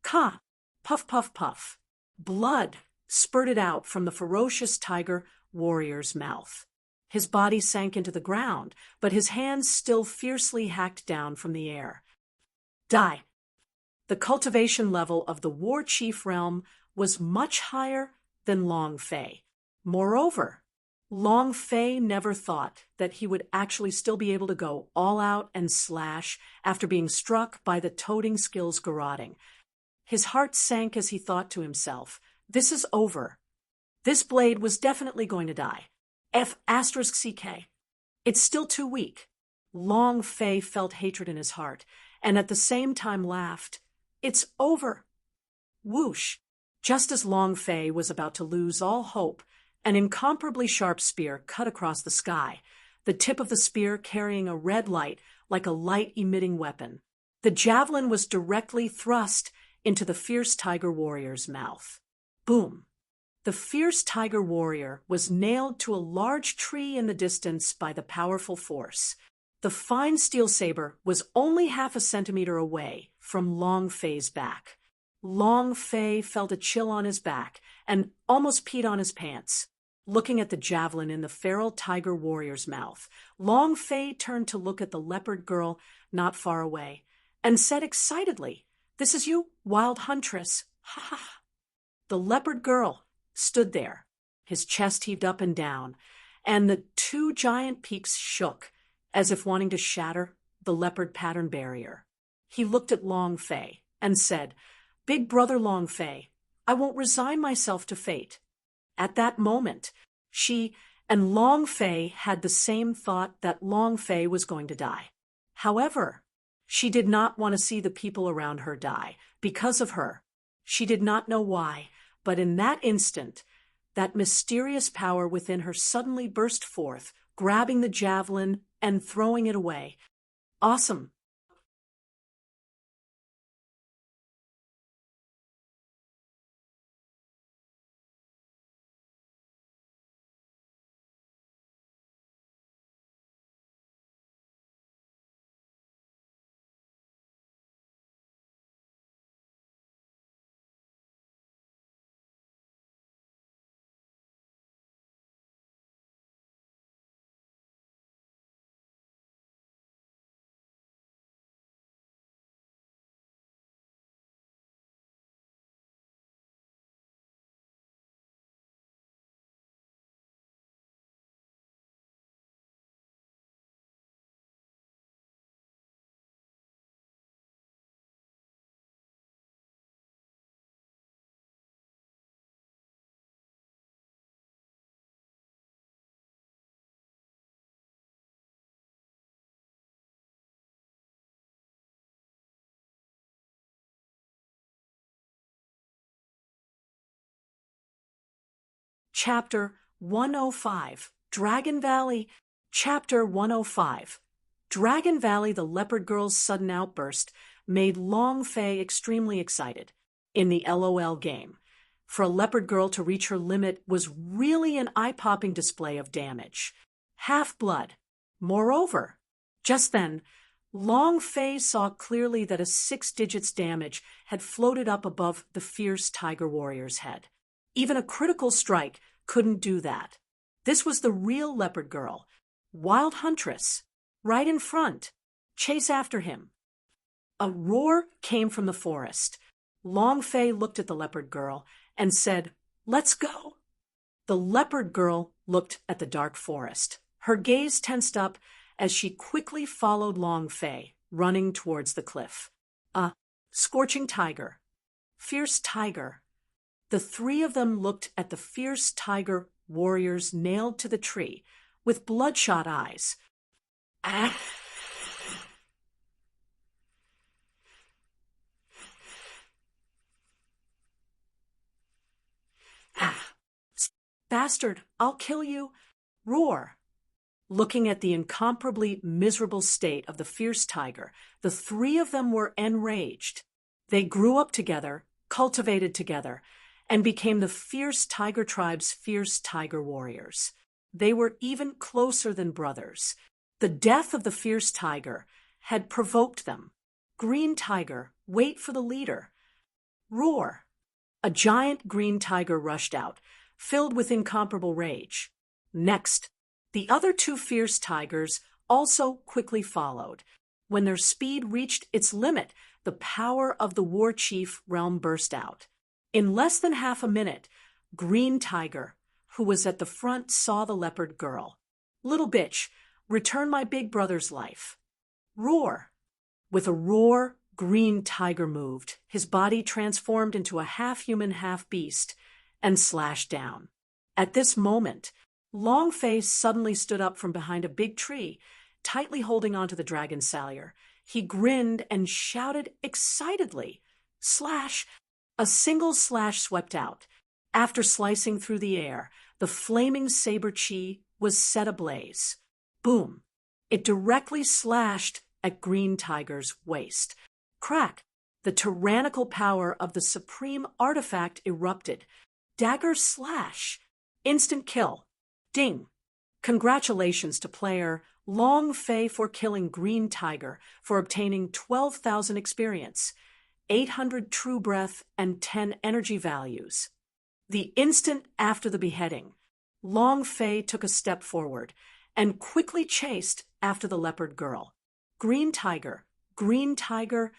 Ka! Puff, puff, puff. Blood spurted out from the ferocious tiger warrior's mouth. His body sank into the ground, but his hands still fiercely hacked down from the air. Die! The cultivation level of the war chief realm was much higher than Long Fei. Moreover, Long Fei never thought that he would actually still be able to go all out and slash after being struck by the toting skill's garroting. His heart sank as he thought to himself, this is over. This blade was definitely going to die. F*CK. It's still too weak. Long Fei felt hatred in his heart, and at the same time laughed. It's over. Whoosh! Just as Long Fei was about to lose all hope, an incomparably sharp spear cut across the sky, the tip of the spear carrying a red light like a light-emitting weapon. The javelin was directly thrust into the fierce tiger warrior's mouth. Boom! The fierce tiger warrior was nailed to a large tree in the distance by the powerful force. The fine steel saber was only half a centimeter away from Long Fei's back. Long Fei felt a chill on his back and almost peed on his pants. Looking at the javelin in the feral tiger warrior's mouth, Long Fei turned to look at the leopard girl not far away and said excitedly, "This is you, wild huntress. Ha ha." The leopard girl stood there, his chest heaved up and down, and the two giant peaks shook, as if wanting to shatter the leopard pattern barrier. He looked at Long Fei and said, "Big brother Long Fei, I won't resign myself to fate." At that moment, she and Long Fei had the same thought that Long Fei was going to die. However, she did not want to see the people around her die because of her. She did not know why, but in that instant, that mysterious power within her suddenly burst forth, grabbing the javelin and throwing it away. Awesome! Chapter 105, Dragon Valley. Chapter 105. Dragon Valley, the leopard girl's sudden outburst made Long Fei extremely excited. In the LOL game, for a leopard girl to reach her limit was really an eye-popping display of damage. Half-blood. Moreover, just then, Long Fei saw clearly that a 6 digits damage had floated up above the fierce tiger warrior's head. Even a critical strike couldn't do that. This was the real leopard girl, wild huntress, right in front. Chase after him. A roar came from the forest. Long Fei looked at the leopard girl and said, "Let's go." The leopard girl looked at the dark forest. Her gaze tensed up as she quickly followed Long Fei, running towards the cliff. A scorching tiger. fierce tiger. The three of them looked at the fierce tiger warriors nailed to the tree, with bloodshot eyes. Ah! Ah! Bastard, I'll kill you! Roar! Looking at the incomparably miserable state of the fierce tiger, the three of them were enraged. They grew up together, cultivated together, and became the fierce tiger tribe's fierce tiger warriors. They were even closer than brothers. The death of the fierce tiger had provoked them. Green tiger, wait for the leader. Roar! A giant green tiger rushed out, filled with incomparable rage. Next, the other two fierce tigers also quickly followed. When their speed reached its limit, the power of the war chief realm burst out. In less than half a minute, Green Tiger, who was at the front, saw the leopard girl. Little bitch, return my big brother's life. Roar! With a roar, Green Tiger moved, his body transformed into a half-human, half-beast, and slashed down. At this moment, Longface suddenly stood up from behind a big tree, tightly holding onto the dragon sallier. He grinned and shouted excitedly, "Slash!" A single slash swept out. After slicing through the air, the flaming saber chi was set ablaze. Boom! It directly slashed at Green Tiger's waist. Crack! The tyrannical power of the supreme artifact erupted. Dagger slash! Instant kill. Ding! Congratulations to player Long Fei for killing Green Tiger, for obtaining 12,000 experience, 800 true breath, and 10 energy values. The instant after the beheading, Long Fei took a step forward and quickly chased after the leopard girl. Green Tiger, Green Tiger.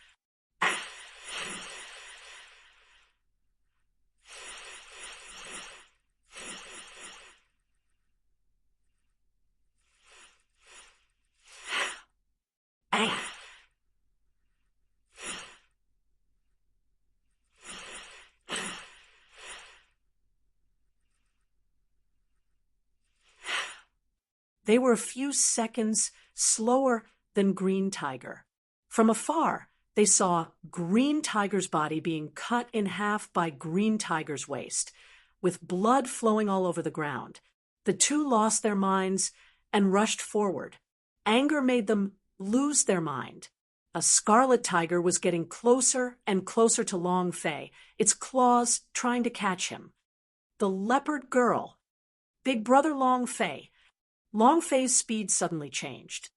They were a few seconds slower than Green Tiger. From afar, they saw Green Tiger's body being cut in half by Green Tiger's waist, with blood flowing all over the ground. The two lost their minds and rushed forward. Anger made them lose their mind. A scarlet tiger was getting closer and closer to Long Fei, its claws trying to catch him. The leopard girl, Big Brother Long Fei. Long Fei's speed suddenly changed.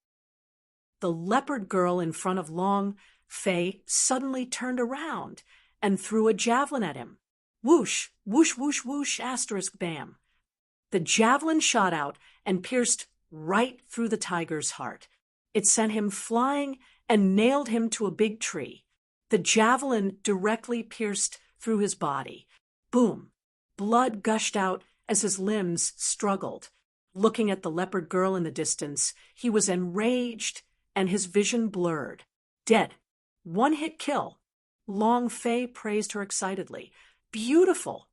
The leopard girl in front of Long Fei suddenly turned around and threw a javelin at him. Whoosh, whoosh, whoosh, whoosh, asterisk, bam. The javelin shot out and pierced right through the tiger's heart. It sent him flying and nailed him to a big tree. The javelin directly pierced through his body. Boom! Blood gushed out as his limbs struggled. Looking at the leopard girl in the distance, he was enraged and his vision blurred. Dead. One-hit kill. Long Fei praised her excitedly. Beautiful.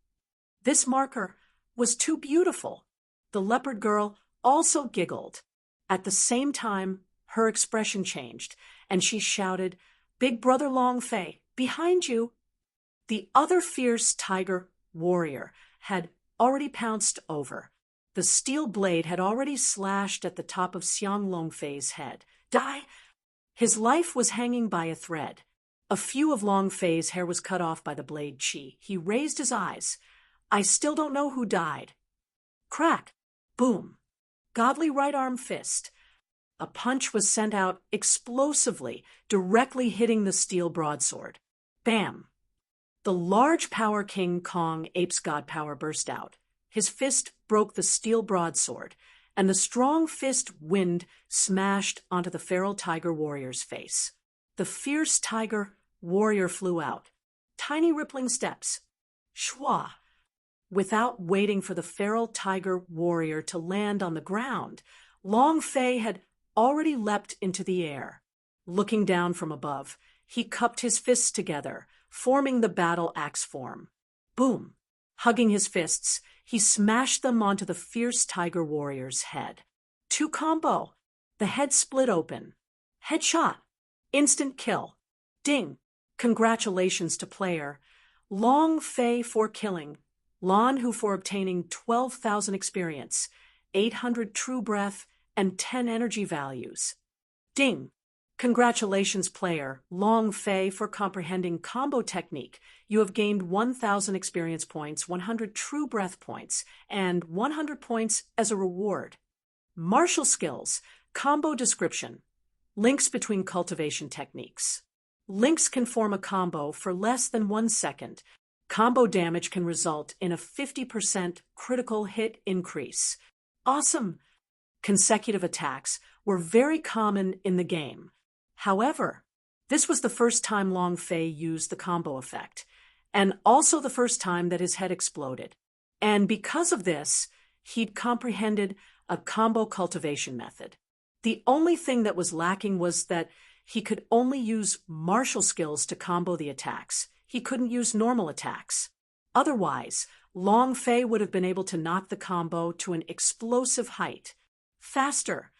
This marker was too beautiful. The leopard girl also giggled. At the same time, her expression changed, and she shouted, "Big Brother Long Fei, behind you!" The other fierce tiger warrior had already pounced over. The steel blade had already slashed at the top of Xiang Longfei's head. Die! His life was hanging by a thread. A few of Long Fei's hair was cut off by the blade chi. He raised his eyes. I still don't know who died. Crack! Boom! Godly right arm fist. A punch was sent out explosively, directly hitting the steel broadsword. Bam! The large power King Kong Ape's God power burst out. His fist broke the steel broadsword, and the strong fist wind smashed onto the feral tiger warrior's face. The fierce tiger warrior flew out. Tiny rippling steps. Schwa! Without waiting for the feral tiger warrior to land on the ground, Long Fei had already leapt into the air. Looking down from above, he cupped his fists together, forming the battle axe form. Boom! Hugging his fists, he smashed them onto the fierce tiger warrior's head. 2 combo. The head split open. Headshot. Instant kill. Ding. Congratulations to player Long Fei for killing, Lan Hu for obtaining 12,000 experience, 800 true breath, and 10 energy values. Ding. Congratulations player Long Fei for comprehending combo technique. You have gained 1,000 experience points, 100 true breath points, and 100 points as a reward. Martial skills, combo description, links between cultivation techniques. Links can form a combo for less than 1 second. Combo damage can result in a 50% critical hit increase. Awesome! Consecutive attacks were very common in the game. However, this was the first time Long Fei used the combo effect, and also the first time that his head exploded. And because of this, he'd comprehended a combo cultivation method. The only thing that was lacking was that he could only use martial skills to combo the attacks. He couldn't use normal attacks. Otherwise, Long Fei would have been able to knock the combo to an explosive height. Faster!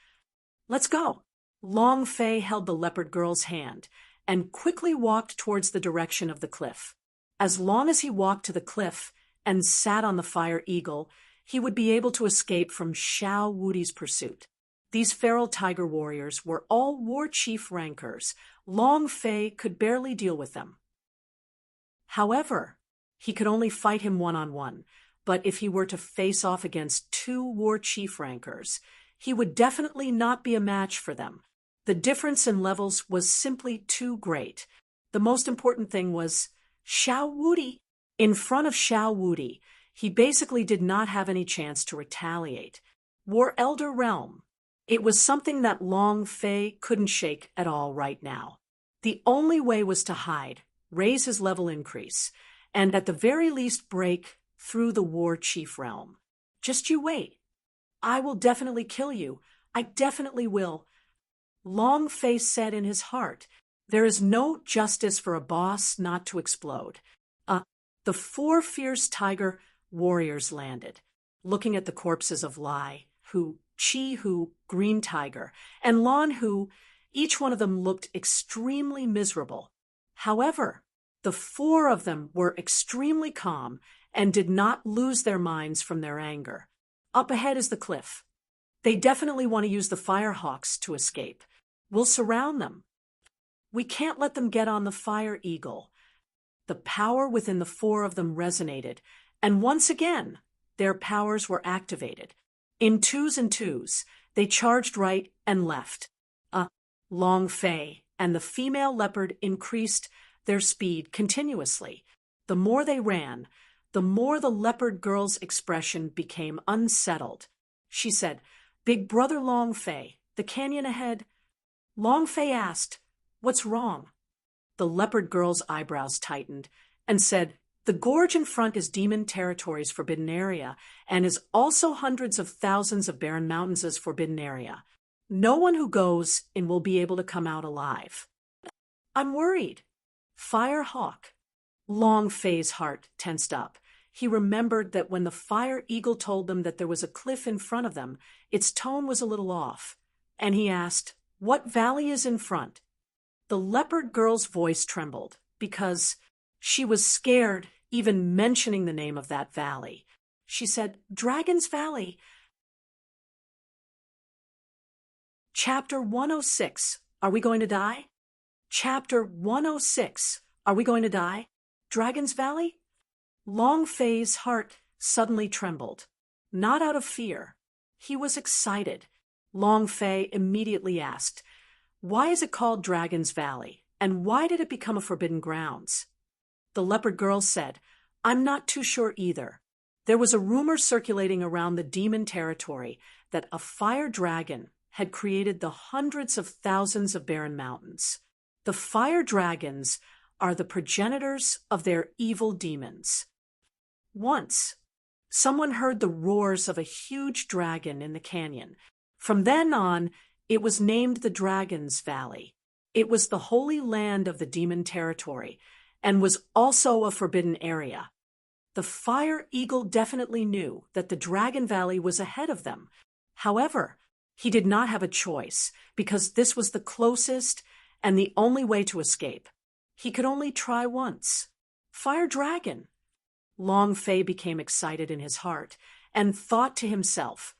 Let's go! Long Fei held the leopard girl's hand and quickly walked towards the direction of the cliff. As long as he walked to the cliff and sat on the fire eagle, he would be able to escape from Xiao Wudi's pursuit. These feral tiger warriors were all war chief rankers. Long Fei could barely deal with them. However, he could only fight him one-on-one, but if he were to face off against 2 war chief rankers, he would definitely not be a match for them. The difference in levels was simply too great. The most important thing was Xiao Wudi. In front of Xiao Wudi, he basically did not have any chance to retaliate. War Elder Realm. It was something that Long Fei couldn't shake at all right now. The only way was to hide, raise his level increase, and at the very least break through the war chief realm. Just you wait. I will definitely kill you. I definitely will. Long Fei said in his heart, there is no justice for a boss not to explode. The 4 fierce tiger warriors landed, looking at the corpses of Lai, Hu, Chi Hu, Green Tiger, and Lan Hu. Each one of them looked extremely miserable. However, the 4 of them were extremely calm and did not lose their minds from their anger. Up ahead is the cliff. They definitely want to use the firehawks to escape. We'll surround them. We can't let them get on the fire eagle. The power within the 4 of them resonated, and once again, their powers were activated. In 2s and 2s, they charged right and left. Long Fei and the female leopard increased their speed continuously. The more they ran, the more the leopard girl's expression became unsettled. She said, "Big brother Long Fei, the canyon ahead." Long Fei asked, "What's wrong?" The leopard girl's eyebrows tightened and said, "The gorge in front is Demon Territory's forbidden area and is also hundreds of thousands of barren mountains' forbidden area. No one who goes in will be able to come out alive." "I'm worried." Fire Hawk. Long Fei's heart tensed up. He remembered that when the fire eagle told them that there was a cliff in front of them, its tone was a little off, and he asked, "What valley is in front?" The leopard girl's voice trembled because she was scared even mentioning the name of that valley. She said, "Dragon's Valley." Chapter 106. Are we going to die? Chapter 106. Are we going to die? Dragon's Valley? Long Fei's heart suddenly trembled. Not out of fear. He was excited. Long Fei immediately asked, "Why is it called Dragon's Valley, and why did it become a forbidden grounds?" The leopard girl said, "I'm not too sure either. There was a rumor circulating around the demon territory that a fire dragon had created the hundreds of thousands of barren mountains. The fire dragons are the progenitors of their evil demons. Once, someone heard the roars of a huge dragon in the canyon. From then on, it was named the Dragon's Valley. It was the holy land of the demon territory, and was also a forbidden area. The Fire Eagle definitely knew that the Dragon Valley was ahead of them. However, he did not have a choice, because this was the closest and the only way to escape. He could only try once. Fire Dragon! Long Fei became excited in his heart, and thought to himself,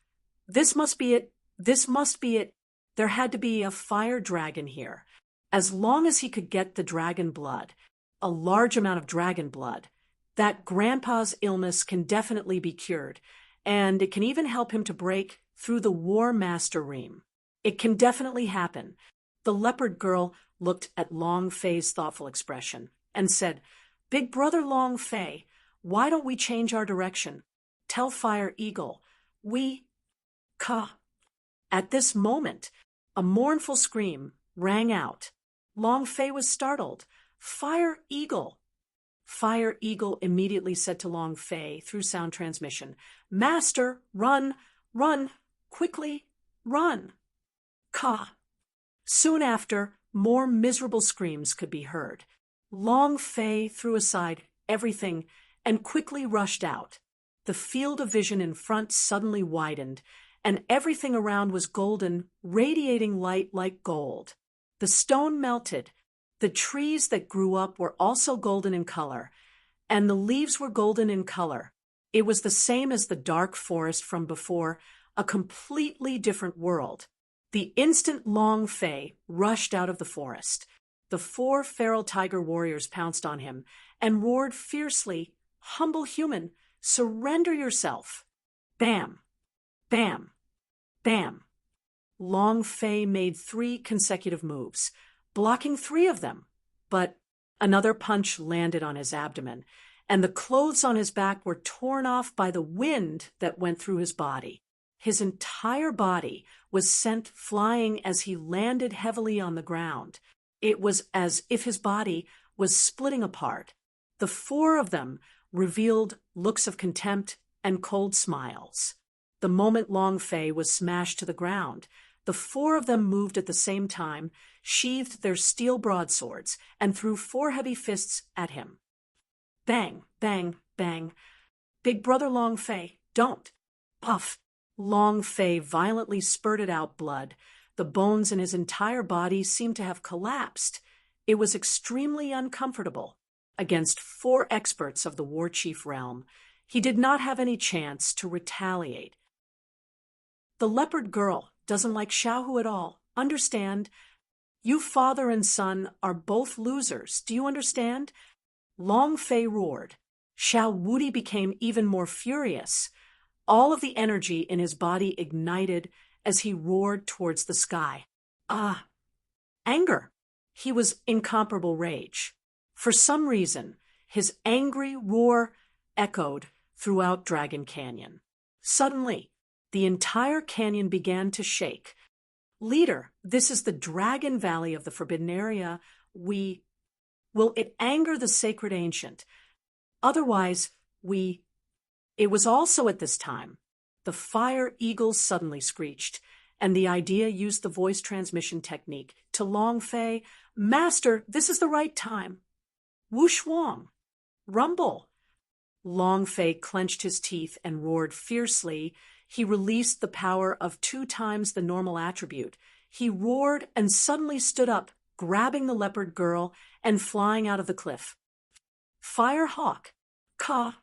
"This must be it, this must be it. There had to be a fire dragon here. As long as he could get the dragon blood, a large amount of dragon blood, that grandpa's illness can definitely be cured, and it can even help him to break through the War Master Ream. It can definitely happen." The leopard girl looked at Long Fei's thoughtful expression and said, "Big brother Long Fei, why don't we change our direction? Tell Fire Eagle, Ka." At this moment, a mournful scream rang out. Long Fei was startled. "Fire Eagle!" Fire Eagle immediately said to Long Fei through sound transmission, "Master, run, run, quickly, run." Ka. Soon after, more miserable screams could be heard. Long Fei threw aside everything and quickly rushed out. The field of vision in front suddenly widened, and everything around was golden, radiating light like gold. The stone melted. The trees that grew up were also golden in color, and the leaves were golden in color. It was the same as the dark forest from before, a completely different world. The instant Long Fei rushed out of the forest, the 4 feral tiger warriors pounced on him and roared fiercely, "Humble human, surrender yourself!" Bam! Bam! Bam! Long Fei made 3 consecutive moves, blocking 3 of them, but another punch landed on his abdomen, and the clothes on his back were torn off by the wind that went through his body. His entire body was sent flying as he landed heavily on the ground. It was as if his body was splitting apart. The 4 of them revealed looks of contempt and cold smiles. The moment Long Fei was smashed to the ground, the 4 of them moved at the same time, sheathed their steel broadswords, and threw 4 heavy fists at him. Bang, bang, bang. "Big brother Long Fei, don't." Puff. Long Fei violently spurted out blood. The bones in his entire body seemed to have collapsed. It was extremely uncomfortable. Against 4 experts of the War Chief realm, he did not have any chance to retaliate. The leopard girl doesn't like Xiaohu at all. Understand? You father and son are both losers. Do you understand? Long Fei roared. Xiao Wudi became even more furious. All of the energy in his body ignited as he roared towards the sky. Anger. He was incomparable rage. For some reason, his angry roar echoed throughout Dragon Canyon. Suddenly, the entire canyon began to shake. "Leader, this is the Dragon Valley of the Forbidden Area. Will it anger the Sacred Ancient? Otherwise, It was also at this time the Fire Eagle suddenly screeched, and the idea used the voice transmission technique to Long Fei, "Master, this is the right time." Whoosh Wong. Rumble. Long Fei clenched his teeth and roared fiercely. He released the power of 2 times the normal attribute. He roared and suddenly stood up, grabbing the leopard girl and flying out of the cliff. Fire Hawk. Ka.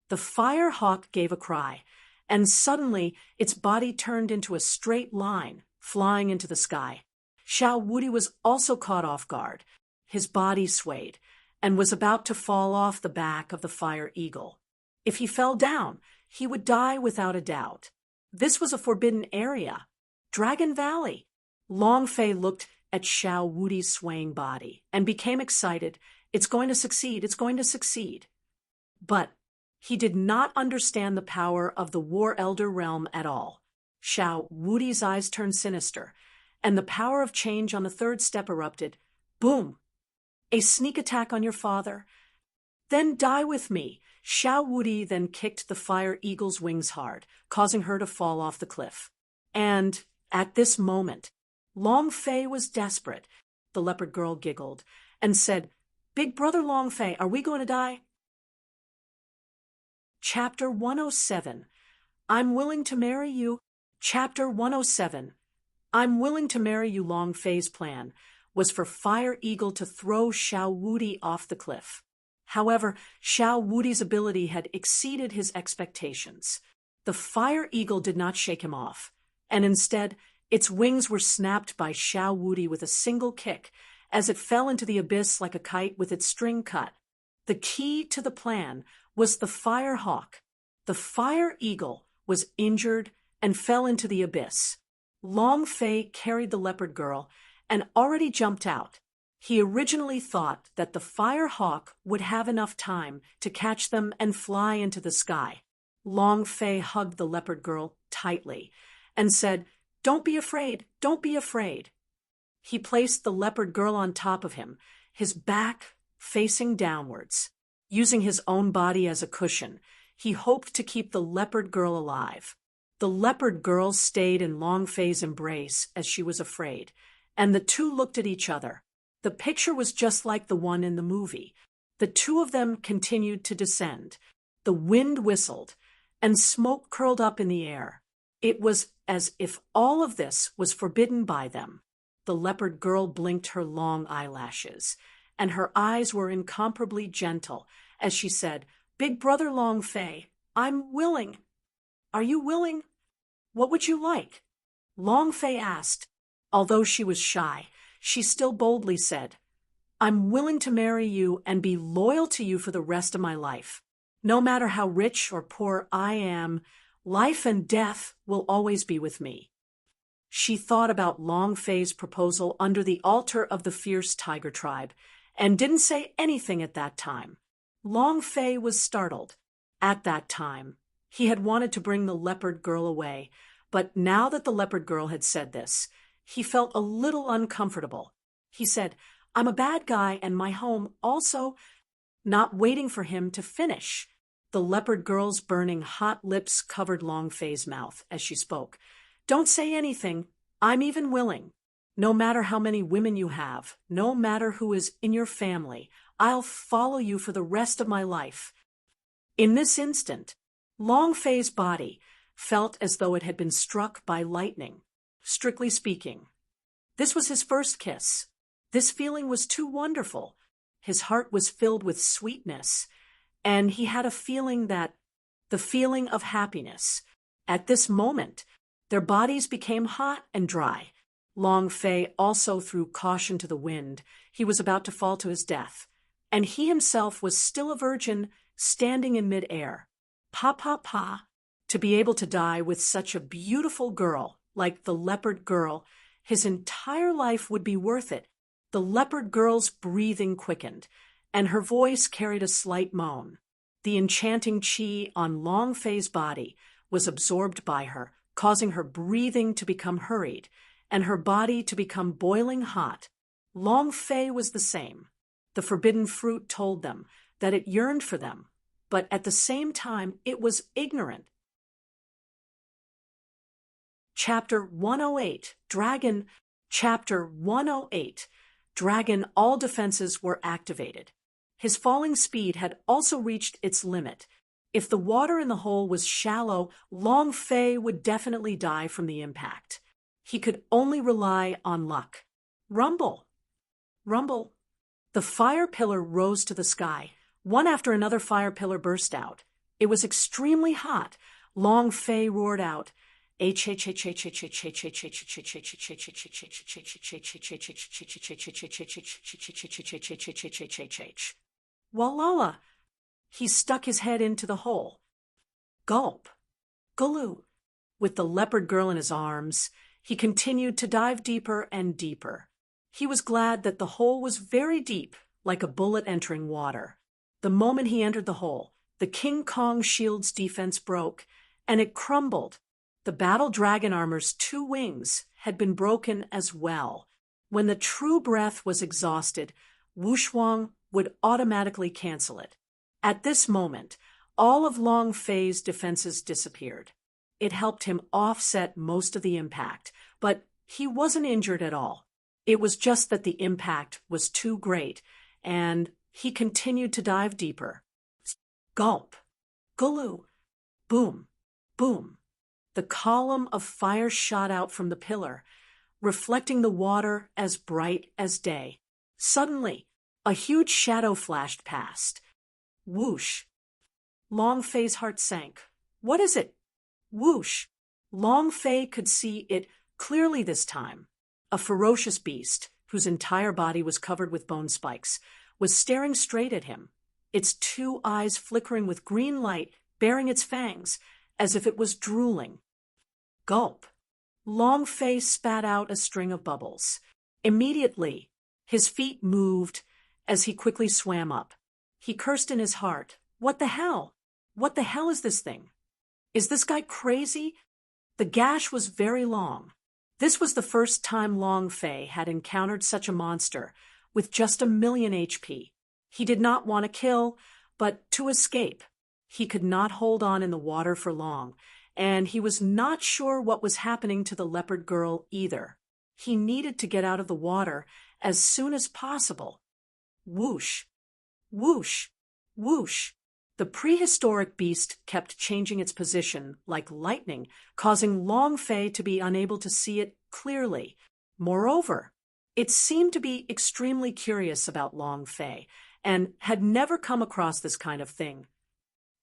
The Fire Hawk gave a cry, and suddenly its body turned into a straight line, flying into the sky. Xiao Wudi was also caught off guard. His body swayed, and was about to fall off the back of the Fire Eagle. If he fell down, he would die without a doubt. This was a forbidden area. Dragon Valley. Long Fei looked at Xiao Wudi's swaying body and became excited. It's going to succeed. It's going to succeed. But he did not understand the power of the War Elder realm at all. Xiao Wudi's eyes turned sinister, and the power of change on the 3rd step erupted. Boom! A sneak attack on your father. Then die with me. Xiao Wudi then kicked the Fire Eagle's wings hard, causing her to fall off the cliff. And at this moment, Long Fei was desperate. The leopard girl giggled and said, Big Brother Long Fei, are we going to die? Chapter 107. I'm willing to marry you. Chapter 107. I'm willing to marry you. Long Fei's plan was for Fire Eagle to throw Xiao Wudi off the cliff. However, Xiao Wudi's ability had exceeded his expectations. The Fire Eagle did not shake him off, and instead, its wings were snapped by Xiao Wudi with a single kick as it fell into the abyss like a kite with its string cut. The key to the plan was the Fire Hawk. The Fire Eagle was injured and fell into the abyss. Long Fei carried the leopard girl and already jumped out. He originally thought that the Fire Hawk would have enough time to catch them and fly into the sky. Long Fei hugged the leopard girl tightly and said, "Don't be afraid, don't be afraid." He placed the leopard girl on top of him, his back facing downwards. Using his own body as a cushion, he hoped to keep the leopard girl alive. The leopard girl stayed in Long Fei's embrace as she was afraid, and the two looked at each other. The picture was just like the one in the movie. The two of them continued to descend. The wind whistled, and smoke curled up in the air. It was as if all of this was forbidden by them. The leopard girl blinked her long eyelashes, and her eyes were incomparably gentle as she said, "Big Brother Long Fei, I'm willing." "Are you willing? What would you like?" Long Fei asked. Although she was shy, she still boldly said, "I'm willing to marry you and be loyal to you for the rest of my life. No matter how rich or poor I am, life and death will always be with me." She thought about Long Fei's proposal under the altar of the fierce tiger tribe and didn't say anything at that time. Long Fei was startled. At that time, he had wanted to bring the leopard girl away, but now that the leopard girl had said this, he felt a little uncomfortable. He said, "I'm a bad guy and my home also," not waiting for him to finish. The leopard girl's burning hot lips covered Long Fei's mouth as she spoke. "Don't say anything. I'm even willing. No matter how many women you have, no matter who is in your family, I'll follow you for the rest of my life." In this instant, Long Fei's body felt as though it had been struck by lightning. Strictly speaking, this was his first kiss. This feeling was too wonderful. His heart was filled with sweetness, and he had a feeling the feeling of happiness. At this moment, their bodies became hot and dry. Long Fei also threw caution to the wind. He was about to fall to his death, and he himself was still a virgin, standing in mid-air. Pa, pa, pa. To be able to die with such a beautiful girl, like the leopard girl, his entire life would be worth it. The leopard girl's breathing quickened, and her voice carried a slight moan. The enchanting qi on Long Fei's body was absorbed by her, causing her breathing to become hurried, and her body to become boiling hot. Long Fei was the same. The forbidden fruit told them that it yearned for them, but at the same time it was ignorant. Chapter 108, Dragon. Chapter 108, Dragon. All defenses were activated. His falling speed had also reached its limit. If the water in the hole was shallow, Long Fei would definitely die from the impact. He could only rely on luck. Rumble! Rumble! The fire pillar rose to the sky. One after another fire pillar burst out. It was extremely hot. Long Fei roared out, Walala! He stuck his head into the hole. Gulp! Guloo! With the leopard girl in his arms, he continued to dive deeper and deeper. He was glad that the hole was very deep, like a bullet entering water. The moment he entered the hole, the King Kong shield's defense broke, and it crumbled. The battle dragon armor's 2 wings had been broken as well. When the true breath was exhausted, Wushuang would automatically cancel it. At this moment, all of Long Fei's defenses disappeared. It helped him offset most of the impact, but he wasn't injured at all. It was just that the impact was too great, and He continued to dive deeper. Gulp. Gulu. Boom. Boom. The column of fire shot out from the pillar, reflecting the water as bright as day. Suddenly, a huge shadow flashed past. Whoosh. Long Fei's heart sank. What is it? Whoosh. Long Fei could see it clearly this time. A ferocious beast, whose entire body was covered with bone spikes, was staring straight at him, its two eyes flickering with green light, baring its fangs, as if it was drooling. Gulp. Long Fei spat out a string of bubbles. Immediately, his feet moved as he quickly swam up. He cursed in his heart. What the hell? What the hell is this thing? Is this guy crazy? The gash was very long. This was the first time Long Fei had encountered such a monster, with just 1,000,000 HP. He did not want to kill, but to escape. He could not hold on in the water for long, and he was not sure what was happening to the leopard girl either. He needed to get out of the water as soon as possible. Whoosh. Whoosh. Whoosh. The prehistoric beast kept changing its position like lightning, causing Long Fei to be unable to see it clearly. Moreover, it seemed to be extremely curious about Long Fei and had never come across this kind of thing.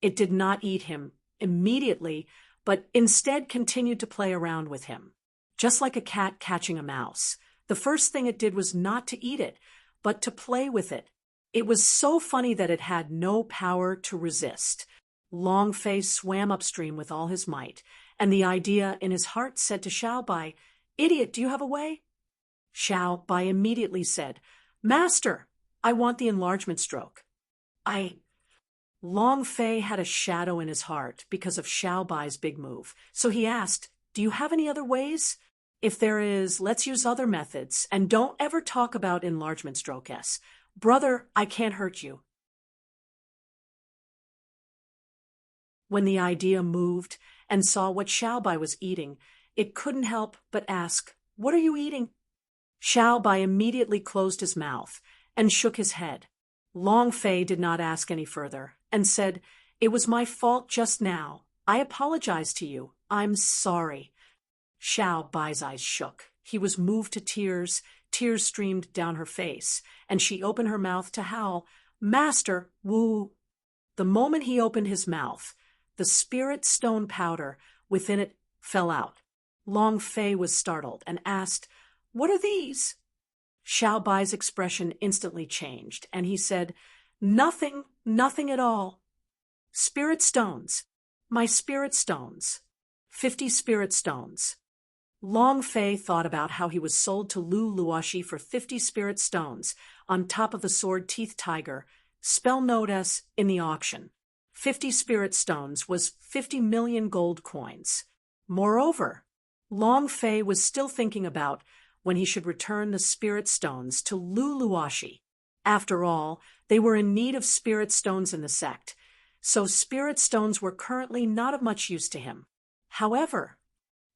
It did not eat him immediately, but instead continued to play around with him. Just like a cat catching a mouse, the first thing it did was not to eat it, but to play with it. It was so funny that it had no power to resist. Long Fei swam upstream with all his might, and the idea in his heart said to Xiao Bai, "Idiot, do you have a way?" Xiao Bai immediately said, "Master, I want the enlargement stroke." Long Fei had a shadow in his heart because of Xiao Bai's big move, so he asked, "Do you have any other ways? If there is, let's use other methods, and don't ever talk about enlargement stroke S. Brother, I can't hurt you." When the idea moved and saw what Xiao Bai was eating, it couldn't help but ask, "What are you eating?" Xiao Bai immediately closed his mouth and shook his head. Long Fei did not ask any further and said, "It was my fault just now. I apologize to you. I'm sorry." Xiao Bai's eyes shook. He was moved to tears. Tears streamed down her face, and she opened her mouth to howl, "Master, woo!" The moment he opened his mouth, the spirit stone powder within it fell out. Long Fei was startled and asked, "What are these?" Xiao Bai's expression instantly changed, and he said, "Nothing, nothing at all. Spirit stones. My spirit stones. 50 spirit stones." Long Fei thought about how he was sold to Lu Luoshi for 50 spirit stones on top of the sword teeth tiger, spell note as in the auction. 50 spirit stones was 50 million gold coins. Moreover, Long Fei was still thinking about when he should return the spirit stones to Lu Luoshi. After all, they were in need of spirit stones in the sect, so spirit stones were currently not of much use to him. However,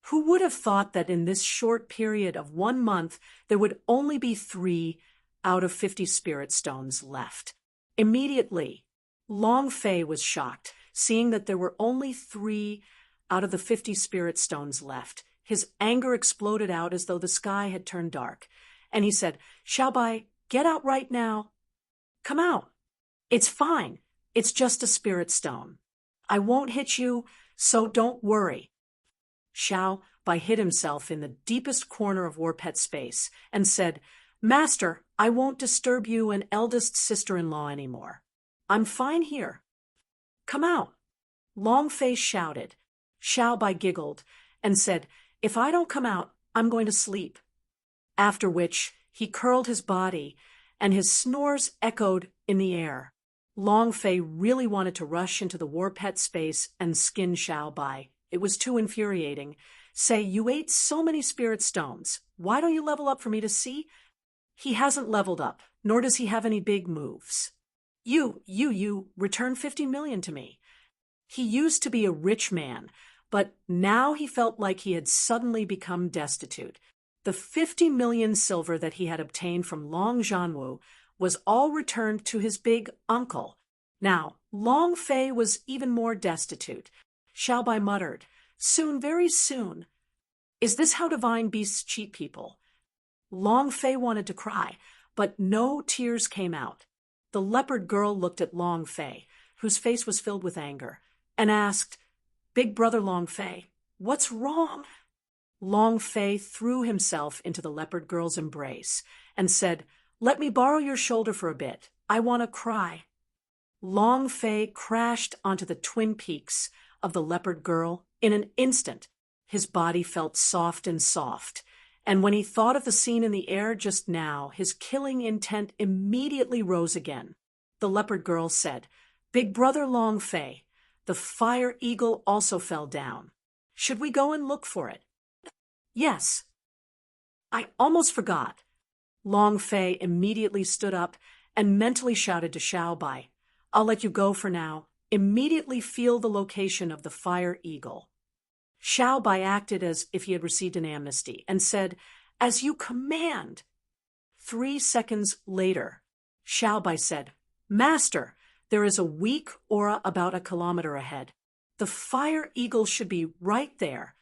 who would have thought that in this short period of 1 month there would only be 3 out of 50 spirit stones left? Immediately, Long Fei was shocked, seeing that there were only 3 out of the 50 spirit stones left. His anger exploded out as though the sky had turned dark, and he said, "Xiao Bai, get out right now. Come out. It's fine. It's just a spirit stone. I won't hit you, so don't worry." Xiao Bai hid himself in the deepest corner of Warpet space and said, "Master, I won't disturb you and eldest sister-in-law anymore. I'm fine here. Come out." Long Fei shouted. Xiao Bai giggled and said, "If I don't come out, I'm going to sleep." After which he curled his body and his snores echoed in the air. Long Fei really wanted to rush into the Warpet space and skin Xiao Bai. It was too infuriating. Say, "You ate so many spirit stones. Why don't you level up for me to see?" He hasn't leveled up, nor does he have any big moves. You, return 50 million to me. He used to be a rich man, but now he felt like he had suddenly become destitute. The 50 million silver that he had obtained from Long Zhanwu was all returned to his big uncle. Now, Long Fei was even more destitute. Xiao Bai muttered, "Soon, very soon. Is this how divine beasts cheat people?" Long Fei wanted to cry, but no tears came out. The leopard girl looked at Long Fei, whose face was filled with anger, and asked, "Big brother Long Fei, what's wrong?" Long Fei threw himself into the leopard girl's embrace and said, "Let me borrow your shoulder for a bit. I want to cry." Long Fei crashed onto the twin peaks of the leopard girl in an instant. His body felt soft, and when he thought of the scene in the air just now, his killing intent immediately rose again. The leopard girl said, "Big brother Long Fei, the fire eagle also fell down. Should we go and look for it?" "Yes." "I almost forgot." Long Fei immediately stood up and mentally shouted to Xiao Bai, "I'll let you go for now. Immediately feel the location of the fire eagle." Xiao Bai acted as if he had received an amnesty and said, "As you command." 3 seconds later, Xiao Bai said, "Master, there is a weak aura about a kilometer ahead. The fire eagle should be right there."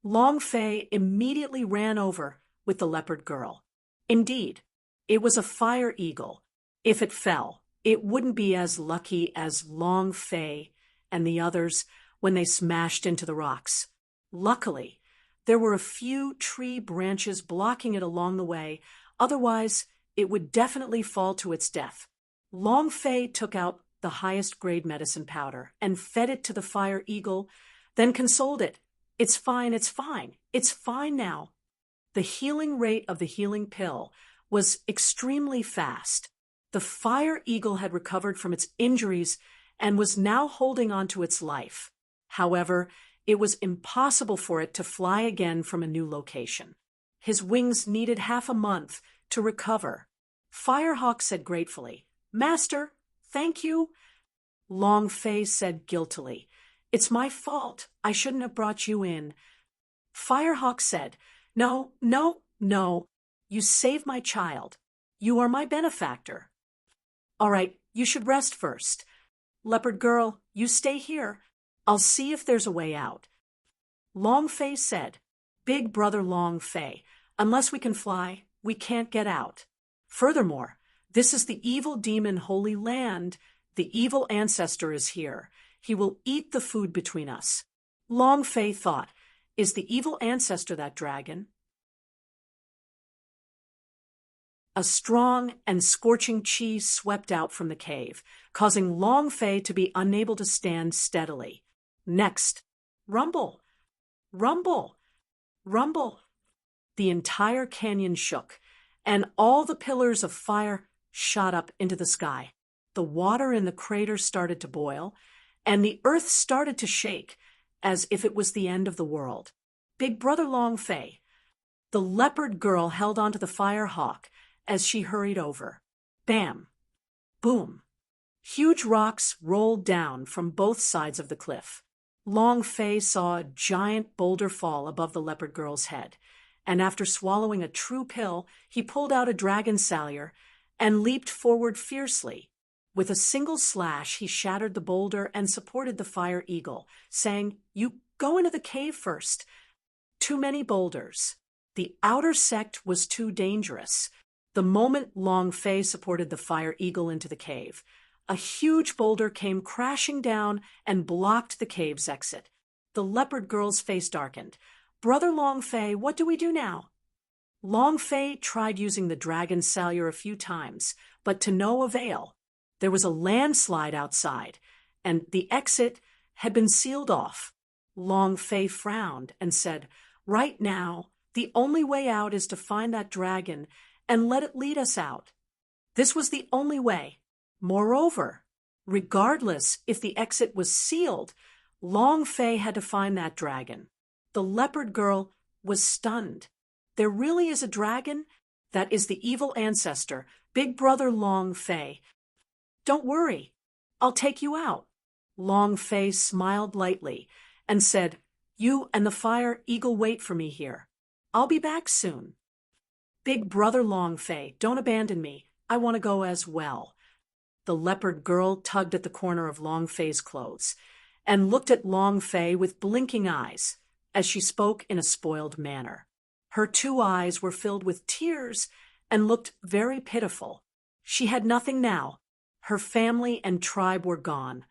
Long Fei immediately ran over with the leopard girl. Indeed, it was a fire eagle. If it fell, it wouldn't be as lucky as Long Fei and the others when they smashed into the rocks. Luckily, there were a few tree branches blocking it along the way, otherwise it would definitely fall to its death. Long Fei took out the highest grade medicine powder and fed it to the fire eagle, then consoled it. "It's fine, it's fine, it's fine now." The healing rate of the healing pill was extremely fast. The fire eagle had recovered from its injuries and was now holding on to its life. However, it was impossible for it to fly again from a new location. His wings needed half a month to recover. Firehawk said gratefully, "Master, thank you." Long Fei said guiltily, "It's my fault. I shouldn't have brought you in." Firehawk said, "No, no, no. You saved my child. You are my benefactor." "All right, you should rest first. Leopard girl, you stay here. I'll see if there's a way out." Long Fei said, "Big brother Long Fei, unless we can fly, we can't get out. Furthermore, this is the evil demon Holy Land. The evil ancestor is here. He will eat the food between us." Long Fei thought, "Is the evil ancestor that dragon?" A strong and scorching chi swept out from the cave, causing Long Fei to be unable to stand steadily. Next, rumble, rumble, rumble. The entire canyon shook, and all the pillars of fire shot up into the sky. The water in the crater started to boil, and the earth started to shake, as if it was the end of the world. Big brother Long Fei. The leopard girl held onto the fire hawk as she hurried over. Bam! Boom! Huge rocks rolled down from both sides of the cliff. Long Fei saw a giant boulder fall above the leopard girl's head, and after swallowing a true pill, he pulled out a dragon salyer and leaped forward fiercely. With a single slash, he shattered the boulder and supported the fire eagle, saying, "You go into the cave first." Too many boulders. The outer sect was too dangerous. The moment Long Fei supported the fire eagle into the cave, a huge boulder came crashing down and blocked the cave's exit. The leopard girl's face darkened. "Brother Long Fei, what do we do now?" Long Fei tried using the dragon salyer a few times, but to no avail. There was a landslide outside, and the exit had been sealed off. Long Fei frowned and said, "Right now, the only way out is to find that dragon and let it lead us out." This was the only way. Moreover, regardless if the exit was sealed, Long Fei had to find that dragon. The leopard girl was stunned. There really is a dragon? That is the evil ancestor, Big Brother Long Fei. "Don't worry, I'll take you out." Long Fei smiled lightly and said, "You and the fire eagle wait for me here. I'll be back soon." "Big Brother Long Fei, don't abandon me. I want to go as well. The leopard girl tugged at the corner of Long Fei's clothes and looked at Long Fei with blinking eyes as she spoke in a spoiled manner. Her two eyes were filled with tears and looked very pitiful. She had nothing now. Her family and tribe were gone.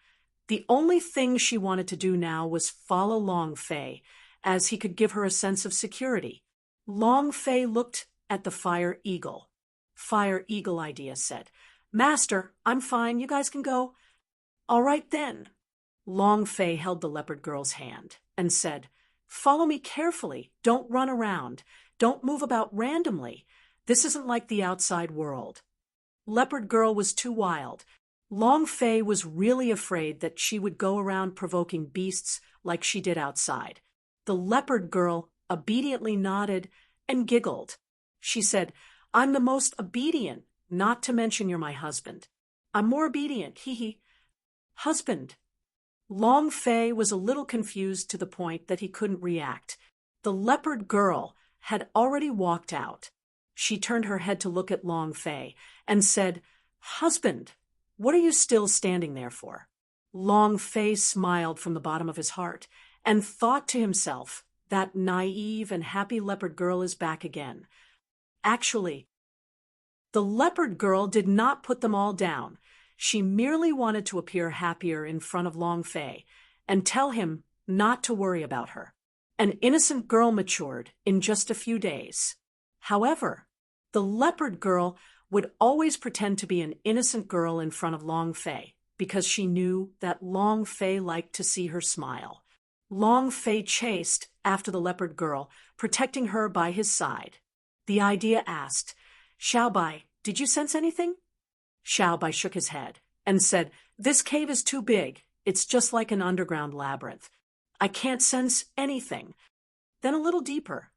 The only thing she wanted to do now was follow Long Fei, as he could give her a sense of security. Long Fei looked at the Fire Eagle. Fire Eagle Idea said, "Master, I'm fine. You guys can go." "All right then." Long Fei held the leopard girl's hand and said, "Follow me carefully. Don't run around. Don't move about randomly. This isn't like the outside world." Leopard girl was too wild. Long Fei was really afraid that she would go around provoking beasts like she did outside. The leopard girl obediently nodded and giggled. She said, "I'm the most obedient, not to mention you're my husband. I'm more obedient, hee hee." Husband. Long Fei was a little confused to the point that he couldn't react. The leopard girl had already walked out. She turned her head to look at Long Fei and said, "Husband, what are you still standing there for?" Long Fei smiled from the bottom of his heart and thought to himself, that naive and happy leopard girl is back again. Actually, the leopard girl did not put them all down. She merely wanted to appear happier in front of Long Fei and tell him not to worry about her. An innocent girl matured in just a few days. However, the leopard girl would always pretend to be an innocent girl in front of Long Fei because she knew that Long Fei liked to see her smile. Long Fei chased after the leopard girl, protecting her by his side. The idea asked, "Xiaobai, did you sense anything?" Xiaobai shook his head and said, "This cave is too big. It's just like an underground labyrinth. I can't sense anything." Then a little deeper.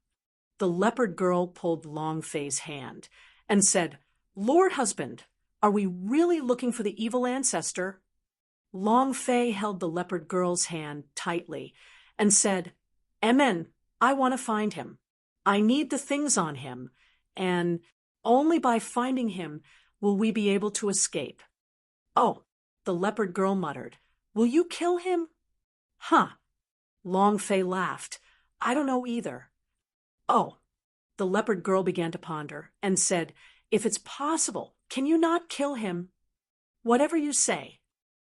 The leopard girl pulled Long Fei's hand and said, "Lord husband, are we really looking for the evil ancestor?" Long Fei held the leopard girl's hand tightly and said, "Amen, I want to find him. I need the things on him, and only by finding him will we be able to escape." "Oh," the leopard girl muttered, "will you kill him?" "Huh." Long Fei laughed. "I don't know either." "Oh." The leopard girl began to ponder and said, "If it's possible, can you not kill him?" "Whatever you say."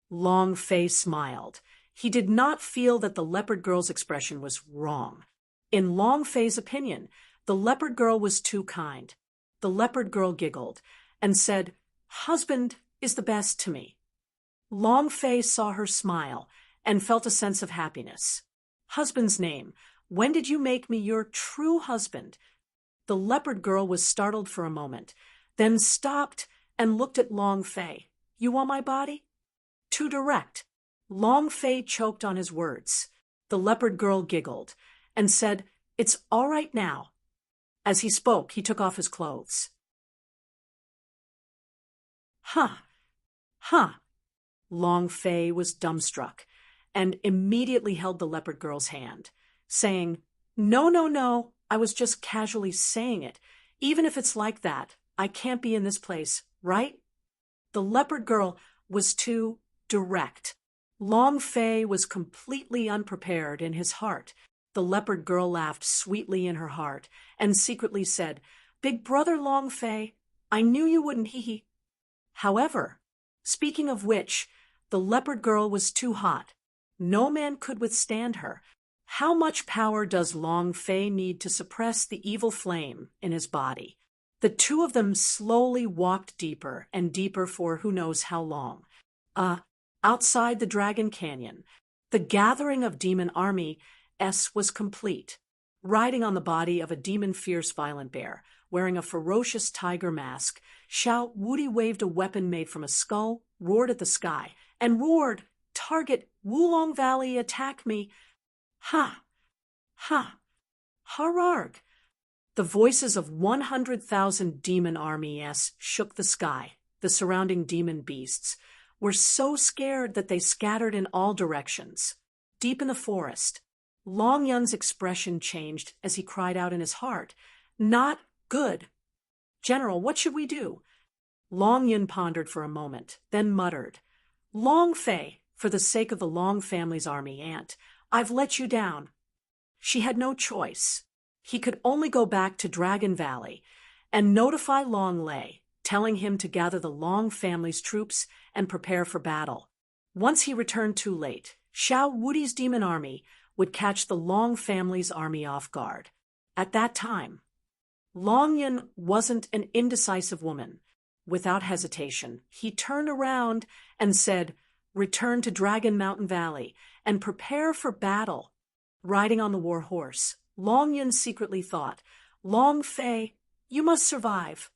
Long Fei smiled. He did not feel that the leopard girl's expression was wrong. In Long Fei's opinion, the leopard girl was too kind. The leopard girl giggled and said, "Husband is the best to me." Long Fei saw her smile and felt a sense of happiness. "Husband's name. When did you make me your true husband?" The leopard girl was startled for a moment, then stopped and looked at Long Fei. "You want my body?" Too direct. Long Fei choked on his words. The leopard girl giggled and said, "It's all right now." As he spoke, he took off his clothes. "Huh. Huh." Long Fei was dumbstruck and immediately held the leopard girl's hand, saying, "No, no, no, I was just casually saying it. Even if it's like that, I can't be in this place, right?" The leopard girl was too direct. Long Fei was completely unprepared in his heart. The leopard girl laughed sweetly in her heart and secretly said, "Big brother Long Fei, I knew you wouldn't hee-hee." However, speaking of which, the leopard girl was too hot. No man could withstand her. How much power does Long Fei need to suppress the evil flame in his body? The two of them slowly walked deeper and deeper for who knows how long. Outside the Dragon Canyon, the gathering of demon army was complete. Riding on the body of a demon fierce violent bear, wearing a ferocious tiger mask, Xiao Wudi waved a weapon made from a skull, roared at the sky, and roared, "Target, Wulong Valley, attack me!" Ha! Ha! Hararg! The voices of 100,000 demon armies shook the sky. The surrounding demon beasts were so scared that they scattered in all directions. Deep in the forest, Long Yun's expression changed as he cried out in his heart, "Not good! General, what should we do?" Long Yun pondered for a moment, then muttered, Long Fei, for the sake of the Long family's army aunt, I've let you down. She had no choice. He could only go back to Dragon Valley and notify Long Lei, telling him to gather the Long family's troops and prepare for battle. Once he returned too late, Xiao Wudi's demon army would catch the Long family's army off guard. At that time, Long Yun wasn't an indecisive woman. Without hesitation, he turned around and said, Return to Dragon Mountain Valley and prepare for battle. Riding on the war horse, Long Yun secretly thought, Long Fei, you must survive.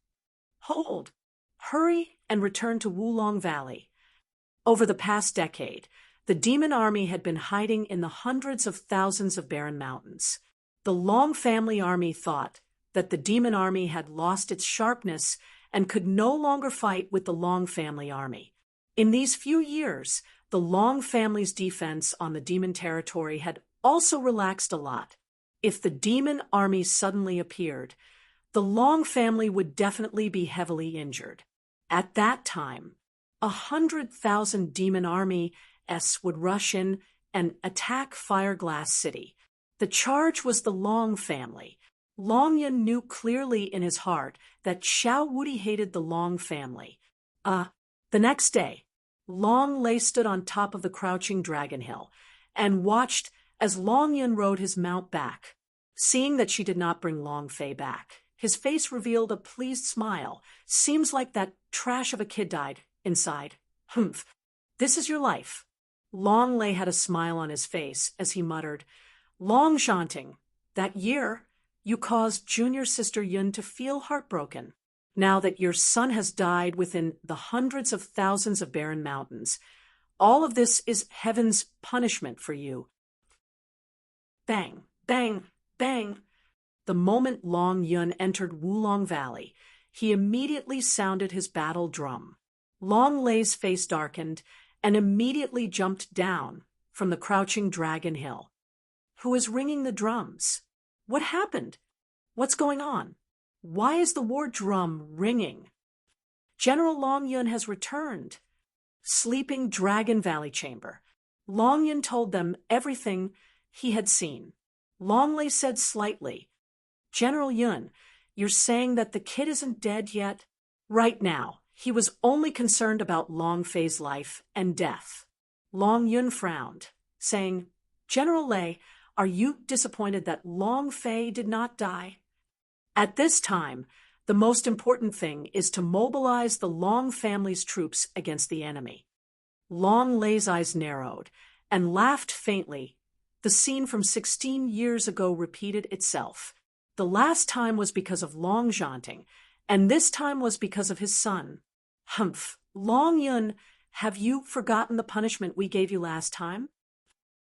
Hold, hurry and return to Wulong Valley. Over the past decade, the demon army had been hiding in the hundreds of thousands of barren mountains. The Long family army thought that the demon army had lost its sharpness and could no longer fight with the Long family army. In these few years, the Long family's defense on the demon territory had also relaxed a lot. If the demon army suddenly appeared, the Long family would definitely be heavily injured. At that time, 100,000 demon army would rush in and attack Fireglass City. The charge was the Long family. Long Yun knew clearly in his heart that Xiao Wudi hated the Long family. The next day, Long Lei stood on top of the crouching dragon hill and watched as Long Yun rode his mount back. Seeing that she did not bring Long Fei back, his face revealed a pleased smile. Seems like that trash of a kid died inside. Humph. This is your life. Long Lei had a smile on his face as he muttered, Long Shanting, that year you caused junior sister Yun to feel heartbroken. Now that your son has died within the hundreds of thousands of barren mountains, all of this is heaven's punishment for you. Bang, bang, bang. The moment Long Yun entered Wulong Valley, he immediately sounded his battle drum. Long Lei's face darkened and immediately jumped down from the crouching dragon hill. Who is ringing the drums? What happened? What's going on? Why is the war drum ringing? General Long Yun has returned. Sleeping Dragon Valley Chamber. Long Yun told them everything he had seen. Long Lei said slightly, General Yun, you're saying that the kid isn't dead yet? Right now, he was only concerned about Long Fei's life and death. Long Yun frowned, saying, General Lei, are you disappointed that Long Fei did not die? At this time, the most important thing is to mobilize the Long family's troops against the enemy. Long Lei's eyes narrowed and laughed faintly. The scene from 16 years ago repeated itself. The last time was because of Long Zhanting, and this time was because of his son. Humph, Long Yun, have you forgotten the punishment we gave you last time?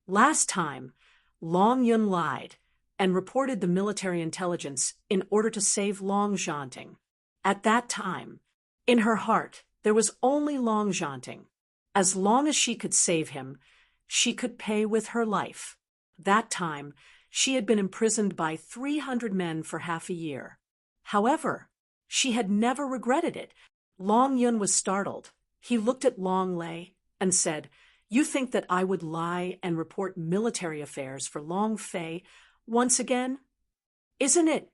Last time, Long Yun lied and reported the military intelligence in order to save Long Zhanting. At that time, in her heart, there was only Long Zhanting. As long as she could save him, she could pay with her life. That time, she had been imprisoned by 300 men for half a year. However, she had never regretted it. Long Yun was startled. He looked at Long Lei and said, You think that I would lie and report military affairs for Long Fei once again? Isn't it?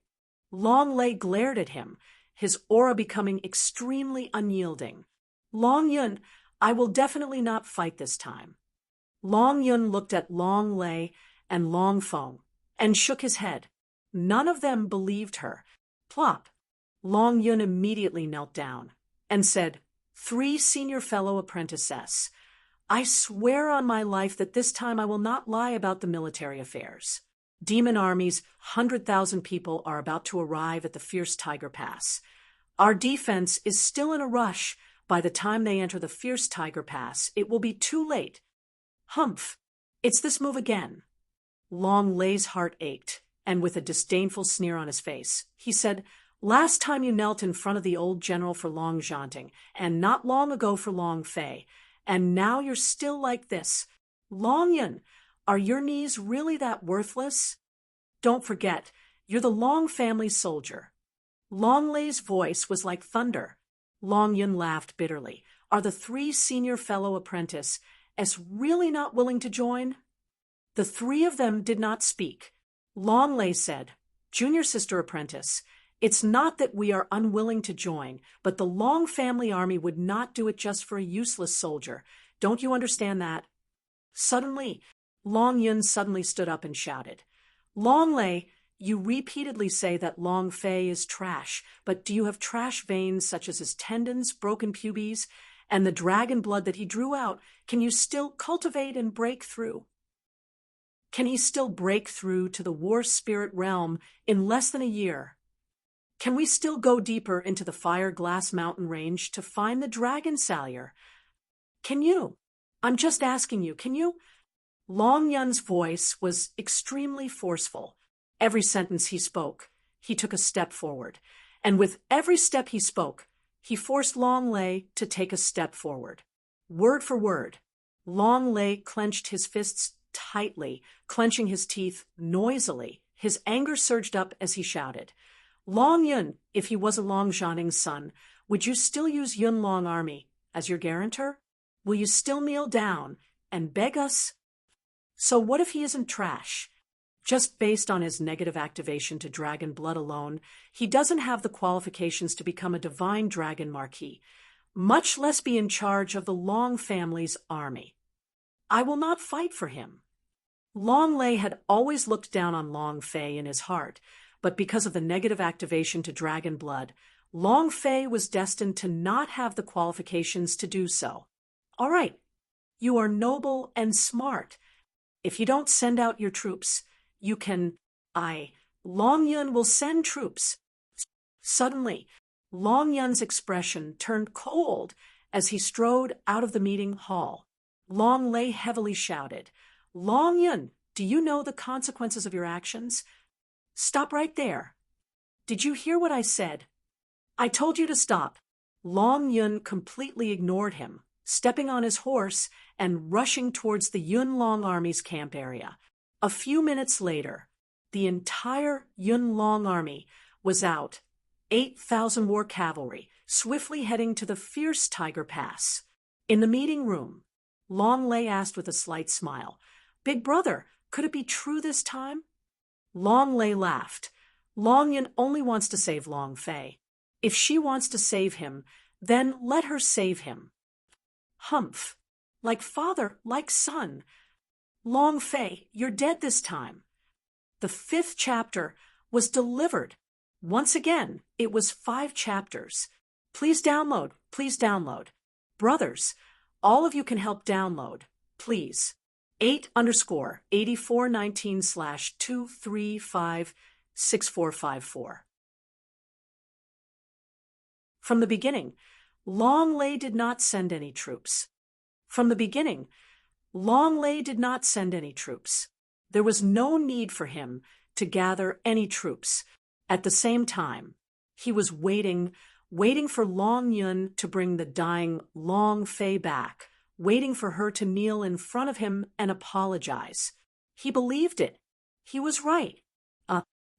Long Lei glared at him, his aura becoming extremely unyielding. Long Yun, I will definitely not fight this time. Long Yun looked at Long Lei and Long Feng and shook his head. None of them believed her. Plop. Long Yun immediately knelt down and said, 3 senior fellow apprentices, I swear on my life that this time I will not lie about the military affairs. Demon armies, 100,000 people are about to arrive at the Fierce Tiger Pass. Our defense is still in a rush. By the time they enter the Fierce Tiger Pass, it will be too late. Humph! It's this move again. Long Lei's heart ached, and with a disdainful sneer on his face, he said, Last time you knelt in front of the old general for Long Zhanting, and not long ago for Long Fei, and now you're still like this. Long Yun, are your knees really that worthless? Don't forget, you're the Long family soldier. Long Lei's voice was like thunder. Long Yun laughed bitterly. Are the three senior fellow apprentices really not willing to join? The three of them did not speak. Long Lei said, Junior sister apprentice, it's not that we are unwilling to join, but the Long family army would not do it just for a useless soldier. Don't you understand that? Suddenly, Long Yun suddenly stood up and shouted, Long Lei, you repeatedly say that Long Fei is trash, but do you have trash veins such as his tendons, broken pubes, and the dragon blood that he drew out? Can you still cultivate and break through? Can he still break through to the war spirit realm in less than a year? Can we still go deeper into the Fire Glass Mountain range to find the dragon salyer? Can you? I'm just asking you, can you? Long Yun's voice was extremely forceful. Every sentence he spoke, he took a step forward. And with every step he spoke, he forced Long Lei to take a step forward. Word for word, Long Lei clenched his fists tightly, clenching his teeth noisily. His anger surged up as he shouted, Long Yun, if he was a Long Jianing's son, would you still use Yun Long Army as your guarantor? Will you still kneel down and beg us? So what if he isn't trash? Just based on his negative activation to dragon blood alone, he doesn't have the qualifications to become a divine dragon marquis, much less be in charge of the Long family's army. I will not fight for him. Long Lei had always looked down on Long Fei in his heart, but because of the negative activation to dragon blood, Long Fei was destined to not have the qualifications to do so. All right, you are noble and smart. If you don't send out your troops, you can, Long Yun will send troops. Suddenly, Long Yun's expression turned cold as he strode out of the meeting hall. Long Lei heavily shouted, Long Yun, do you know the consequences of your actions? Stop right there. Did you hear what I said? I told you to stop. Long Yun completely ignored him, stepping on his horse and rushing towards the Yun Long army's camp area. A few minutes later, the entire Yun Long army was out, 8,000 war cavalry, swiftly heading to the fierce Tiger Pass. In the meeting room, Long Lei asked with a slight smile, Big brother, could it be true this time? Long Lei laughed. Long Yun only wants to save Long Fei. If she wants to save him, then let her save him. Humph. Like father, like son. Long Fei, you're dead this time. The 5th chapter was delivered. Once again, it was 5 chapters. Please download, please download. Brothers, all of you can help download, please. 8_8419/2356454. From the beginning, Long Lei did not send any troops. From the beginning, Long Lei did not send any troops. There was no need for him to gather any troops. At the same time, he was waiting for Long Yun to bring the dying Long Fei back, waiting for her to kneel in front of him and apologize. He believed it. He was right.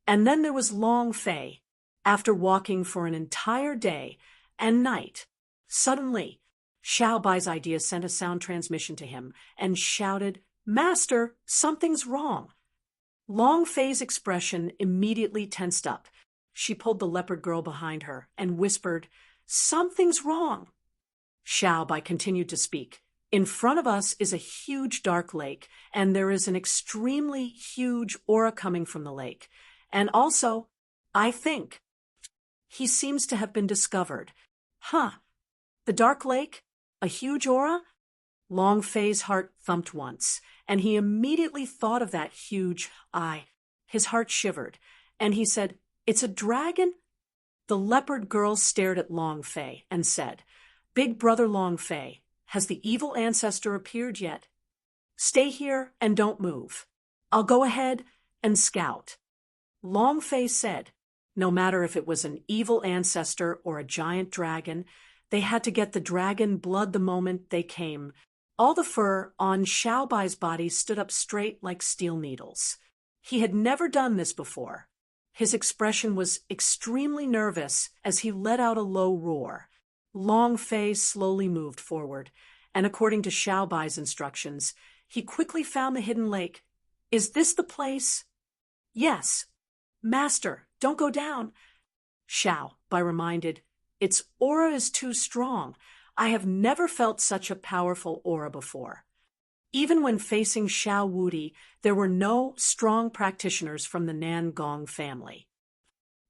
And then there was Long Fei. After walking for an entire day and night, suddenly, Xiao Bai's idea sent a sound transmission to him and shouted, Master, something's wrong. Long Fei's expression immediately tensed up. She pulled the leopard girl behind her and whispered, Something's wrong. Xiao Bai continued to speak. In front of us is a huge dark lake, and there is an extremely huge aura coming from the lake. And also, I think, he seems to have been discovered. Huh. The dark lake? A huge aura? Long Fei's heart thumped once, and he immediately thought of that huge eye. His heart shivered, and he said, It's a dragon? The leopard girl stared at Long Fei and said, Big brother Long Fei, has the evil ancestor appeared yet? Stay here and don't move. I'll go ahead and scout. Long Fei said, no matter if it was an evil ancestor or a giant dragon, they had to get the dragon blood the moment they came. All the fur on Xiao Bai's body stood up straight like steel needles. He had never done this before. His expression was extremely nervous as he let out a low roar. Long Fei slowly moved forward, and according to Xiao Bai's instructions, he quickly found the hidden lake. Is this the place? Yes. Master, don't go down. Xiao Bai reminded, its aura is too strong. I have never felt such a powerful aura before. Even when facing Xiao Wudi, there were no strong practitioners from the Nangong family.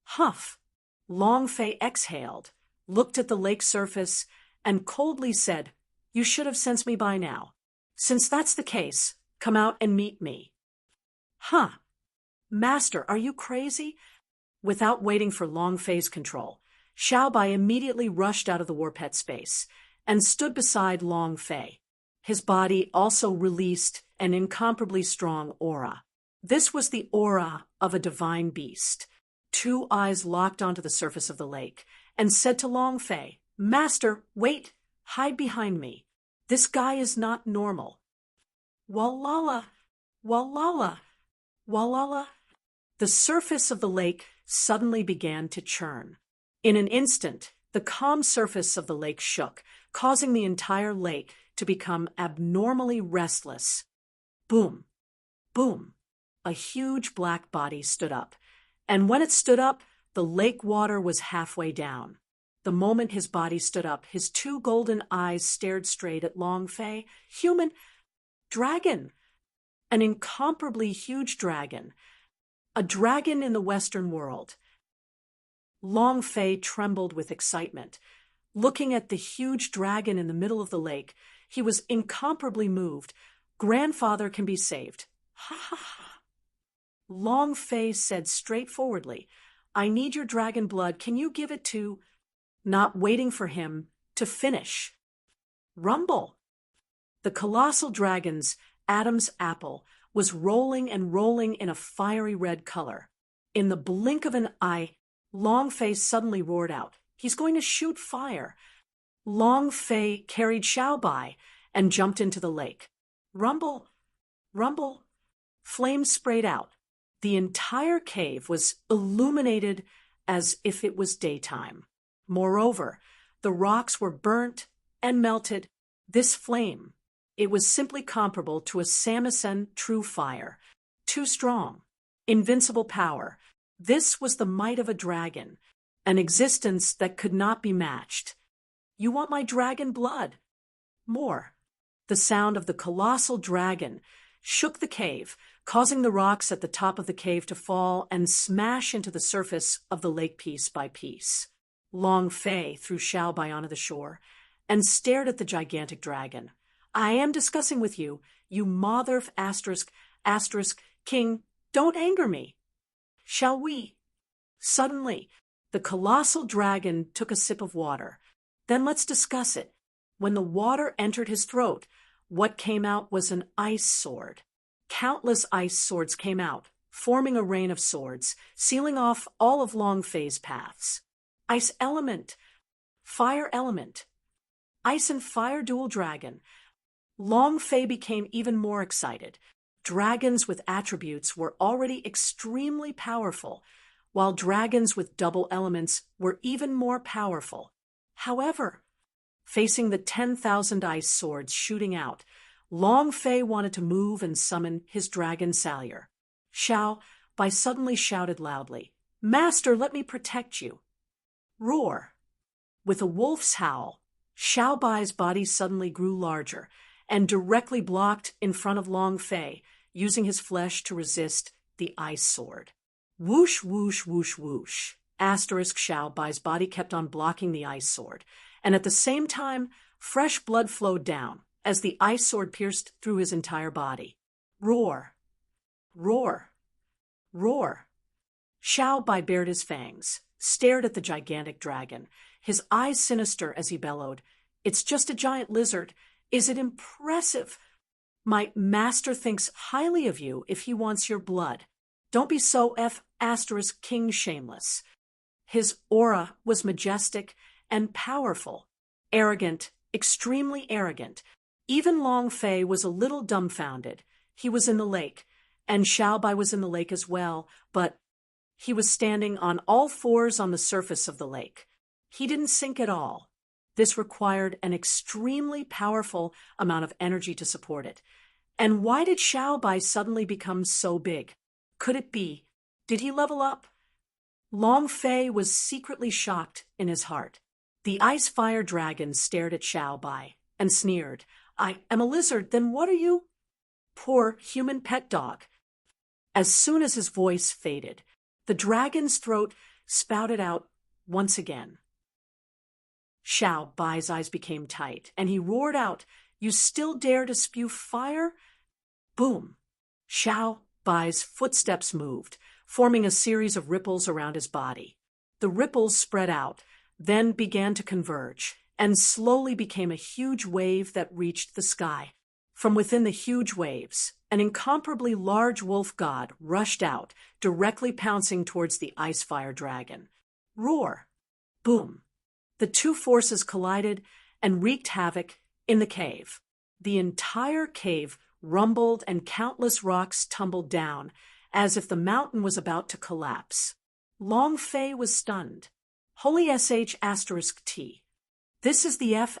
Huff! Long Fei exhaled, looked at the lake surface, and coldly said, You should have sensed me by now. Since that's the case, come out and meet me. Huh? Master, are you crazy? Without waiting for Long Fei's control, Xiao Bai immediately rushed out of the warpet space and stood beside Long Fei. His body also released an incomparably strong aura. This was the aura of a divine beast. Two eyes locked onto the surface of the lake and said to Long Fei, Master, wait, hide behind me. This guy is not normal. Walala, walala, walala. The surface of the lake suddenly began to churn. In an instant, the calm surface of the lake shook, causing the entire lake to become abnormally restless. Boom, boom. A huge black body stood up, and when it stood up, the lake water was halfway down. The moment his body stood up, his two golden eyes stared straight at Long Fei. Human dragon! An incomparably huge dragon. A dragon in the Western world. Long Fei trembled with excitement. Looking at the huge dragon in the middle of the lake, he was incomparably moved. Grandfather can be saved. Ha ha ha. Long Fei said straightforwardly, I need your dragon blood. Can you give it to... Not waiting for him to finish. Rumble. The colossal dragon's Adam's apple was rolling and rolling in a fiery red color. In the blink of an eye, Long Fei suddenly roared out, He's going to shoot fire. Long Fei carried Xiao Bai and jumped into the lake. Rumble, rumble. Flames sprayed out. The entire cave was illuminated as if it was daytime. Moreover, the rocks were burnt and melted. This flame, it was simply comparable to a Samisen true fire. Too strong. Invincible power. This was the might of a dragon, an existence that could not be matched. You want my dragon blood? More. The sound of the colossal dragon shook the cave, causing the rocks at the top of the cave to fall and smash into the surface of the lake piece by piece. Long Fei threw Xiao Bai onto the shore and stared at the gigantic dragon. I am discussing with you, you mother asterisk king, don't anger me. Shall we? Suddenly, the colossal dragon took a sip of water. Then let's discuss it. When the water entered his throat, what came out was an ice sword. Countless ice swords came out, forming a rain of swords, sealing off all of Long Fei's paths. Ice element, fire element, ice and fire dual dragon. Long Fei became even more excited. Dragons with attributes were already extremely powerful, while dragons with double elements were even more powerful. However, facing the 10,000 ice swords shooting out, Long Fei wanted to move and summon his dragon Salyer. Xiao Bai suddenly shouted loudly, Master, let me protect you. Roar. With a wolf's howl, Xiao Bai's body suddenly grew larger and directly blocked in front of Long Fei, using his flesh to resist the ice sword. Whoosh, whoosh, whoosh, whoosh. Asterisk Xiao Bai's body kept on blocking the ice sword, and at the same time, fresh blood flowed down as the ice sword pierced through his entire body. Roar. Roar. Roar. Xiao Bai bared his fangs, stared at the gigantic dragon, his eyes sinister as he bellowed, It's just a giant lizard. Is it impressive? My master thinks highly of you if he wants your blood. Don't be so king shameless. His aura was majestic and powerful, arrogant, extremely arrogant. Even Long Fei was a little dumbfounded. He was in the lake, and Xiao Bai was in the lake as well, but he was standing on all fours on the surface of the lake. He didn't sink at all. This required an extremely powerful amount of energy to support it. And why did Xiao Bai suddenly become so big? Could it be? Did he level up? Long Fei was secretly shocked in his heart. The ice fire dragon stared at Xiao Bai and sneered. I am a lizard, then what are you? Poor human pet dog. As soon as his voice faded, the dragon's throat spouted out once again. Xiao Bai's eyes became tight, and he roared out, You still dare to spew fire? Boom! Xiao Bai's footsteps moved, forming a series of ripples around his body. The ripples spread out, then began to converge, and slowly became a huge wave that reached the sky. From within the huge waves, an incomparably large wolf god rushed out, directly pouncing towards the ice fire dragon. Roar! Boom! The two forces collided and wreaked havoc in the cave. The entire cave rumbled and countless rocks tumbled down, as if the mountain was about to collapse. Long Fei was stunned. Holy sh*T. This is the F**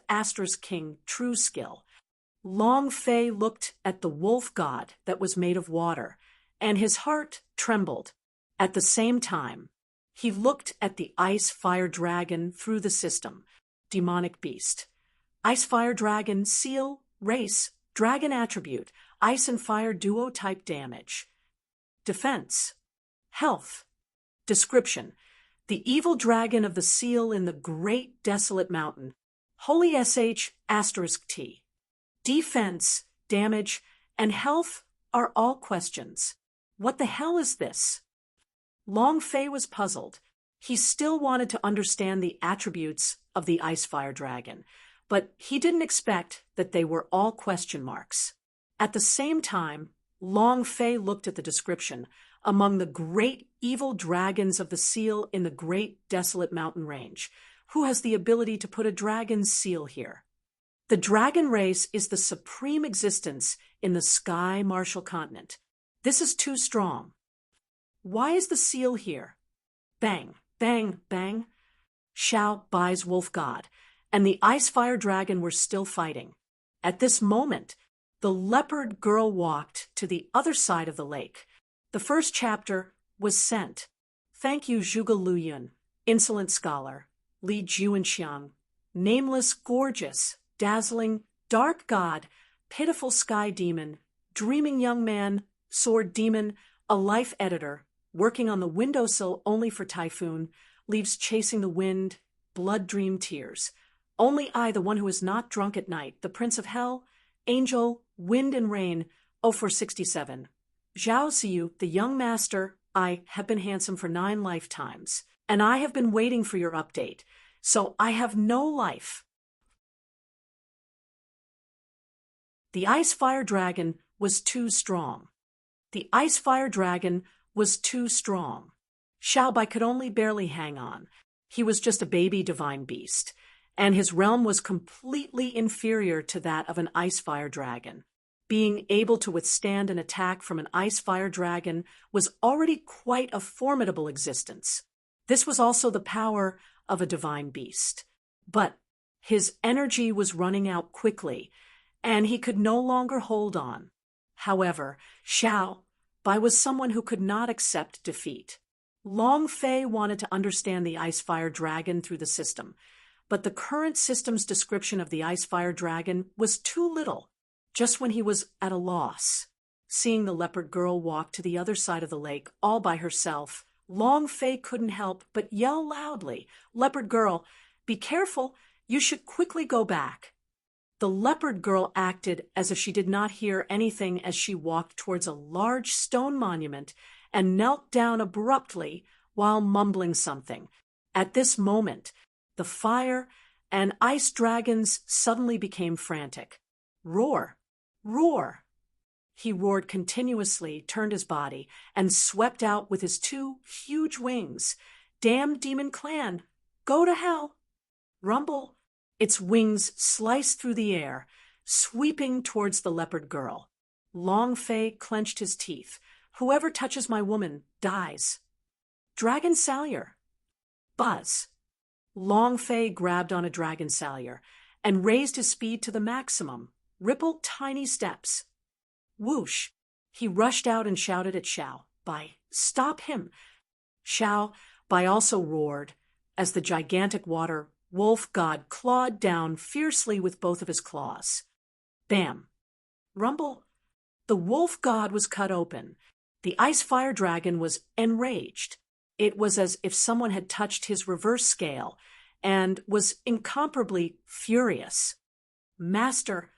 King true skill. Long Fei looked at the wolf god that was made of water, and his heart trembled. At the same time, he looked at the ice fire dragon through the system. Demonic beast. Ice fire dragon, seal, race, dragon attribute, ice and fire duo type damage. Defense. Health. Description. The evil dragon of the seal in the great desolate mountain. Holy sh*T. Defense, damage, and health are all questions. What the hell is this? Long Fei was puzzled. He still wanted to understand the attributes of the ice fire dragon, but he didn't expect that they were all question marks. At the same time, Long Fei looked at the description. Among the great evil dragons of the seal in the great desolate mountain range, who has the ability to put a dragon's seal here? The dragon race is the supreme existence in the sky martial continent. This is too strong. Why is the seal here? Bang, bang, bang. Xiao Bai's wolf god and the ice fire dragon were still fighting. At this moment, the leopard girl walked to the other side of the lake. The first chapter was sent. Thank you, Zhuge Luyun, insolent scholar, Li Juanxiang, nameless, gorgeous, dazzling, dark god, pitiful sky demon, dreaming young man, sword demon, a life editor, working on the windowsill only for typhoon, leaves chasing the wind, blood dream tears. Only I, the one who is not drunk at night, the prince of hell, angel, wind and rain, 0467. Zhao Ziyu, the young master, I have been handsome for 9 lifetimes, and I have been waiting for your update, so I have no life. The ice fire dragon was too strong. The ice fire dragon was too strong. Xiao Bai could only barely hang on. He was just a baby divine beast, and his realm was completely inferior to that of an ice fire dragon. Being able to withstand an attack from an ice fire dragon was already quite a formidable existence. This was also the power of a divine beast. But his energy was running out quickly, and he could no longer hold on. However, Xiao Bai was someone who could not accept defeat. Long Fei wanted to understand the ice fire dragon through the system, but the current system's description of the ice fire dragon was too little. Just when he was at a loss, seeing the leopard girl walk to the other side of the lake all by herself, Long Fei couldn't help but yell loudly, "Leopard girl, be careful, you should quickly go back." The leopard girl acted as if she did not hear anything as she walked towards a large stone monument and knelt down abruptly while mumbling something. At this moment, the fire and ice dragons suddenly became frantic. Roar! Roar! He roared continuously, turned his body, and swept out with his 2 huge wings. Damn demon clan! Go to hell! Rumble! Its wings sliced through the air, sweeping towards the leopard girl. Long Fei clenched his teeth. Whoever touches my woman dies. Dragon Salyer! Buzz! Long Fei grabbed on a dragon salyer and raised his speed to the maximum, rippled tiny steps. Whoosh! He rushed out and shouted at Xiao Bai, "Stop him!" Xiao Bai also roared as the gigantic water wolf god clawed down fiercely with both of his claws. Bam! Rumble! The wolf god was cut open. The ice fire dragon was enraged. It was as if someone had touched his reverse scale and was incomparably furious. "Master!"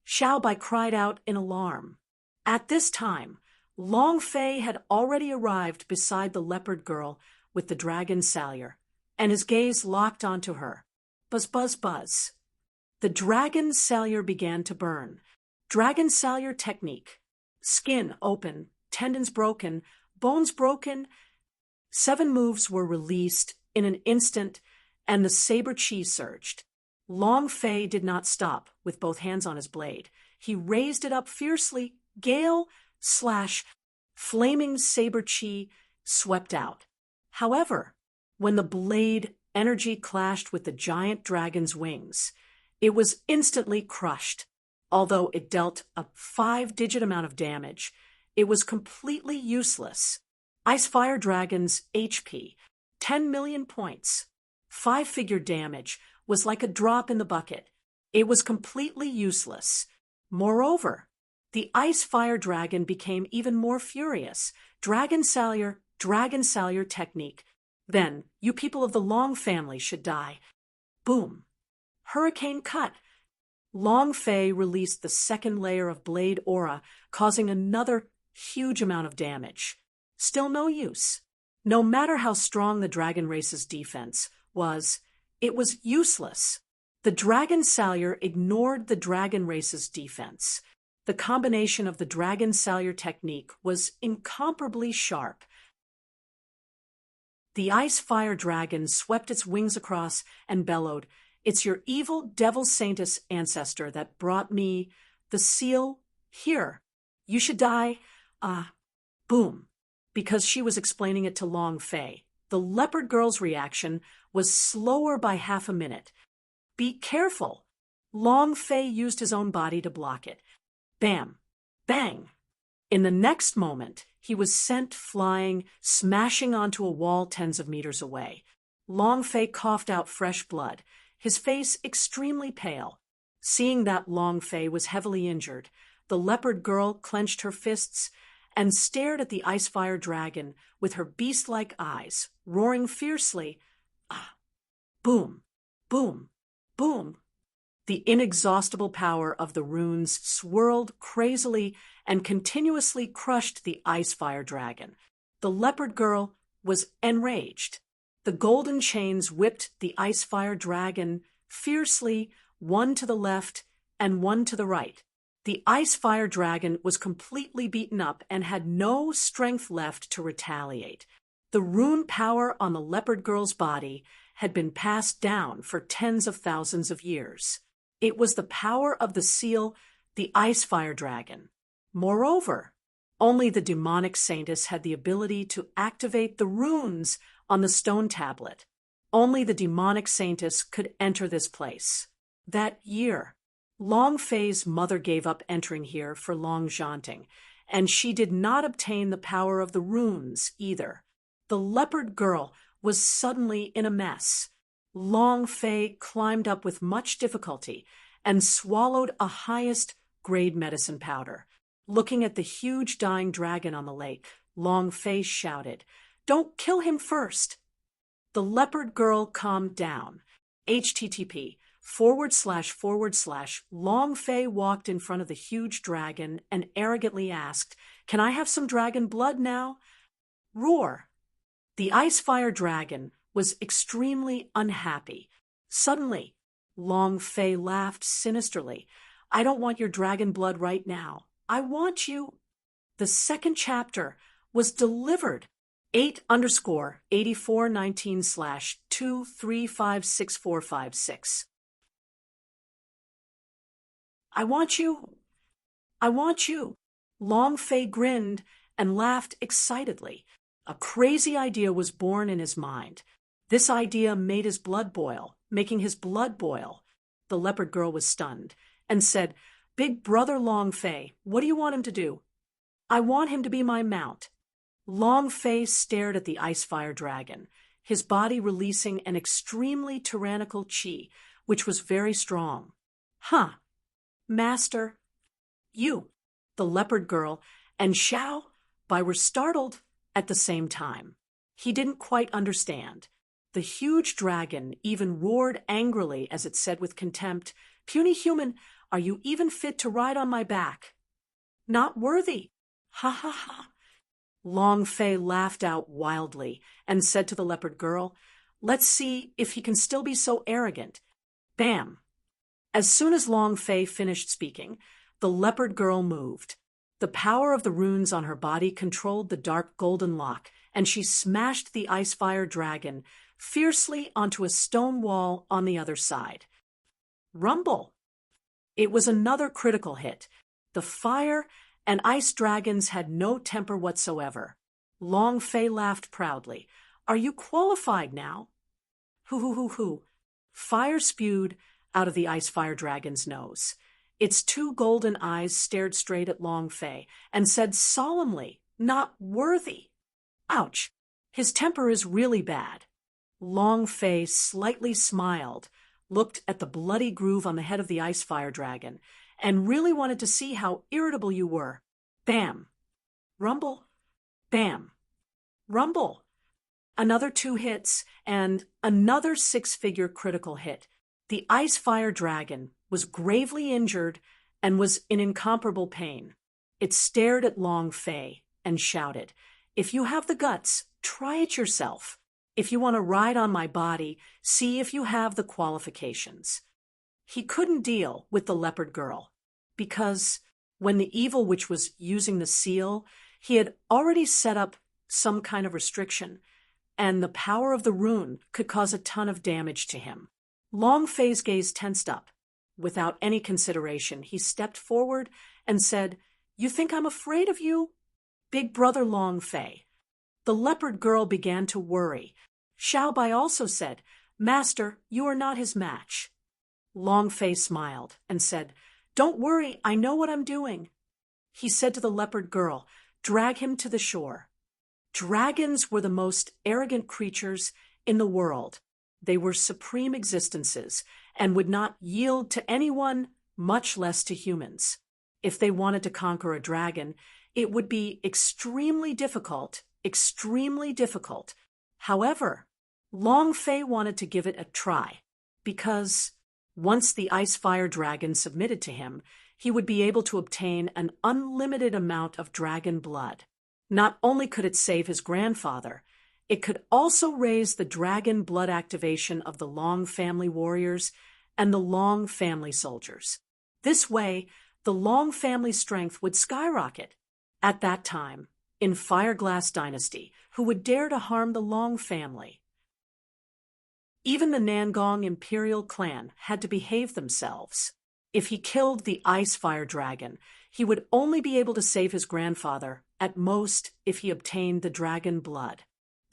Xiao Bai cried out in alarm. At this time, Long Fei had already arrived beside the leopard girl with the dragon salyer, and his gaze locked onto her. Buzz, buzz, buzz. The dragon salyer began to burn. Dragon salyer technique. Skin open, tendons broken, bones broken. 7 moves were released in an instant, and the saber chi surged. Long Fei did not stop with both hands on his blade. He raised it up fiercely. Gale, slash, flaming saber chi swept out. However, when the blade energy clashed with the giant dragon's wings, it was instantly crushed. Although it dealt a 5-digit amount of damage, it was completely useless. Ice Fire Dragon's HP, 10 million points. 5-figure damage was like a drop in the bucket. It was completely useless. Moreover, the Ice Fire Dragon became even more furious. Dragon salyer technique. Then, you people of the Long family should die. Boom. Hurricane cut. Long Fei released the second layer of blade aura, causing another huge amount of damage. Still no use. No matter how strong the dragon race's defense was, it was useless. The dragon salyer ignored the dragon race's defense. The combination of the dragon salyer technique was incomparably sharp. The ice fire dragon swept its wings across and bellowed, "It's your evil devil saintess ancestor that brought me the seal here. You should die." Boom. Because she was explaining it to Long Fei. The leopard girl's reaction was slower by half a minute. "Be careful." Long Fei used his own body to block it. Bam! Bang! In the next moment, he was sent flying, smashing onto a wall tens of meters away. Long Fei coughed out fresh blood, his face extremely pale. Seeing that Long Fei was heavily injured, the leopard girl clenched her fists and stared at the ice fire dragon with her beast-like eyes, roaring fiercely. Boom! Boom! Boom! The inexhaustible power of the runes swirled crazily and continuously crushed the ice fire dragon. The leopard girl was enraged. The golden chains whipped the ice fire dragon fiercely, one to the left and one to the right. The ice fire dragon was completely beaten up and had no strength left to retaliate. The rune power on the leopard girl's body had been passed down for tens of thousands of years. It was the power of the seal, the ice fire dragon. Moreover, only the demonic saintess had the ability to activate the runes on the stone tablet. Only the demonic saintess could enter this place. That year, Long Fei's mother gave up entering here for Long Zhanting, and she did not obtain the power of the runes either. The leopard girl was suddenly in a mess. Long Fei climbed up with much difficulty and swallowed a highest-grade medicine powder. Looking at the huge dying dragon on the lake, Long Fei shouted, "Don't kill him first!" The leopard girl calmed down. http:// Long Fei walked in front of the huge dragon and arrogantly asked, "Can I have some dragon blood now?" Roar! The ice fire dragon was extremely unhappy. Suddenly, Long Fei laughed sinisterly. "I don't want your dragon blood right now. I want you." The second chapter was delivered 8_8419/2356456. I want you. I want you. Long Fei grinned and laughed excitedly. A crazy idea was born in his mind. This idea made his blood boil, making his blood boil. The leopard girl was stunned and said, "Big brother Long Fei, what do you want him to do?" "I want him to be my mount." Long Fei stared at the ice fire dragon, his body releasing an extremely tyrannical qi, which was very strong. "Huh, master." You, the leopard girl, and Xiao Bai were startled at the same time. He didn't quite understand. The huge dragon even roared angrily as it said with contempt, "Puny human, are you even fit to ride on my back?" "Not worthy." Ha ha ha. Long Fei laughed out wildly and said to the leopard girl, "Let's see if he can still be so arrogant." Bam! As soon as Long Fei finished speaking, the leopard girl moved. The power of the runes on her body controlled the dark golden lock, and she smashed the ice fire dragon fiercely onto a stone wall on the other side. Rumble! It was another critical hit. The fire and ice dragons had no temper whatsoever. Long Fei laughed proudly. "Are you qualified now?" Hoo hoo hoo hoo. Fire spewed out of the ice fire dragon's nose. Its two golden eyes stared straight at Long Fei and said solemnly, "Not worthy." Ouch! His temper is really bad. Long Fei slightly smiled, looked at the bloody groove on the head of the ice fire dragon, and really wanted to see how irritable you were. Bam! Rumble! Bam! Rumble! Another 2 hits, and another 6-figure critical hit. The ice fire dragon was gravely injured and was in incomparable pain. It stared at Long Fei and shouted, "If you have the guts, try it yourself. If you want to ride on my body, see if you have the qualifications." He couldn't deal with the leopard girl, because when the evil witch was using the seal, he had already set up some kind of restriction, and the power of the rune could cause a ton of damage to him. Long Fei's gaze tensed up. Without any consideration, he stepped forward and said, "You think I'm afraid of you, big brother Long Fei?" The leopard girl began to worry. Xiao Bai also said, "Master, you are not his match." Long Fei smiled and said, "Don't worry, I know what I'm doing." He said to the leopard girl, "Drag him to the shore." Dragons were the most arrogant creatures in the world. They were supreme existences and would not yield to anyone, much less to humans. If they wanted to conquer a dragon, it would be extremely difficult, extremely difficult. However, Long Fei wanted to give it a try, because once the ice fire dragon submitted to him, he would be able to obtain an unlimited amount of dragon blood. Not only could it save his grandfather, it could also raise the dragon blood activation of the Long family warriors and the Long family soldiers. This way, the Long family strength would skyrocket. At that time, in Fireglass Dynasty, who would dare to harm the Long family? Even the Nangong Imperial clan had to behave themselves. If he killed the ice fire dragon, he would only be able to save his grandfather, at most if he obtained the dragon blood.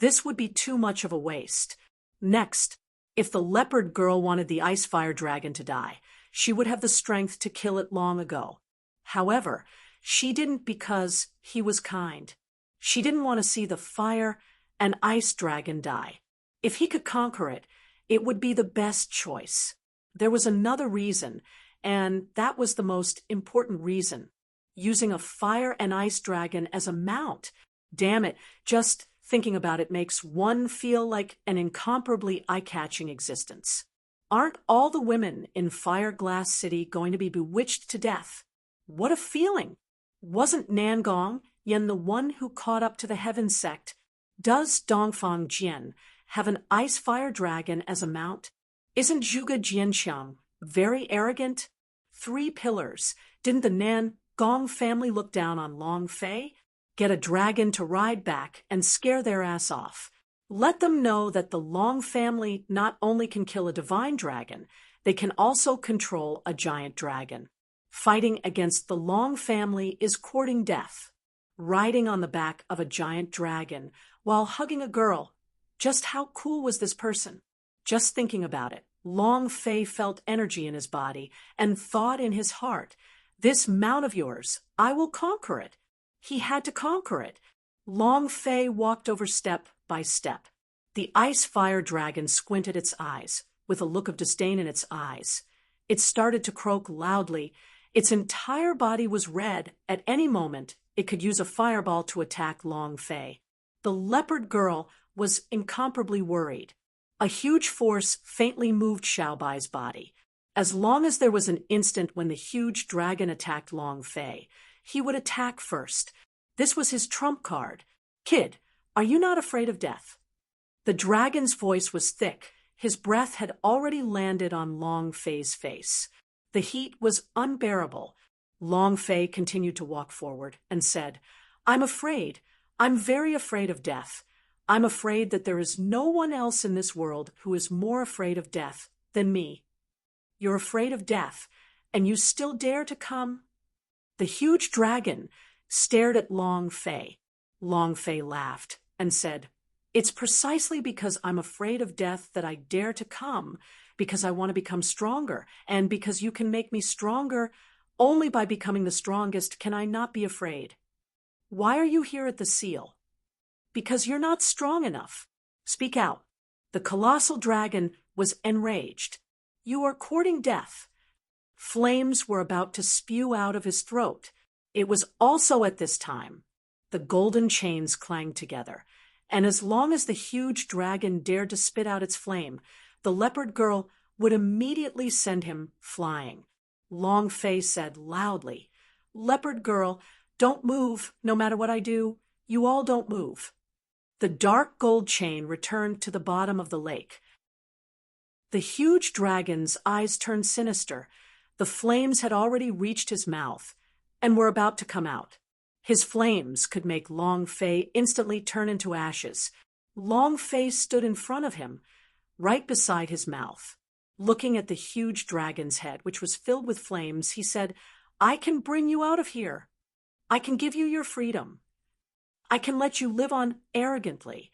This would be too much of a waste. Next, if the leopard girl wanted the ice fire dragon to die, she would have the strength to kill it long ago. However, she didn't, because he was kind. She didn't want to see the fire and ice dragon die. If he could conquer it, it would be the best choice. There was another reason, and that was the most important reason. Using a fire and ice dragon as a mount. Damn it, just thinking about it makes one feel like an incomparably eye-catching existence. Aren't all the women in Fireglass City going to be bewitched to death? What a feeling! Wasn't Nangong Yen the one who caught up to the Heaven sect? Does Dongfang Jian have an ice fire dragon as a mount? Isn't Zhuge Jianxiang very arrogant? 3 pillars. Didn't the Nangong family look down on Long Fei? Get a dragon to ride back and scare their ass off. Let them know that the Long family not only can kill a divine dragon, they can also control a giant dragon. Fighting against the Long family is courting death. Riding on the back of a giant dragon while hugging a girl Just how cool was this person? Just thinking about it, Long Fei felt energy in his body and thought in his heart, "This mount of yours, I will conquer it." He had to conquer it. Long Fei walked over step by step. The ice fire dragon squinted its eyes, with a look of disdain in its eyes. It started to croak loudly. Its entire body was red. At any moment, it could use a fireball to attack Long Fei. The leopard girl was incomparably worried. A huge force faintly moved Xiaobai's body. As long as there was an instant when the huge dragon attacked Long Fei, he would attack first. This was his trump card. "Kid, are you not afraid of death?" The dragon's voice was thick. His breath had already landed on Long Fei's face. The heat was unbearable. Long Fei continued to walk forward and said, "I'm afraid. I'm very afraid of death. I'm afraid that there is no one else in this world who is more afraid of death than me." "You're afraid of death, and you still dare to come?" The huge dragon stared at Long Fei. Long Fei laughed and said, "It's precisely because I'm afraid of death that I dare to come, because I want to become stronger, and because you can make me stronger. Only by becoming the strongest can I not be afraid." "Why are you here at the seal?" "Because you're not strong enough. Speak out." The colossal dragon was enraged. "You are courting death." Flames were about to spew out of his throat. It was also at this time the golden chains clanged together, and as long as the huge dragon dared to spit out its flame, the leopard girl would immediately send him flying. Long Fei said loudly, "Leopard girl, don't move, no matter what I do. You all don't move." The dark gold chain returned to the bottom of the lake. The huge dragon's eyes turned sinister. The flames had already reached his mouth and were about to come out. His flames could make Long Fei instantly turn into ashes. Long Fei stood in front of him, right beside his mouth. Looking at the huge dragon's head, which was filled with flames, he said, "I can bring you out of here. I can give you your freedom. I can let you live on arrogantly."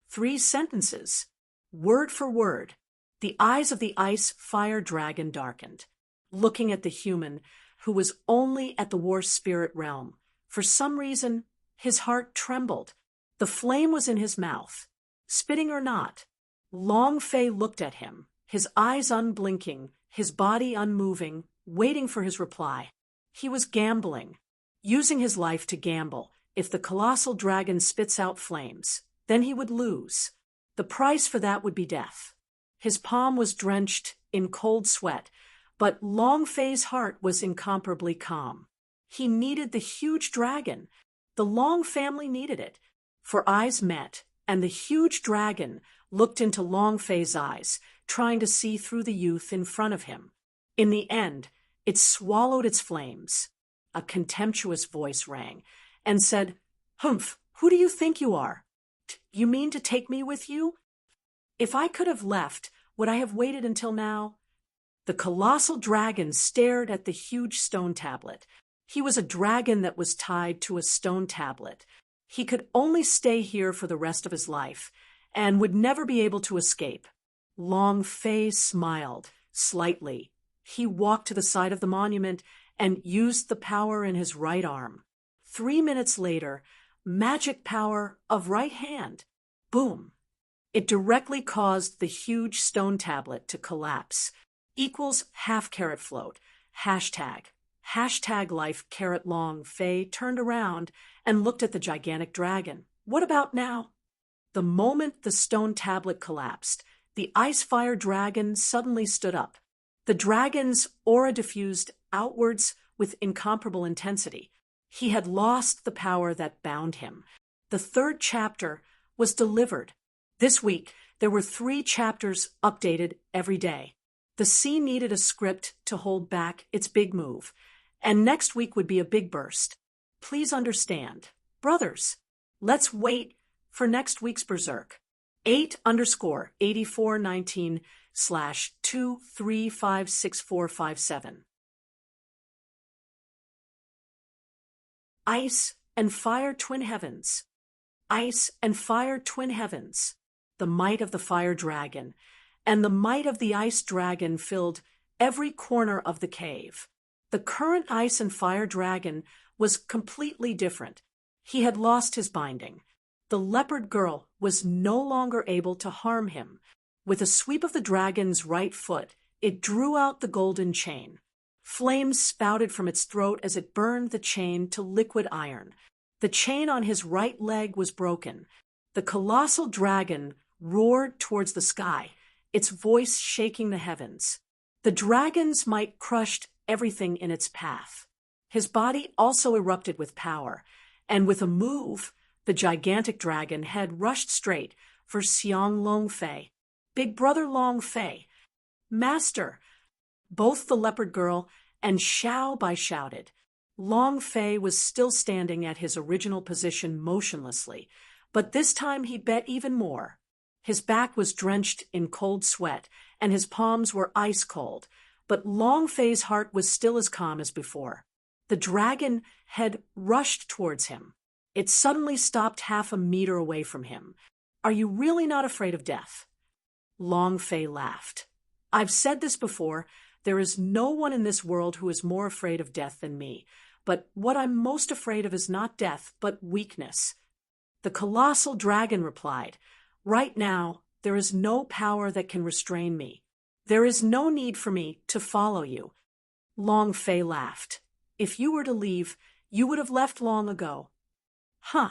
3 sentences, word for word. The eyes of the ice fire dragon darkened, looking at the human who was only at the war spirit realm. For some reason, his heart trembled. The flame was in his mouth. Spitting or not, Long Fei looked at him, his eyes unblinking, his body unmoving, waiting for his reply. He was gambling, using his life to gamble. If the colossal dragon spits out flames, then he would lose. The price for that would be death. His palm was drenched in cold sweat, but Long Fei's heart was incomparably calm. He needed the huge dragon. The Long family needed it. For eyes met, and the huge dragon looked into Long Fei's eyes, trying to see through the youth in front of him. In the end, it swallowed its flames. A contemptuous voice rang and said, "Humph, who do you think you are? You mean to take me with you? If I could have left, would I have waited until now?" The colossal dragon stared at the huge stone tablet. He was a dragon that was tied to a stone tablet. He could only stay here for the rest of his life, and would never be able to escape. Long Fei smiled slightly. He walked to the side of the monument and used the power in his right arm. 3 minutes later, magic power of right hand. Boom! It directly caused the huge stone tablet to collapse. Equals half carat float. Hashtag. Hashtag life carat Long Fei turned around and looked at the gigantic dragon. What about now? The moment the stone tablet collapsed, the ice fire dragon suddenly stood up. The dragon's aura diffused outwards with incomparable intensity. He had lost the power that bound him. The 3rd chapter was delivered. This week, there were 3 chapters updated every day. The sea needed a script to hold back its big move, and next week would be a big burst. Please understand. Brothers, let's wait for next week's Berserk. 8_8419/2356457. Ice and Fire Twin Heavens. Ice and Fire Twin Heavens. the might of the fire dragon, and the might of the ice dragon filled every corner of the cave. The current ice and fire dragon was completely different. He had lost his binding. The leopard girl was no longer able to harm him. With a sweep of the dragon's right foot, it drew out the golden chain. Flames spouted from its throat as it burned the chain to liquid iron. The chain on his right leg was broken. The colossal dragon roared towards the sky, its voice shaking the heavens. The dragon's might crushed everything in its path. His body also erupted with power, and with a move, the gigantic dragon had rushed straight for Xiang Longfei. Big brother Longfei. Master! Both the leopard girl and Xiao Bai shouted. Longfei was still standing at his original position motionlessly, but this time he bet even more. His back was drenched in cold sweat, and his palms were ice cold, but Longfei's heart was still as calm as before. The dragon had rushed towards him. It suddenly stopped half a meter away from him. Are you really not afraid of death? Longfei laughed. I've said this before, there is no one in this world who is more afraid of death than me, but what I'm most afraid of is not death, but weakness. The colossal dragon replied, Right now, there is no power that can restrain me. There is no need for me to follow you. Longfei laughed. If you were to leave, you would have left long ago. Huh.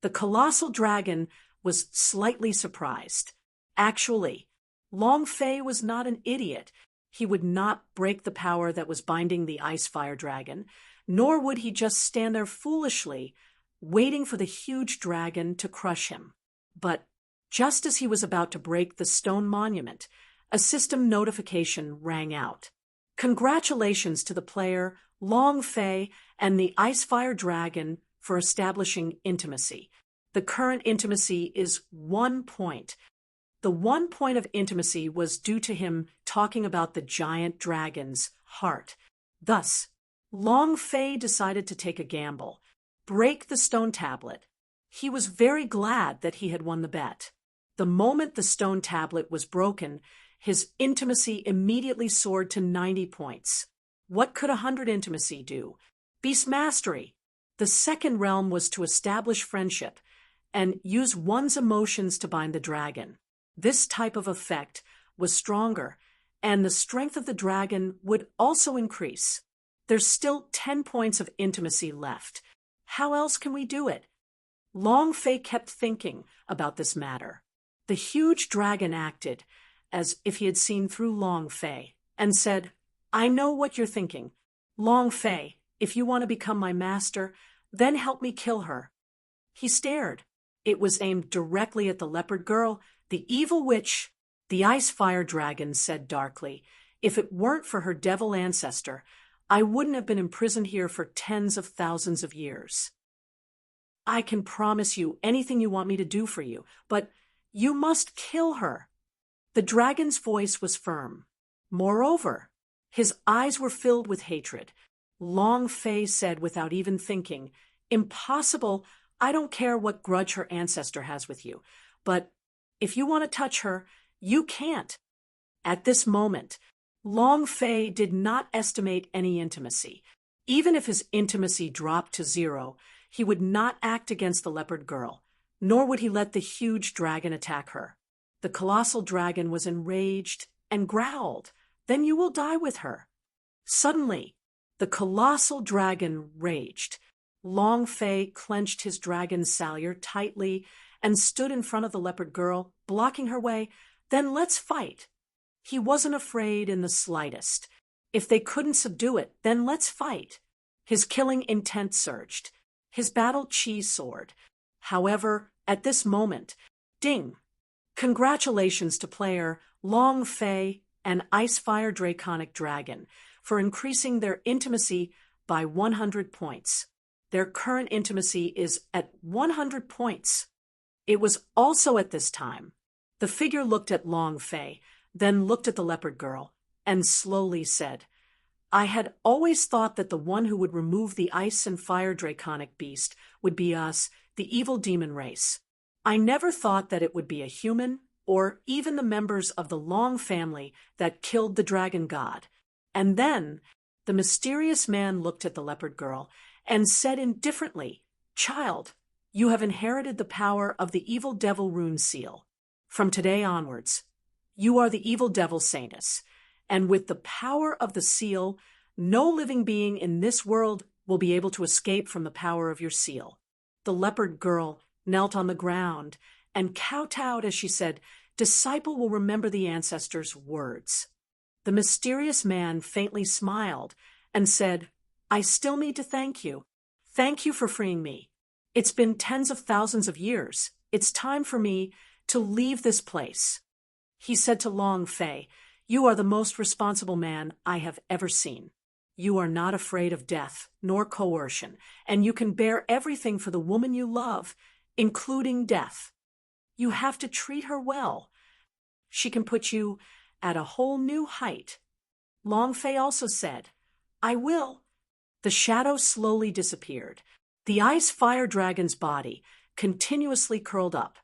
The colossal dragon was slightly surprised. Actually, Longfei was not an idiot. He would not break the power that was binding the ice fire dragon, nor would he just stand there foolishly, waiting for the huge dragon to crush him. But just as he was about to break the stone monument, a system notification rang out. Congratulations to the player, Longfei, and the ice fire dragon for establishing intimacy. The current intimacy is 1 point. The 1 point of intimacy was due to him talking about the giant dragon's heart. Thus, Longfei decided to take a gamble, break the stone tablet. He was very glad that he had won the bet. The moment the stone tablet was broken, his intimacy immediately soared to 90 points. What could 100 intimacy do? Beast mastery. The second realm was to establish friendship and use one's emotions to bind the dragon. This type of effect was stronger, and the strength of the dragon would also increase. There's still 10 points of intimacy left. How else can we do it? Longfei kept thinking about this matter. The huge dragon acted as if he had seen through Longfei and said, I know what you're thinking. Longfei, if you want to become my master, then help me kill her. He stared. It was aimed directly at the leopard girl, the evil witch. The ice fire dragon said darkly, If it weren't for her devil ancestor, I wouldn't have been imprisoned here for tens of thousands of years. I can promise you anything you want me to do for you, but you must kill her. The dragon's voice was firm. Moreover, his eyes were filled with hatred. Longfei said without even thinking, Impossible, I don't care what grudge her ancestor has with you, but if you want to touch her, you can't. At this moment, Longfei did not estimate any intimacy. Even if his intimacy dropped to 0, he would not act against the leopard girl, nor would he let the huge dragon attack her. The colossal dragon was enraged and growled, Then you will die with her. Suddenly, the colossal dragon raged. Longfei clenched his dragon salyer tightly and stood in front of the leopard girl, blocking her way. Then let's fight. He wasn't afraid in the slightest. If they couldn't subdue it, then let's fight. His killing intent surged. His battle chi soared. However, at this moment, ding! Congratulations to player Longfei and Icefire Draconic Dragon for increasing their intimacy by 100 points. Their current intimacy is at 100 points. It was also at this time. The figure looked at Longfei, then looked at the leopard girl, and slowly said, I had always thought that the one who would remove the ice and fire draconic beast would be us, the evil demon race. I never thought that it would be a human or even the members of the Long family that killed the dragon god. And then the mysterious man looked at the leopard girl and said indifferently, Child, you have inherited the power of the evil devil rune seal. From today onwards, you are the evil devil Saintus, and with the power of the seal, no living being in this world will be able to escape from the power of your seal. The leopard girl knelt on the ground and kowtowed as she said, Disciple will remember the ancestors' words. The mysterious man faintly smiled and said, I still need to thank you. Thank you for freeing me. It's been tens of thousands of years. It's time for me to leave this place. He said to Long Fei, You are the most responsible man I have ever seen. You are not afraid of death nor coercion, and you can bear everything for the woman you love, including death. You have to treat her well. She can put you at a whole new height. Long Fei also said, I will. The shadow slowly disappeared. The ice fire dragon's body continuously curled up.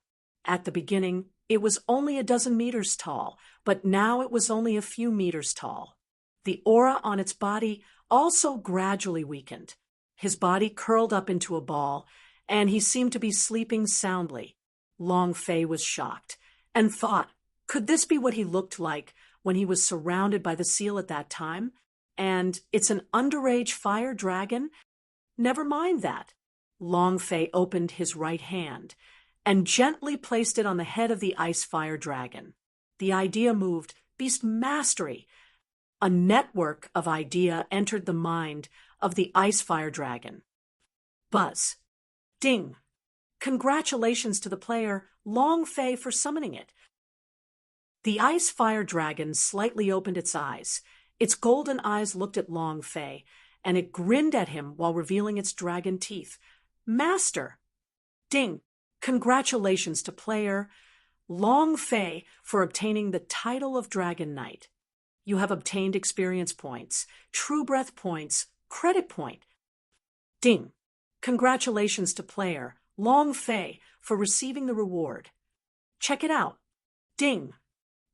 At the beginning, it was only a dozen meters tall, but now it was only a few meters tall. The aura on its body also gradually weakened. His body curled up into a ball, and he seemed to be sleeping soundly. Long Fei was shocked and thought, could this be what he looked like when he was surrounded by the seal at that time? And it's an underage fire dragon? Never mind that. Long Fei opened his right hand and gently placed it on the head of the ice fire dragon. The idea moved beast mastery. A network of idea entered the mind of the ice fire dragon. Buzz. Ding. Congratulations to the player, Long Fei, for summoning it. The ice fire dragon slightly opened its eyes. Its golden eyes looked at Long Fei, and it grinned at him while revealing its dragon teeth. Master. Ding. Congratulations to player Long Fei for obtaining the title of Dragon Knight. You have obtained experience points, true breath points, credit point. Ding. Congratulations to player Long Fei for receiving the reward. Check it out. Ding.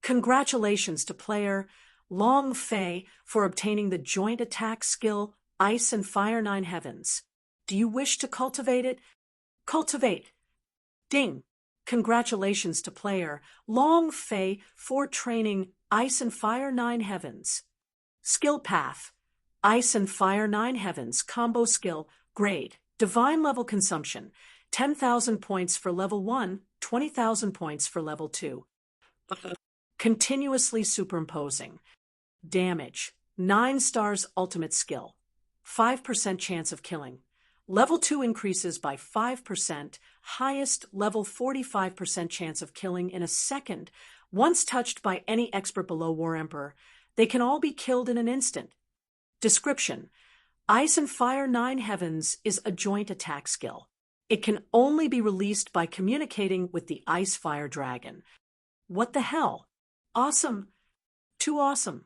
Congratulations to player Long Fei for obtaining the joint attack skill Ice and Fire 9 Heavens. Do you wish to cultivate it? Cultivate. Ding. Congratulations to player Long Fei for training Ice and Fire 9 Heavens. Skill path. Ice and Fire 9 Heavens combo skill grade. Divine level consumption. 10,000 points for level 1, 20,000 points for level 2. Continuously superimposing. Damage. 9 stars ultimate skill. 5% chance of killing. Level 2 increases by 5%, highest level 45% chance of killing in a second. Once touched by any expert below War Emperor, they can all be killed in an instant. Description. Ice and Fire 9 Heavens is a joint attack skill. It can only be released by communicating with the Ice Fire Dragon. What the hell? Awesome. Too awesome.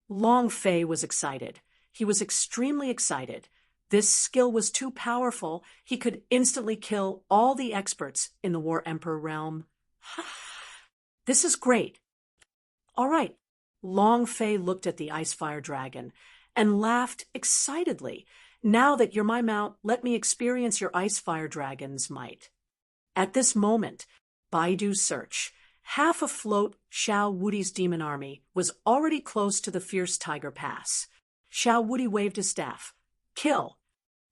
Long Fei was excited. He was extremely excited. This skill was too powerful. He could instantly kill all the experts in the War Emperor realm. This is great. All right. Long Fei looked at the Ice Fire Dragon and laughed excitedly. Now that you're my mount, let me experience your Ice Fire Dragon's might. At this moment, Baidu's search. Half afloat, Xiao Wudi's demon army was already close to the Fierce Tiger Pass. Xiao Wudi waved his staff. Kill.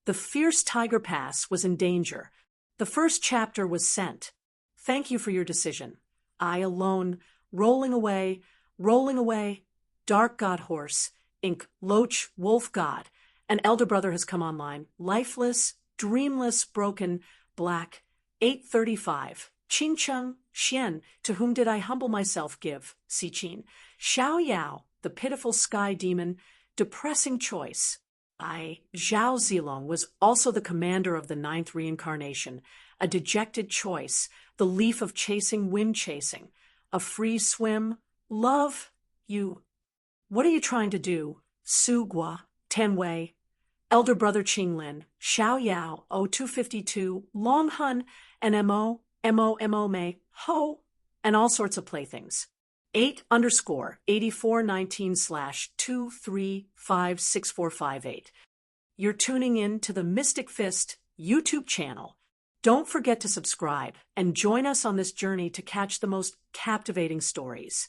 The Fierce Tiger Pass was in danger. The first chapter was sent. Thank you for your decision. I alone, rolling away, Dark God Horse, Inc. Loach Wolf God. An elder brother has come online. Lifeless, dreamless, broken, black. 835. Qing Cheng, Xian, to whom did I humble myself give? Xichin. Xiao Yao, the pitiful sky demon. Depressing choice. Zhao Zilong was also the commander of the 9th reincarnation. A dejected choice. The leaf of chasing, wind chasing. A free swim. Love. You. What are you trying to do? Su Gua, Tenwei. Elder brother Qinglin. Xiao Yao, O252. Long Hun, and MO. MOMO may, ho, and all sorts of playthings. 8_8419/2356458. You're tuning in to the Mystic Fist YouTube channel. Don't forget to subscribe and join us on this journey to catch the most captivating stories.